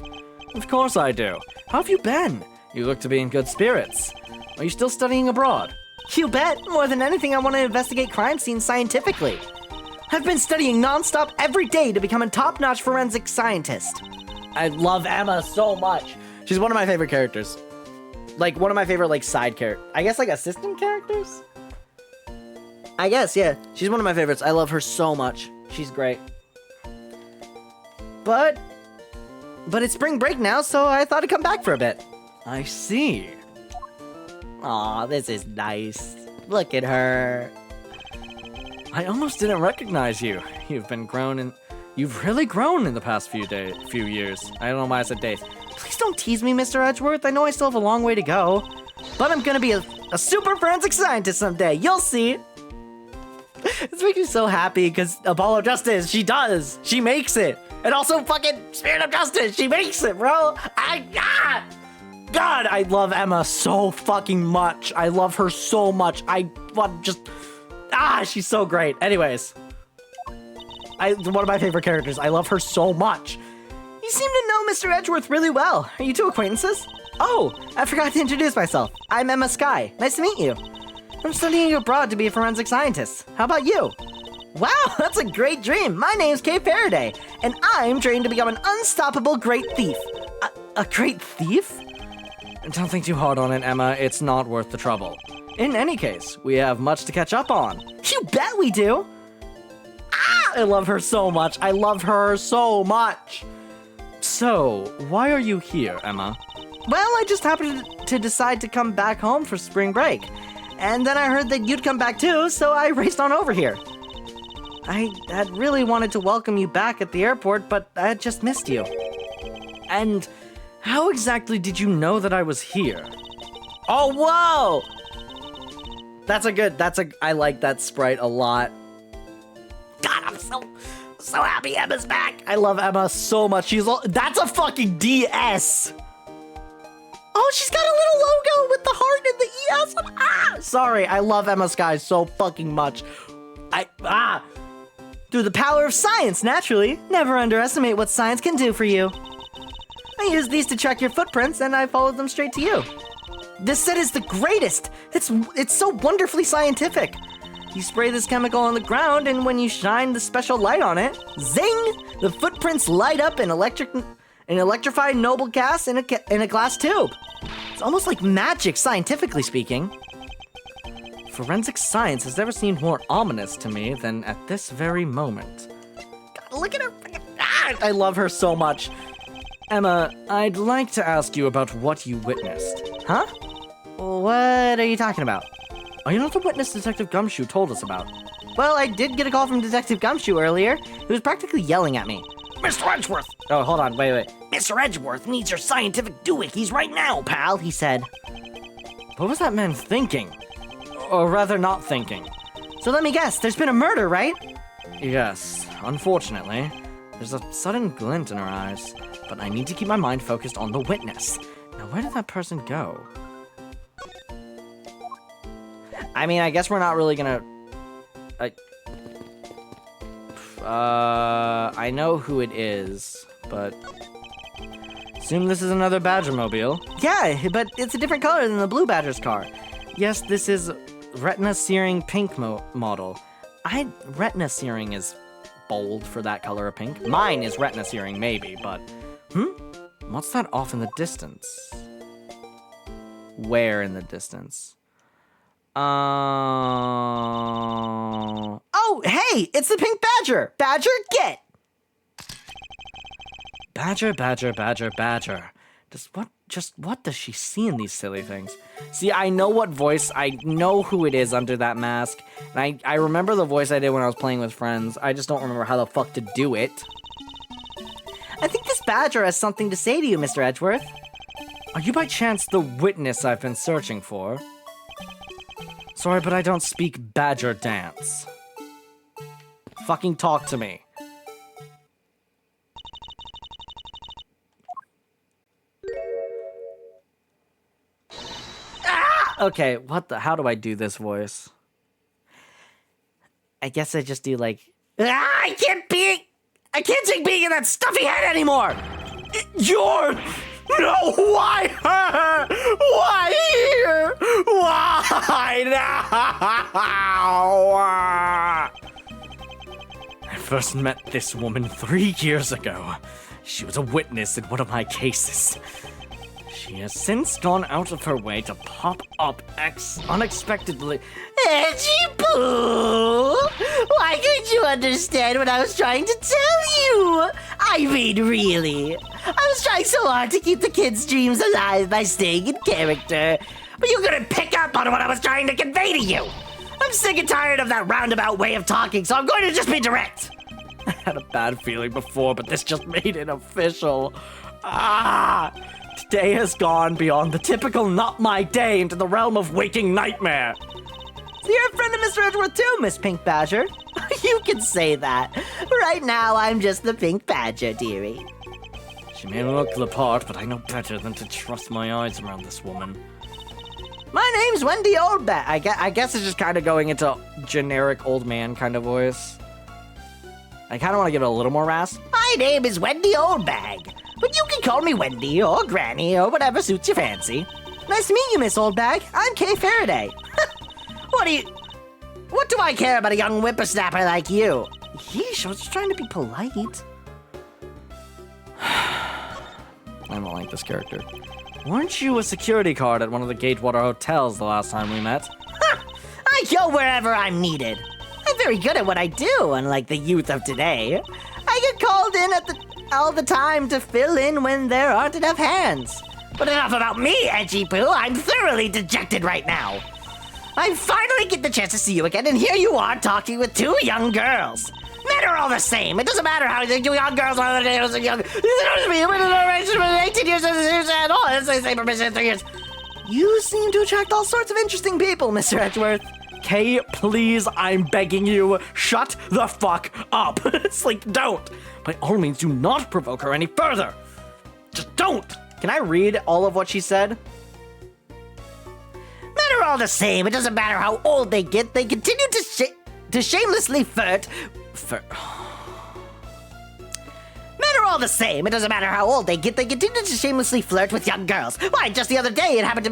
Of course I do. How have you been? You look to be in good spirits. Are you still studying abroad? You bet. More than anything, I want to investigate crime scenes scientifically. I've been studying nonstop every day to become a top-notch forensic scientist. I love Emma so much. She's one of my favorite characters. Like, one of my favorite, like, side characters. I guess, like, assistant characters? I guess, yeah. She's one of my favorites. I love her so much. She's great. But it's spring break now, so I thought I'd come back for a bit. I see. Aw, this is nice. Look at her. I almost didn't recognize you. You've really grown in the past few years. I don't know why I said days. Please don't tease me, Mr. Edgeworth. I know I still have a long way to go. But I'm gonna be a super forensic scientist someday. You'll see. This makes me so happy because Apollo Justice, she does. She makes it. And also fucking Spirit of Justice, she makes it, bro. God, I love Emma so fucking much. I love her so much. She's so great. Anyways. One of my favorite characters. I love her so much. You seem to know Mr. Edgeworth really well. Are you two acquaintances? Oh, I forgot to introduce myself. I'm Emma Sky. Nice to meet you. I'm studying abroad to be a forensic scientist. How about you? Wow, that's a great dream. My name's Kay Faraday, and I'm trained to become an unstoppable great thief. A great thief? Don't think too hard on it, Emma. It's not worth the trouble. In any case, we have much to catch up on. You bet we do. I love her so much. I love her so much. So, why are you here, Emma? Well, I just happened to decide to come back home for spring break. And then I heard that you'd come back too, so I raced on over here. I had really wanted to welcome you back at the airport, but I had just missed you. And how exactly did you know that I was here? Oh, whoa! I like that sprite a lot. God, I'm so happy Emma's back. I love Emma so much. That's a fucking DS. Oh, she's got a little logo with the heart and the ES. Sorry, I love Emma Sky so fucking much. Through the power of science, naturally. Never underestimate what science can do for you. I use these to track your footprints, and I followed them straight to you. This set is the greatest. It's so wonderfully scientific. You spray this chemical on the ground, and when you shine the special light on it, zing! The footprints light up an electrified noble gas in a glass tube. It's almost like magic, scientifically speaking. Forensic science has never seemed more ominous to me than at this very moment. God, look at her. I love her so much. Emma, I'd like to ask you about what you witnessed. Huh? What are you talking about? Are you not the witness Detective Gumshoe told us about? Well, I did get a call from Detective Gumshoe earlier. He was practically yelling at me. Mr. Edgeworth! Oh, hold on, wait. Mr. Edgeworth needs your scientific doohickeys right now, pal, he said. What was that man thinking? Or rather, not thinking. So let me guess, there's been a murder, right? Yes, unfortunately. There's a sudden glint in her eyes, but I need to keep my mind focused on the witness. Now, where did that person go? I mean, I guess we're not really gonna... I know who it is, but... Assume this is another Badger-mobile. Yeah, but it's a different color than the Blue Badger's car. Yes, this is retina searing pink model. Retina searing is bold for that color of pink. Mine is retina searing, maybe, but... What's that off in the distance? Where in the distance? Oh, hey! It's the Pink Badger! Badger, get! Badger, Badger, Badger, Badger. What does she see in these silly things? See, I know what voice, I know who it is under that mask. And I remember the voice I did when I was playing with friends. I just don't remember how the fuck to do it. I think this Badger has something to say to you, Mr. Edgeworth. Are you by chance the witness I've been searching for? Sorry, but I don't speak Badger dance. Fucking talk to me. Okay, how do I do this voice? I guess I just do like, I can't take being in that stuffy head anymore! No, why her? Why here? Why now? I first met this woman 3 years ago. She was a witness in one of my cases. She has since gone out of her way to pop up unexpectedly. Edgy Pooh! Why couldn't you understand what I was trying to tell you? I mean, really. I was trying so hard to keep the kids' dreams alive by staying in character. But you couldn't pick up on what I was trying to convey to you. I'm sick and tired of that roundabout way of talking, so I'm going to just be direct. I had a bad feeling before, but this just made it official. Today has gone beyond the typical not my day into the realm of waking nightmare. So you're a friend of Mr. Edgeworth too, Miss Pink Badger. You can say that. Right now, I'm just the Pink Badger, dearie. She may look the part, but I know better than to trust my eyes around this woman. My name's Wendy Oldbag. I guess it's just kind of going into generic old man kind of voice. I kind of want to give it a little more rasp. My name is Wendy Oldbag, but you can can call me Wendy or Granny or whatever suits your fancy. Nice to meet you, Miss Oldbag. I'm Kay Faraday. What do I care about a young whippersnapper like you? Yeesh, I was just trying to be polite. I don't like this character. Weren't you a security guard at one of the Gatewater hotels the last time we met? I go wherever I'm needed. I'm very good at what I do, unlike the youth of today. I get called in all the time to fill in when there aren't enough hands. But enough about me, Edgy Poo. I'm thoroughly dejected right now. I finally get the chance to see you again, and here you are talking with two young girls. Men are all the same. It doesn't matter how young girls are. Young. 18 years and all. It's the same permission in 3 years. You seem to attract all sorts of interesting people, Mr. Edgeworth. Kay, please, I'm begging you, shut the fuck up. It's like, don't. By all means, do not provoke her any further. Just don't. Can I read all of what she said? Men are all the same. It doesn't matter how old they get. They continue to shamelessly flirt. Men are all the same. It doesn't matter how old they get. They continue to shamelessly flirt with young girls. Why, just the other day, it happened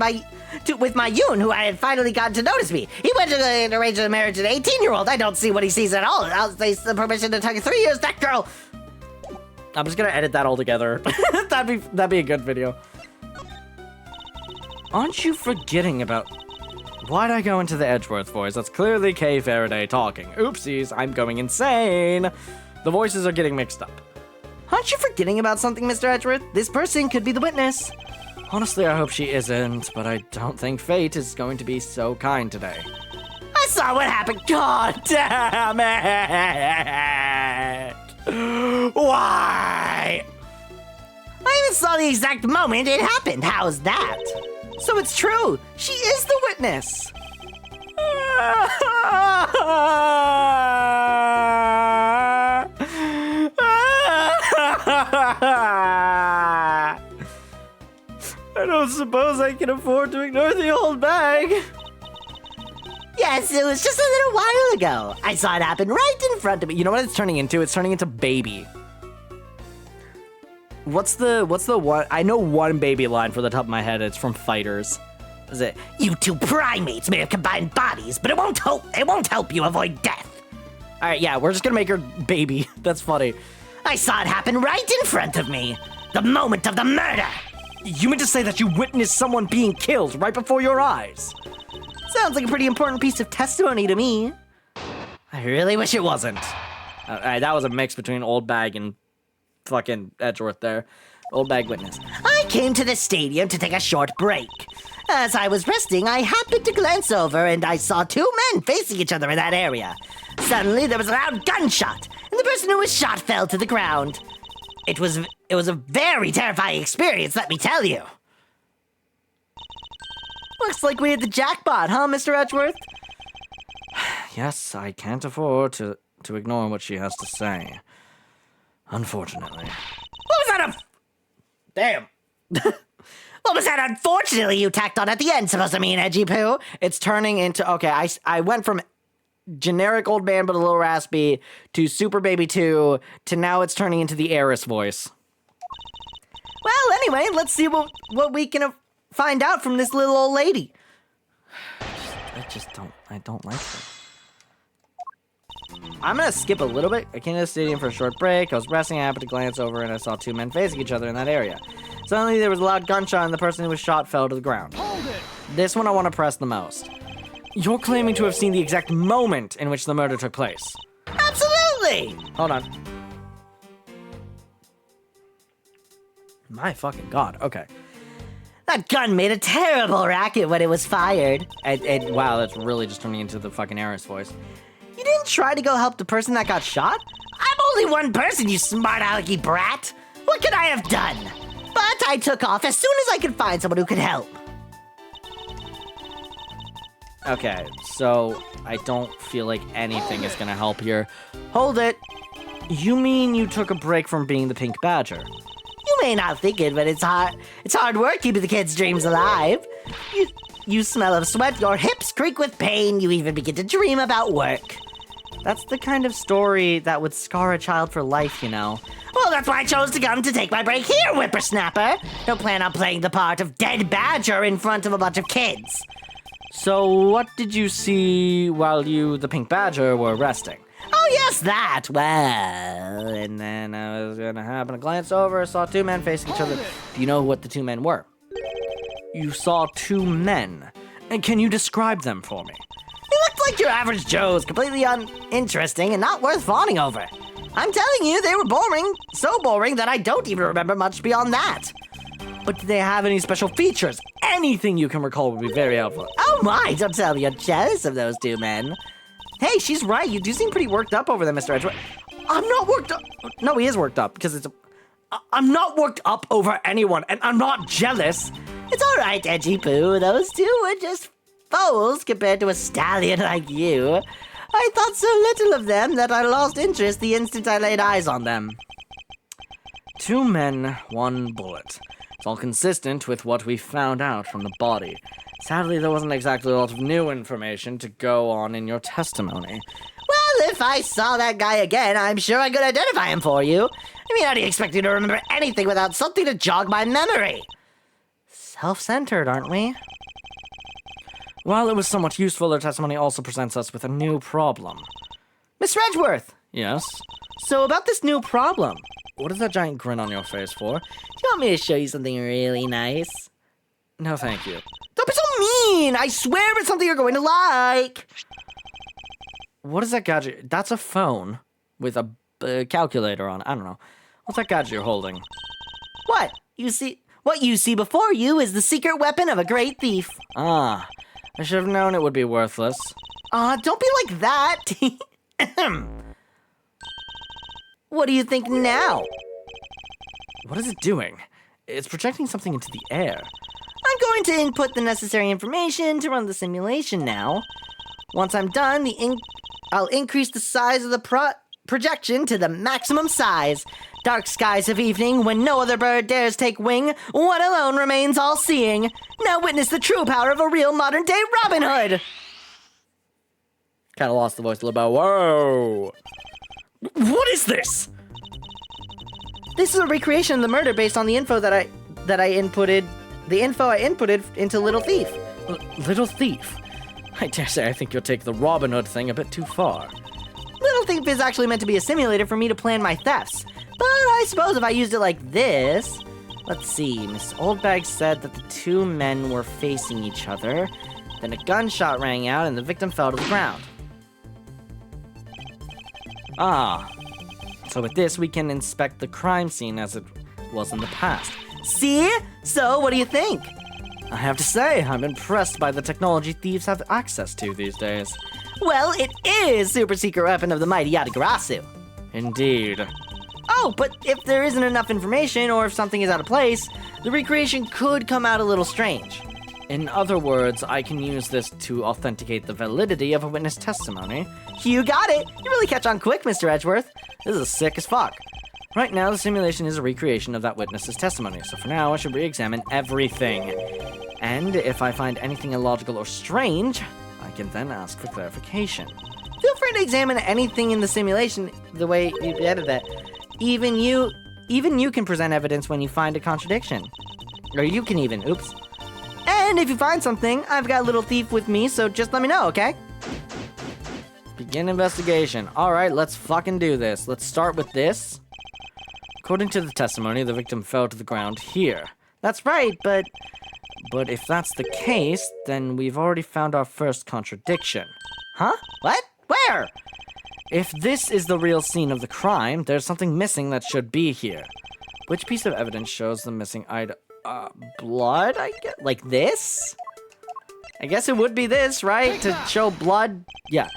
with my Yoon, who I had finally gotten to notice me. He went to arrange a marriage with an 18-year-old. I don't see what he sees at all. I'll say the permission to take 3 years. That girl. I'm just gonna edit that all together. that'd be a good video. Aren't you forgetting about... Why'd I go into the Edgeworth voice? That's clearly Kay Faraday talking. Oopsies, I'm going insane. The voices are getting mixed up. Aren't you forgetting about something, Mr. Edgeworth? This person could be the witness. Honestly, I hope she isn't, but I don't think fate is going to be so kind today. I saw what happened. God damn it! Why? I even saw the exact moment it happened. How's that? So it's true. She is the witness. I don't suppose I can afford to ignore the old bag. Yes, it was just a little while ago. I saw it happen right in front of me. You know what it's turning into? It's turning into baby. What's the one? I know one baby line for the top of my head. It's from Fighters. Is it? You two primates may have combined bodies, but it won't help you avoid death. All right, yeah, we're just gonna make her baby. That's funny. I saw it happen right in front of me. The moment of the murder. You mean to say that you witnessed someone being killed right before your eyes? Sounds like a pretty important piece of testimony to me. I really wish it wasn't. All right, that was a mix between Old Bag and fucking Edgeworth there. Old Bag witness. I came to the stadium to take a short break. As I was resting, I happened to glance over and I saw two men facing each other in that area. Suddenly, there was a loud gunshot, and the person who was shot fell to the ground. It was a very terrifying experience, let me tell you. Looks like we hit the jackpot, huh, Mr. Edgeworth? Yes, I can't afford to ignore what she has to say. Unfortunately. What was that? Damn. What was that unfortunately you tacked on at the end supposed to mean, Edgy Poo? It's turning into, okay, I went from generic old man but a little raspy to Super Baby 2 to now it's turning into the Eris voice. Well, anyway, let's see what we can find out from this little old lady. I don't like her. I'm gonna skip a little bit. I came to the stadium for a short break. I was resting. I happened to glance over and I saw two men facing each other in that area. Suddenly there was a loud gunshot and the person who was shot fell to the ground. Hold it! This one I want to press the most. You're claiming to have seen the exact moment in which the murder took place. Absolutely! Hold on. My fucking god. Okay. That gun made a terrible racket when it was fired. And wow, that's really just turning into the fucking Eris voice. You didn't try to go help the person that got shot? I'm only one person, you smart alecky brat. What could I have done? But I took off as soon as I could find someone who could help. Okay, so I don't feel like anything is gonna help here. Hold it. You mean you took a break from being the Pink Badger? You may not think it, but it's hard work keeping the kids' dreams alive. You smell of sweat, your hips creak with pain, you even begin to dream about work. That's the kind of story that would scar a child for life, you know. Well, that's why I chose to come to take my break here, whippersnapper. Don't plan on playing the part of dead badger in front of a bunch of kids. So what did you see while you, the pink badger, were resting? Oh, yes, that. Well, And then I was gonna happen to glance over, saw two men facing each other. Do you know what the two men were? You saw two men. And can you describe them for me? it looked like your average Joes, completely uninteresting and not worth fawning over. I'm telling you, they were boring. So boring that I don't even remember much beyond that. But do they have any special features? Anything you can recall would be very helpful. Oh my, don't tell me you're jealous of those two men. Hey, she's right. You do seem pretty worked up over them, Mr. Edgeworth. I'm not worked up. No, he is worked up because I'm not worked up over anyone, and I'm not jealous. It's all right, Edgy Poo. Those two were just foals compared to a stallion like you. I thought so little of them that I lost interest the instant I laid eyes on them. Two men, one bullet. It's all consistent with what we found out from the body. Sadly, there wasn't exactly a lot of new information to go on in your testimony. Well, if I saw that guy again, I'm sure I could identify him for you. I mean, how do you expect me to remember anything without something to jog my memory? Self-centered, aren't we? While it was somewhat useful, their testimony also presents us with a new problem. Mr. Edgeworth! Yes? So about this new problem, What is that giant grin on your face for? do you want me to show you something really nice? No, thank you. Don't be so mean! I swear it's something you're going to like! What is that gadget? That's a phone with a calculator on it. I don't know. What's that gadget you're holding? What? What you see before you is the secret weapon of a great thief. Ah, I should have known it would be worthless. Don't be like that! What do you think now? What is it doing? It's projecting something into the air. I'm going to input the necessary information to run the simulation now. Once I'm done, I'll increase the size of the projection to the maximum size. Dark skies of evening, when no other bird dares take wing, one alone remains all-seeing. Now witness the true power of a real modern-day Robin Hood. Kind of lost the voice a little bit. Whoa! What is this? This is a recreation of the murder based on the info that I inputted. The info I inputted into Little Thief. Little Thief? I dare say I think you'll take the Robin Hood thing a bit too far. Little Thief is actually meant to be a simulator for me to plan my thefts. But I suppose if I used it like this... Let's see, Miss Oldbag said that the two men were facing each other. Then a gunshot rang out and the victim fell to the ground. Ah. So with this, we can inspect the crime scene as it was in the past. See? So, what do you think? I have to say, I'm impressed by the technology thieves have access to these days. Well, it is super secret weapon of the mighty Yatagarasu. Indeed. Oh, but if there isn't enough information or if something is out of place, the recreation could come out a little strange. In other words, I can use this to authenticate the validity of a witness testimony. You got it! You really catch on quick, Mr. Edgeworth. This is sick as fuck. Right now, the simulation is a recreation of that witness's testimony, so for now, I should re-examine everything. And if I find anything illogical or strange, I can then ask for clarification. Feel free to examine anything in the simulation the way you edit that. Even you can present evidence when you find a contradiction. Or you can even, oops. And if you find something, I've got Little Thief with me, so just let me know, okay? Begin investigation. Alright, let's fucking do this. Let's start with this. According to the testimony, the victim fell to the ground here. That's right, but if that's the case, then we've already found our first contradiction. Huh? What? Where? If this is the real scene of the crime, there's something missing that should be here. Which piece of evidence shows the missing item? Blood, I guess? Like this? I guess it would be this, right? To show blood? Yeah.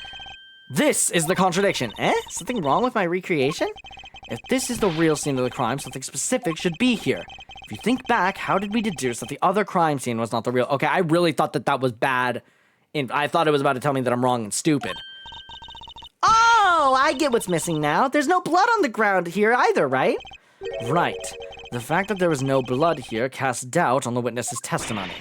This is the contradiction. Something wrong with my recreation? If this is the real scene of the crime, something specific should be here. If you think back, how did we deduce that the other crime scene was not the real... Okay, I really thought that was bad. I thought it was about to tell me that I'm wrong and stupid. Oh, I get what's missing now. There's no blood on the ground here either, right? Right. The fact that there was no blood here casts doubt on the witness's testimony.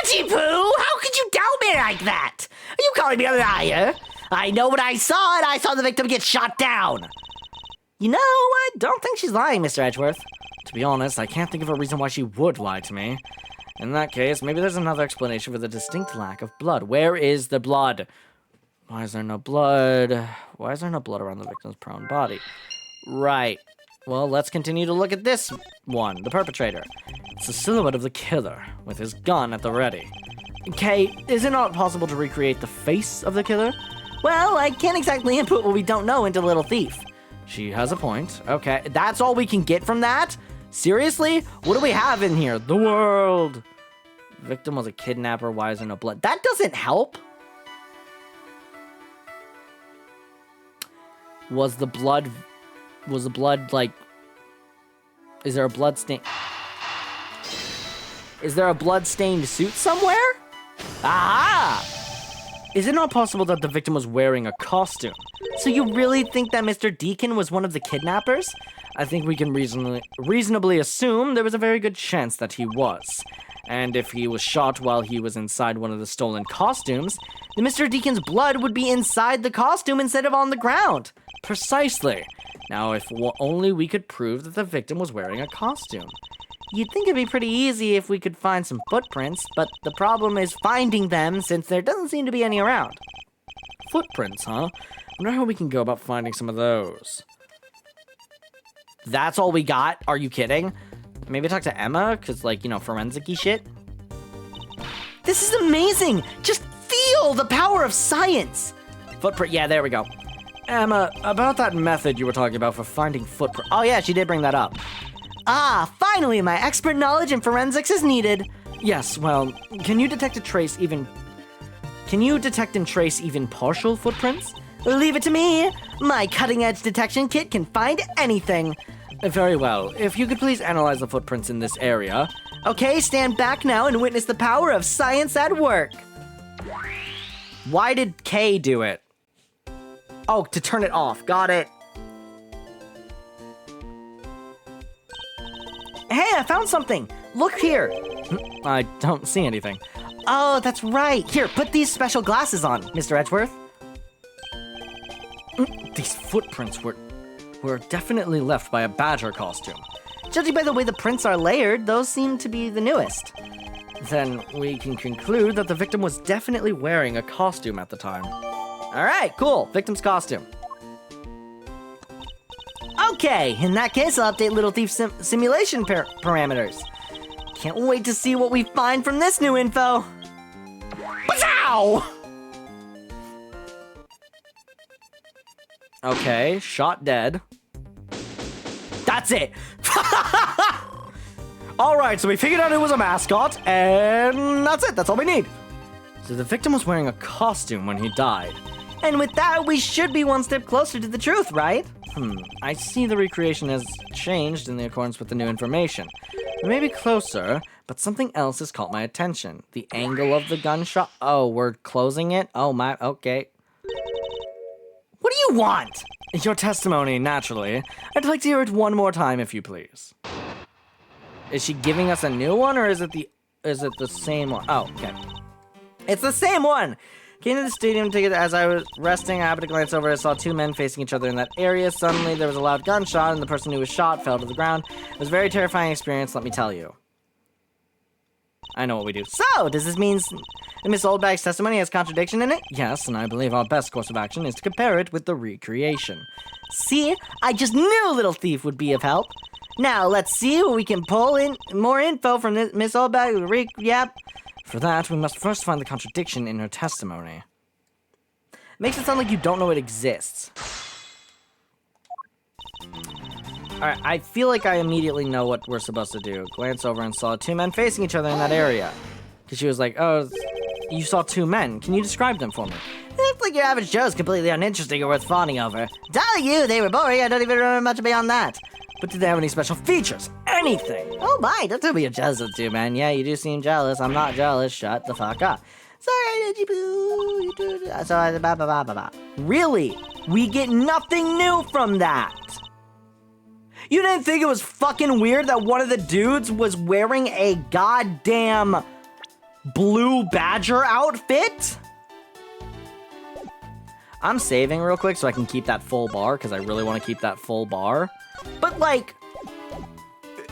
Edgy Poo, how could you doubt me like that? Are you calling me a liar? I know what I saw, and I saw the victim get shot down. You know, I don't think she's lying, Mr. Edgeworth. To be honest, I can't think of a reason why she would lie to me. In that case, maybe there's another explanation for the distinct lack of blood. Where is the blood? Why is there no blood? Why is there no blood around the victim's prone body? Right. Well, let's continue to look at this one, the perpetrator. It's the silhouette of the killer, with his gun at the ready. Okay, is it not possible to recreate the face of the killer? Well, I can't exactly input what we don't know into Little Thief. She has a point. Okay, that's all we can get from that? Seriously? What do we have in here? The world! Victim was a kidnapper. Why is there no blood? That doesn't help. Was the blood, like... Is there a blood stain? Is there a blood-stained suit somewhere? Aha! Is it not possible that the victim was wearing a costume? So you really think that Mr. Deacon was one of the kidnappers? I think we can reasonably assume there was a very good chance that he was. And if he was shot while he was inside one of the stolen costumes, then Mr. Deacon's blood would be inside the costume instead of on the ground. Precisely. Now, if only we could prove that the victim was wearing a costume. You'd think it'd be pretty easy if we could find some footprints, but the problem is finding them since there doesn't seem to be any around. Footprints, huh? Wonder how we can go about finding some of those. That's all we got? Are you kidding? Maybe talk to Emma, because, like, you know, forensic-y shit? This is amazing! Just feel the power of science! Footprint, yeah, there we go. Emma, about that method you were talking about for finding footprints. Oh yeah, she did bring that up. Ah, finally, my expert knowledge in forensics is needed. Yes, well, can you detect and trace even partial footprints? Leave it to me. My cutting-edge detection kit can find anything. Very well. If you could please analyze the footprints in this area. Okay, stand back now and witness the power of science at work. Why did Kay do it? Oh, to turn it off. Got it. Hey, I found something. Look here. I don't see anything. Oh, that's right. Here, put these special glasses on, Mr. Edgeworth. These footprints were definitely left by a badger costume. Judging by the way the prints are layered, those seem to be the newest. Then we can conclude that the victim was definitely wearing a costume at the time. All right, cool. Victim's costume. Okay, in that case, I'll update Little Thief's simulation parameters. Can't wait to see what we find from this new info. Ow! Okay, shot dead. That's it. All right, so we figured out it was a mascot, and that's it. That's all we need. So the victim was wearing a costume when he died. And with that, we should be one step closer to the truth, right? I see the recreation has changed in accordance with the new information. We may be closer, but something else has caught my attention. The angle of the gunshot. Oh, we're closing it? Oh, my, okay. What do you want? Your testimony, naturally. I'd like to hear it one more time, if you please. Is she giving us a new one, or is it the same one? Oh, okay. It's the same one. Came to the stadium ticket as I was resting. I happened to glance over. I saw two men facing each other in that area. Suddenly, there was a loud gunshot, and the person who was shot fell to the ground. It was a very terrifying experience, let me tell you. I know what we do. So, does this mean Miss Oldbag's testimony has contradiction in it? Yes, and I believe our best course of action is to compare it with the recreation. See? I just knew Little Thief would be of help. Now, let's see what we can pull in more info from Miss Oldbag. Yep. For that, we must first find the contradiction in her testimony. Makes it sound like you don't know it exists. Alright, I feel like I immediately know what we're supposed to do. Glance over and saw two men facing each other in that area. Because she was like, oh, you saw two men. Can you describe them for me? They look like your average Joe's completely uninteresting or worth fawning over. Telling you, they were boring. I don't even remember much beyond that. But did they have any special features? Anything? Oh my, don't tell me you're jealous of two, man. Yeah, you do seem jealous. I'm not jealous. Shut the fuck up. Sorry, did you boo? Sorry, ba ba ba ba ba. Really? We get nothing new from that. You didn't think it was fucking weird that one of the dudes was wearing a goddamn blue badger outfit? I'm saving real quick so I can keep that full bar, because I really want to keep that full bar. But, like,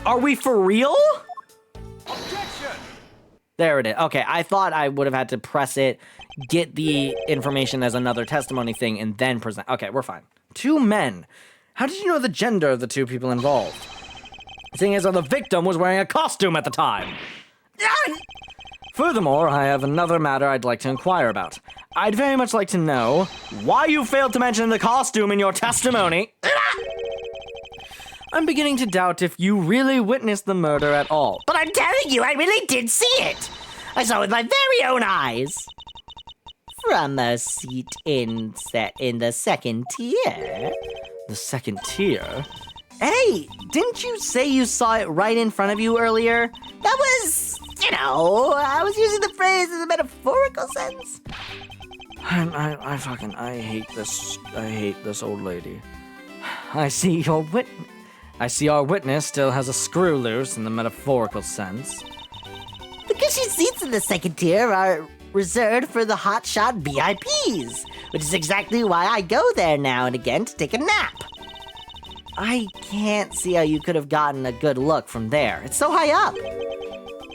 are we for real? Objection! There it is. Okay, I thought I would have had to press it, get the information as another testimony thing, and then present. Okay, we're fine. 2 men. How did you know the gender of the 2 people involved? Seeing as though the victim was wearing a costume at the time. Furthermore, I have another matter I'd like to inquire about. I'd very much like to know why you failed to mention the costume in your testimony. I'm beginning to doubt if you really witnessed the murder at all. But I'm telling you, I really did see it. I saw it with my very own eyes. From a seat in the second tier. The second tier? Hey, didn't you say you saw it right in front of you earlier? That was, I was using the phrase in a metaphorical sense. I hate this old lady. I see our witness still has a screw loose in the metaphorical sense. The cushy seats in the second tier are reserved for the hotshot VIPs, which is exactly why I go there now and again to take a nap. I can't see how you could have gotten a good look from there. It's so high up.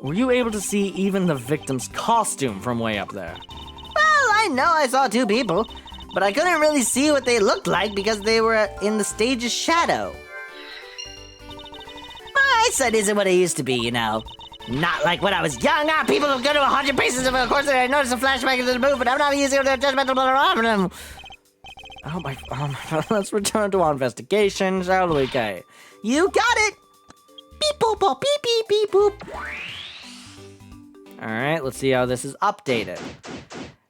Were you able to see even the victim's costume from way up there? Well, I know I saw 2 people, but I couldn't really see what they looked like because they were in the stage's shadow. My eyesight isn't what it used to be, Not like when I was young. People would go to 100 paces of a course and I noticed a flashback into the movement. I'm not using their judgmental. Oh my, let's return to our investigation, shall we, Kay? You got it! Beep boop boop beep beep beep boop. Alright, let's see how this is updated.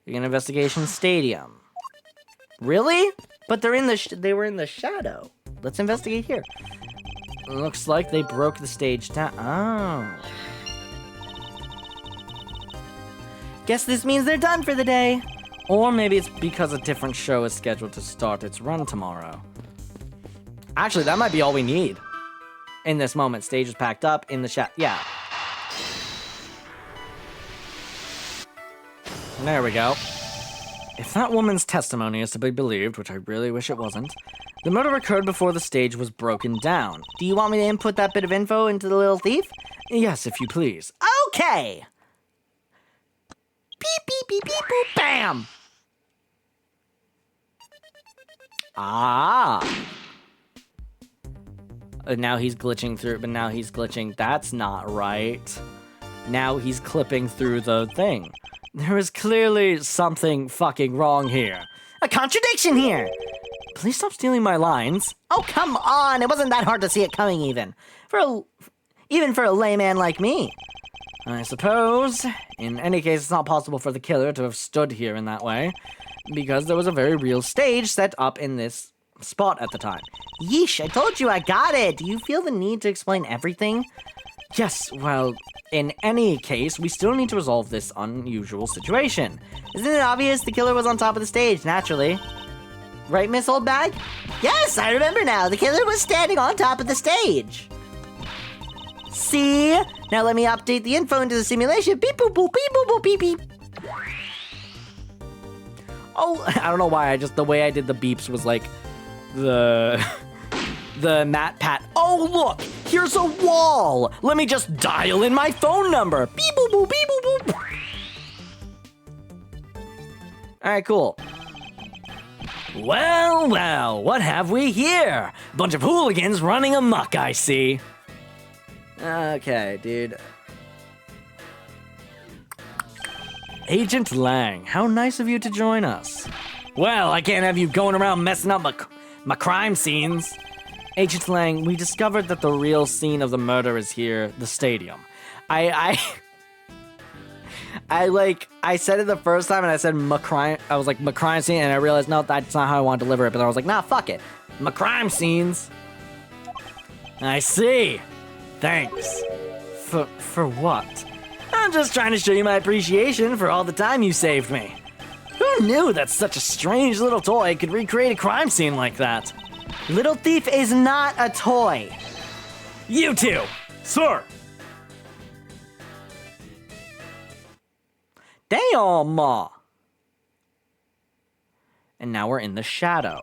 Begin investigation stadium. Really? But they were in the shadow. Let's investigate here. Looks like they broke the stage down. Oh. Guess this means they're done for the day. Or maybe it's because a different show is scheduled to start its run tomorrow. Actually, that might be all we need. In this moment, stage is packed up in the yeah. There we go. If that woman's testimony is to be believed, which I really wish it wasn't, the murder occurred before the stage was broken down. Do you want me to input that bit of info into the little thief? Yes, if you please. Okay! Beep, beep, beep, beep, boop, bam! Ah! Now he's glitching through, but now he's glitching. That's not right. Now he's clipping through the thing. There is clearly something fucking wrong here. A contradiction here! Please stop stealing my lines. Oh, come on! It wasn't that hard to see it coming, even for a layman like me. I suppose. In any case, it's not possible for the killer to have stood here in that way, because there was a very real stage set up in this spot at the time. Yeesh, I told you I got it! Do you feel the need to explain everything? Yes, well, in any case, we still need to resolve this unusual situation. Isn't it obvious the killer was on top of the stage, naturally? Right, Miss Oldbag? Yes, I remember now. The killer was standing on top of the stage. See? Now let me update the info into the simulation. Beep boop boop beep boop boop beep beep. Oh, I don't know why. The way I did the beeps was like the Matt Pat. Oh, look, here's a wall. Let me just dial in my phone number. Beep boop boop beep boop boop. All right, cool. Well, well, what have we here? Bunch of hooligans running amok, I see. Okay, dude. Agent Lang, how nice of you to join us. Well, I can't have you going around messing up my crime scenes. Agent Lang, we discovered that the real scene of the murder is here, the stadium. I said it the first time and I said I was like, my crime scene, and I realized, no, that's not how I want to deliver it, but then I was like, nah, fuck it. My crime scenes. I see. Thanks. For what? I'm just trying to show you my appreciation for all the time you saved me. Who knew that such a strange little toy could recreate a crime scene like that? Little Thief is not a toy. You two, sir. Damn. And now we're in the shadow.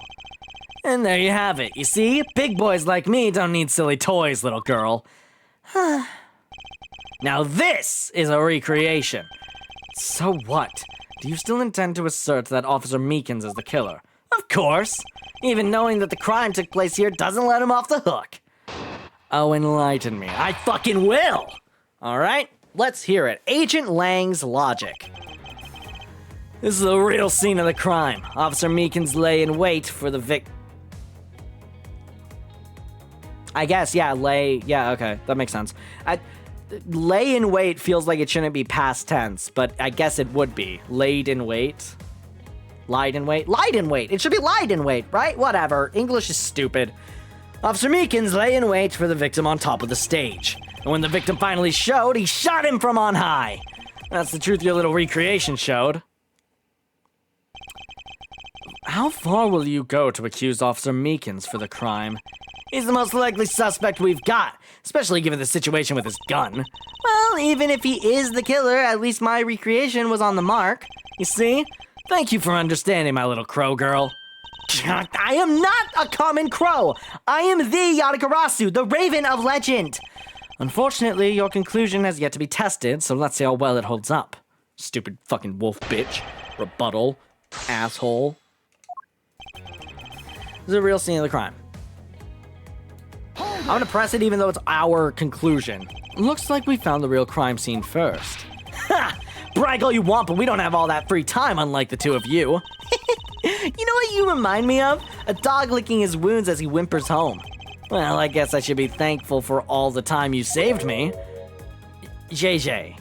And there you have it. You see? Big boys like me don't need silly toys, little girl. Now this is a recreation. So what? Do you still intend to assert that Officer Meekins is the killer? Of course. Even knowing that the crime took place here doesn't let him off the hook. Oh, enlighten me. I fucking will! Alright, let's hear it. Agent Lang's logic. This is the real scene of the crime. Officer Meekins lay in wait for the I guess, yeah, okay, that makes sense. Lay in wait feels like it shouldn't be past tense, but I guess it would be. Laid in wait. Lied in wait? Lied in wait! It should be lied in wait, right? Whatever. English is stupid. Officer Meekins lay in wait for the victim on top of the stage. And when the victim finally showed, he shot him from on high. That's the truth your little recreation showed. How far will you go to accuse Officer Meekins for the crime? He's the most likely suspect we've got, especially given the situation with his gun. Well, even if he is the killer, at least my recreation was on the mark. You see? Thank you for understanding, my little crow girl. I am not a common crow. I am the Yadagarasu, the Raven of Legend. Unfortunately, your conclusion has yet to be tested, so let's see how well it holds up. Stupid fucking wolf bitch. Rebuttal. Asshole. This is a real scene of the crime. I'm gonna press it even though it's our conclusion. Looks like we found the real crime scene first. Ha! Brag all you want, but we don't have all that free time, unlike the two of you. You know what you remind me of? A dog licking his wounds as he whimpers home. Well, I guess I should be thankful for all the time you saved me. JJ.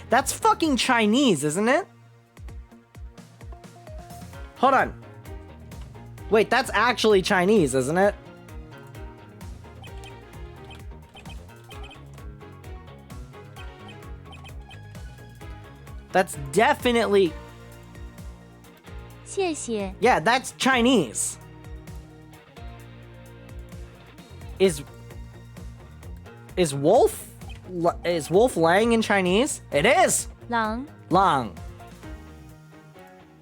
That's fucking Chinese, isn't it? Hold on. Wait, that's actually Chinese, isn't it? That's definitely... 谢谢. Yeah, that's Chinese. Is Wolf Lang in Chinese? It is. 狼 Long.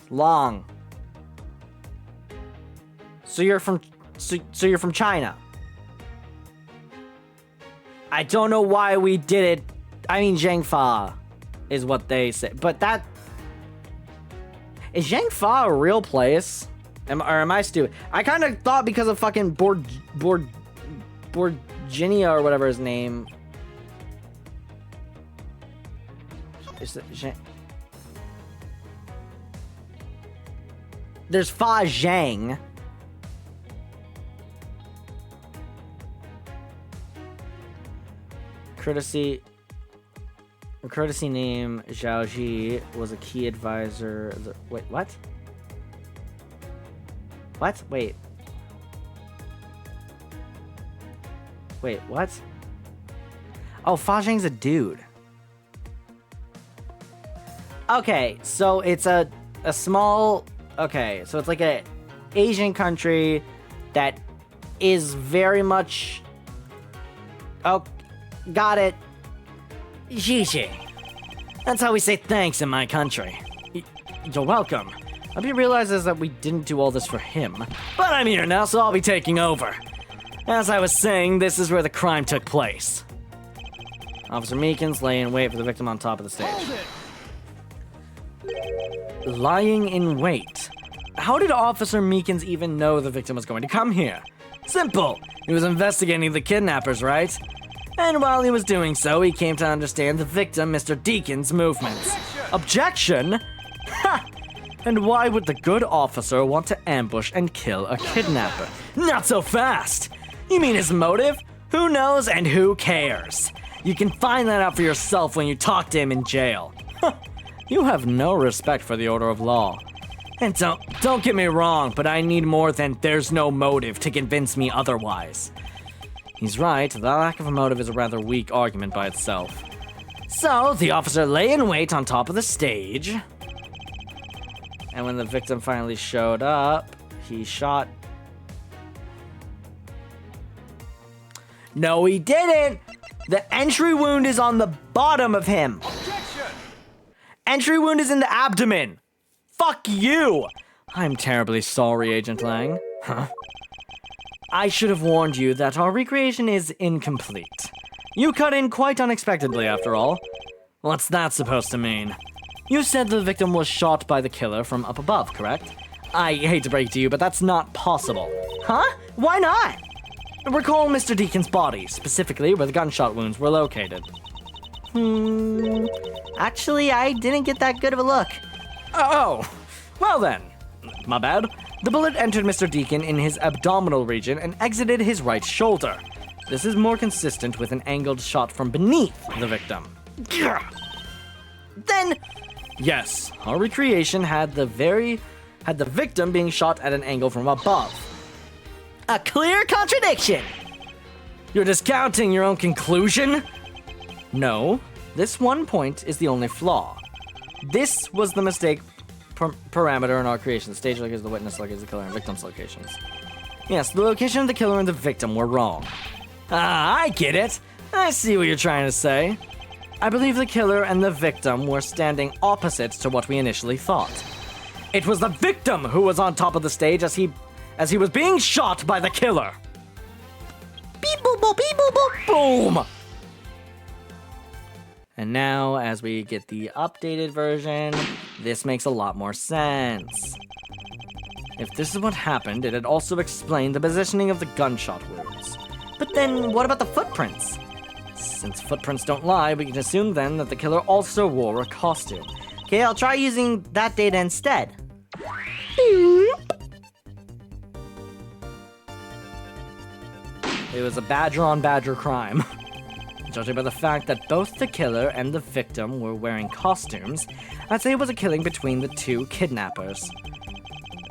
Long. So you're from China. I don't know why we did it. I mean, Zhengfa is what they say, but that is Zhengfa a real place? Am I stupid? I kind of thought because of fucking Borginia or whatever his name. Is it There's Fa Zhang. Courtesy name Zhao Ji was a key advisor. Wait, what? What? Wait, what? Oh, Fa Zhang's a dude. Okay, so it's a small... Okay, so it's like a Asian country that is very much... Oh, got it. Xixi. That's how we say thanks in my country. You're welcome. I hope he realizes that we didn't do all this for him. But I'm here now, so I'll be taking over. As I was saying, this is where the crime took place. Officer Meekins lay in wait for the victim on top of the stage. Lying in wait. How did Officer Meekins even know the victim was going to come here? Simple. He was investigating the kidnappers, right? And while he was doing so, he came to understand the victim, Mr. Deacon's movements. Objection? Ha! And why would the good officer want to ambush and kill a kidnapper? Not so fast! You mean his motive? Who knows and who cares? You can find that out for yourself when you talk to him in jail. You have no respect for the order of law. And don't get me wrong, but I need more than there's no motive to convince me otherwise. He's right, the lack of a motive is a rather weak argument by itself. So, the officer lay in wait on top of the stage. And when the victim finally showed up, he shot... No, he didn't! The entry wound is on the bottom of him. Objection! Entry wound is in the abdomen. fuck you! I'm terribly sorry, Agent Lang. Huh? I should have warned you that our recreation is incomplete. You cut in quite unexpectedly, after all. What's that supposed to mean? You said the victim was shot by the killer from up above, correct? I hate to break it to you, but that's not possible. Huh? Why not? Recall Mr. Deacon's body, specifically where the gunshot wounds were located. Actually, I didn't get that good of a look. Oh, well then. My bad. The bullet entered Mr. Deacon in his abdominal region and exited his right shoulder. This is more consistent with an angled shot from beneath the victim. Then, Yes, our recreation had the victim being shot at an angle from above. a clear contradiction. You're discounting your own conclusion? No, this one point is the only flaw. This was the mistake parameter in our creation. The stage location is the witness location, the killer, and victim's locations. Yes, the location of the killer and the victim were wrong. Ah, I get it. I see what you're trying to say. I believe the killer and the victim were standing opposite to what we initially thought. It was the victim who was on top of the stage as he was being shot by the killer. Beep boop boop beep boop boop. Boom! And now, as we get the updated version, this makes a lot more sense. If this is what happened, it'd also explain the positioning of the gunshot wounds. But then, what about the footprints? Since footprints don't lie, we can assume then that the killer also wore a costume. Okay, I'll try using that data instead. It was a badger on badger crime. Judging by the fact that both the killer and the victim were wearing costumes, I'd say it was a killing between the two kidnappers.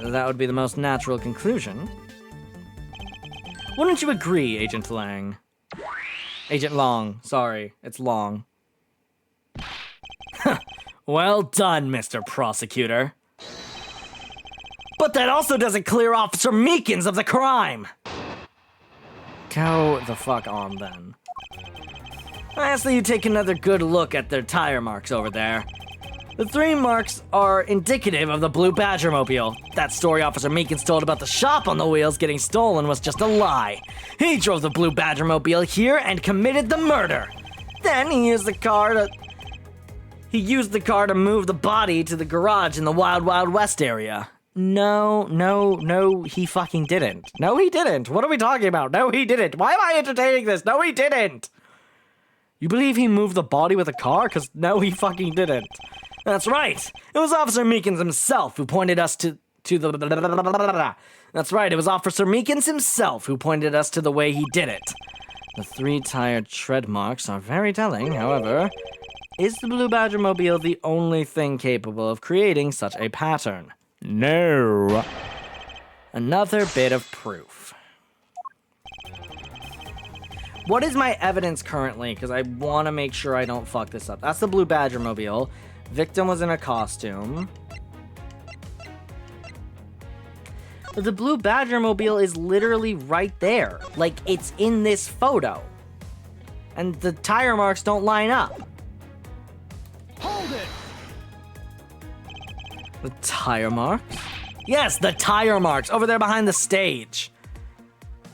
That would be the most natural conclusion. Wouldn't you agree, Agent Lang? Agent Long, sorry, it's Long. Well done, Mr. Prosecutor. But that also doesn't clear Officer Meekins of the crime! Go the fuck on, then. Lastly, you take another good look at their tire marks over there. The 3 marks are indicative of the Blue Badger mobile. That story Officer Meekins told about the shop on the wheels getting stolen was just a lie. He drove the Blue Badger mobile here and committed the murder. Then he used the car to move the body to the garage in the Wild Wild West area. No, he fucking didn't. No, he didn't. What are we talking about? No, he didn't. Why am I entertaining this? No, he didn't. You believe he moved the body with a car? Because no, he fucking didn't. That's right. It was Officer Meekins himself who pointed us to the... That's right. It was Officer Meekins himself who pointed us to the way he did it. The 3 tire tread marks are very telling, however. Is the Blue Badger mobile the only thing capable of creating such a pattern? No. Another bit of proof. What is my evidence currently? Because I want to make sure I don't fuck this up. That's the Blue Badger mobile. Victim was in a costume. But the Blue Badger mobile is literally right there. Like, it's in this photo. And the tire marks don't line up. Hold it! The tire marks? Yes, the tire marks over there behind the stage.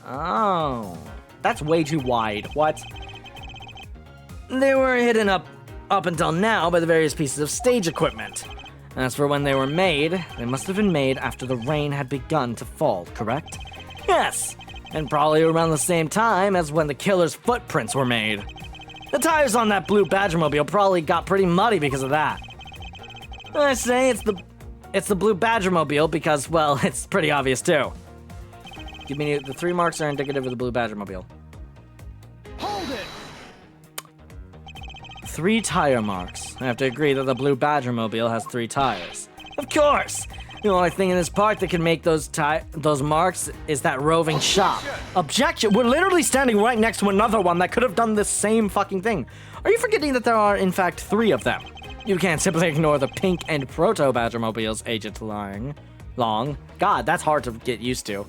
Oh, that's way too wide. What? They were hidden up until now by the various pieces of stage equipment. As for when they were made, they must have been made after the rain had begun to fall, correct? Yes, and probably around the same time as when the killer's footprints were made. The tires on that Blue Badger mobile probably got pretty muddy because of that. I say it's the Blue Badger mobile because, well, it's pretty obvious too. Give me the 3 marks are indicative of the Blue Badger mobile. Hold it! 3 tire marks. I have to agree that the Blue Badger mobile has 3 tires. Of course! The only thing in this park that can make those marks is that roving shop. Objection! We're literally standing right next to another one that could have done the same fucking thing. Are you forgetting that there are, in fact, 3 of them? You can't simply ignore the pink and proto Badger mobiles, Agent Long. God, that's hard to get used to.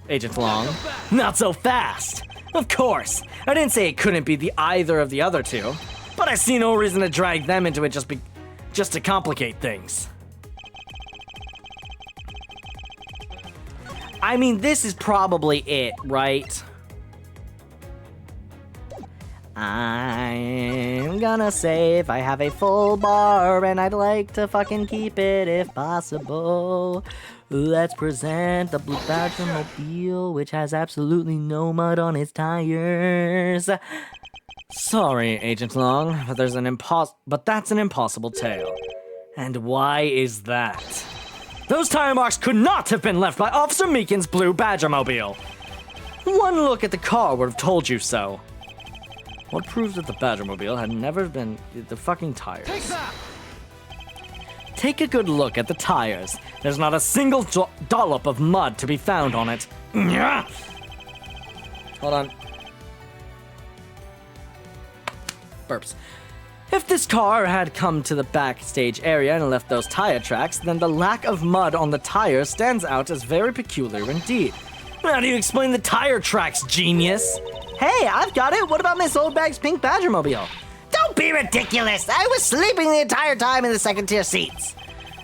Agent Long. Not so fast! Of course! I didn't say it couldn't be either of the other 2. But I see no reason to drag them into it just to complicate things. I mean, this is probably it, right? I'm gonna save. I have a full bar and I'd like to fucking keep it if possible. Let's present the Blue Badger Mobile, which has absolutely no mud on its tires. Sorry, Agent Long, but that's an impossible tale. And why is that? Those tire marks could not have been left by Officer Meekin's Blue Badger Mobile. One look at the car would have told you so. What proves that the Badgermobile had never been the fucking tires? Take that! Take a good look at the tires. There's not a single dollop of mud to be found on it. Hold on. Burps. If this car had come to the backstage area and left those tire tracks, then the lack of mud on the tires stands out as very peculiar indeed. How do you explain the tire tracks, genius? Hey, I've got it. What about Miss Oldbag's pink Badgermobile? Don't be ridiculous! I was sleeping the entire time in the second-tier seats.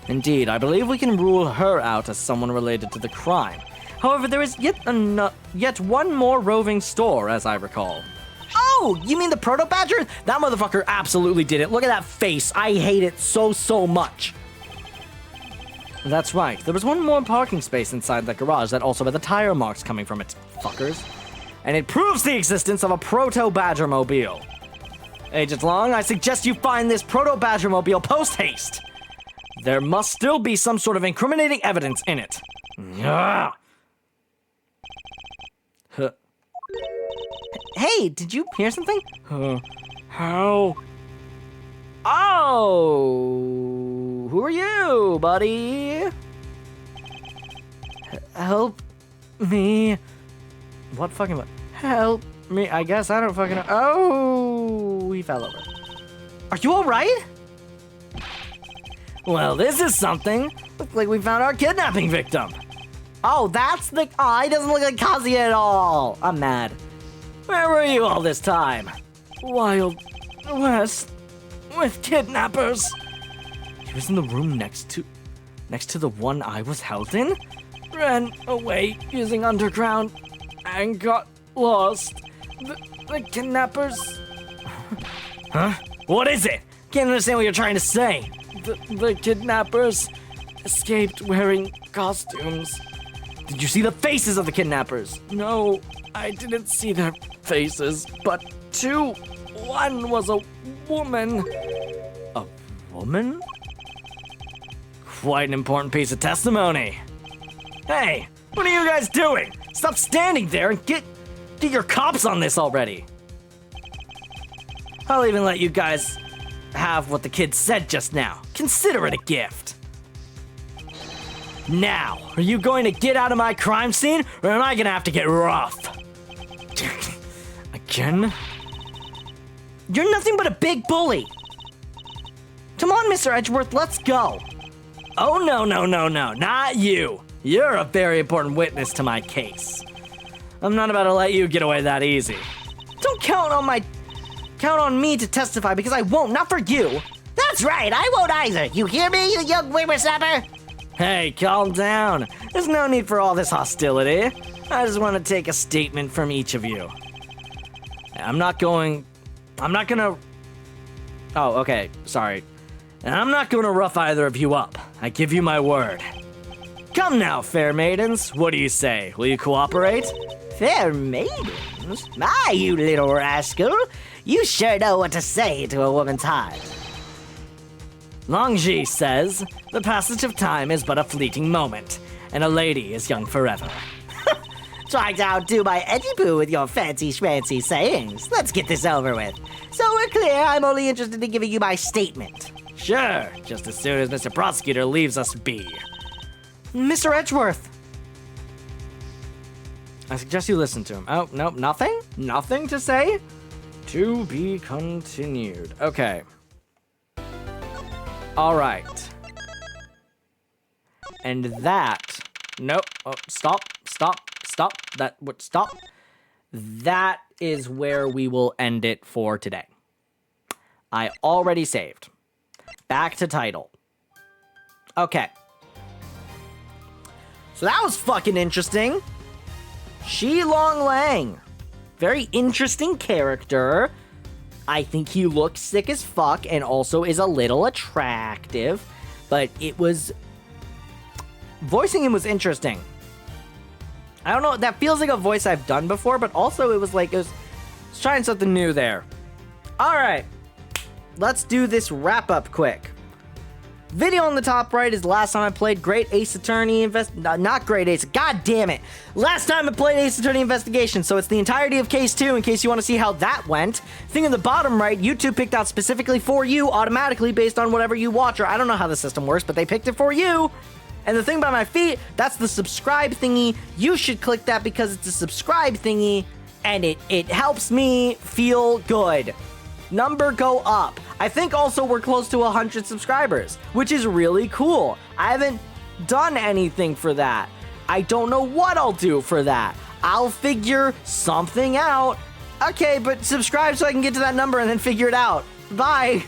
Indeed, I believe we can rule her out as someone related to the crime. However, there is yet one more roving store, as I recall. Oh, you mean the Proto Badger? That motherfucker absolutely did it. Look at that face. I hate it so much. That's right. There was one more parking space inside the garage that also had the tire marks coming from it, fuckers. And it proves the existence of a Proto Badger Mobile. Agent Long, I suggest you find this Proto Badger Mobile post-haste. There must still be some sort of incriminating evidence in it. Yeah. Huh. Hey, did you hear something? How? Oh, who are you, buddy? Help me. What fucking what? Help me. I guess I don't fucking know. Oh, he fell over. Are you all right? Well, this is something. Looks like we found our kidnapping victim. Oh, that's the... Oh, he doesn't look like Kazuya at all. I'm mad. Where were you all this time? Wild West with kidnappers. He was in the room next to the one I was held in? Ran away using underground and got lost. The kidnappers... Huh? What is it? Can't understand what you're trying to say. The kidnappers escaped wearing costumes. Did you see the faces of the kidnappers? No, I didn't see their faces, but two. One was a woman. A woman? Quite an important piece of testimony. Hey, what are you guys doing? Stop standing there and get your cops on this already. I'll even let you guys have what the kid said just now. Consider it a gift. Now, are you going to get out of my crime scene, or am I gonna have to get rough? Again? You're nothing but a big bully. Come on, Mr. Edgeworth, let's go. Oh, no, not you. You're a very important witness to my case. I'm not about to let you get away that easy. Don't count on me to testify because I won't, not for you. That's right, I won't either. You hear me, you young whippersnapper? Hey, calm down. There's no need for all this hostility. I just want to take a statement from each of you. I'm not gonna... Oh, okay, sorry. I'm not gonna rough either of you up. I give you my word. Come now, fair maidens. What do you say? Will you cooperate? Fair maidens? My, you little rascal. You sure know what to say to a woman's heart. Longji says, the passage of time is but a fleeting moment, and a lady is young forever. Trying to outdo my Eddie Poo with your fancy schmancy sayings. Let's get this over with. So we're clear, I'm only interested in giving you my statement. Sure, just as soon as Mr. Prosecutor leaves us be. Mr. Edgeworth! I suggest you listen to him. Oh, no, nothing? Nothing to say? To be continued. Okay. All right. And that... Nope. Oh, stop. Stop. That is where we will end it for today. I already saved. Back to title. Okay. So that was fucking interesting. Shi Long Lang. Very interesting character. I think he looks sick as fuck and also is a little attractive. But it was... voicing him was interesting. I don't know, that feels like a voice I've done before, but also it was trying something new there. Alright, let's do this wrap up quick. Video on the top right is the last time I played Great Ace Attorney not Great Ace, god damn it. Last time I played Ace Attorney Investigation, so it's the entirety of Case 2 in case you want to see how that went. Thing in the bottom right, YouTube picked out specifically for you automatically based on whatever you watch, or I don't know how the system works, but they picked it for you. And the thing by my feet, that's the subscribe thingy. You should click that because it's a subscribe thingy, and it helps me feel good. Number go up. I think also we're close to 100 subscribers, which is really cool. I haven't done anything for that. I don't know what I'll do for that. I'll figure something out. Okay, but subscribe so I can get to that number and then figure it out. Bye.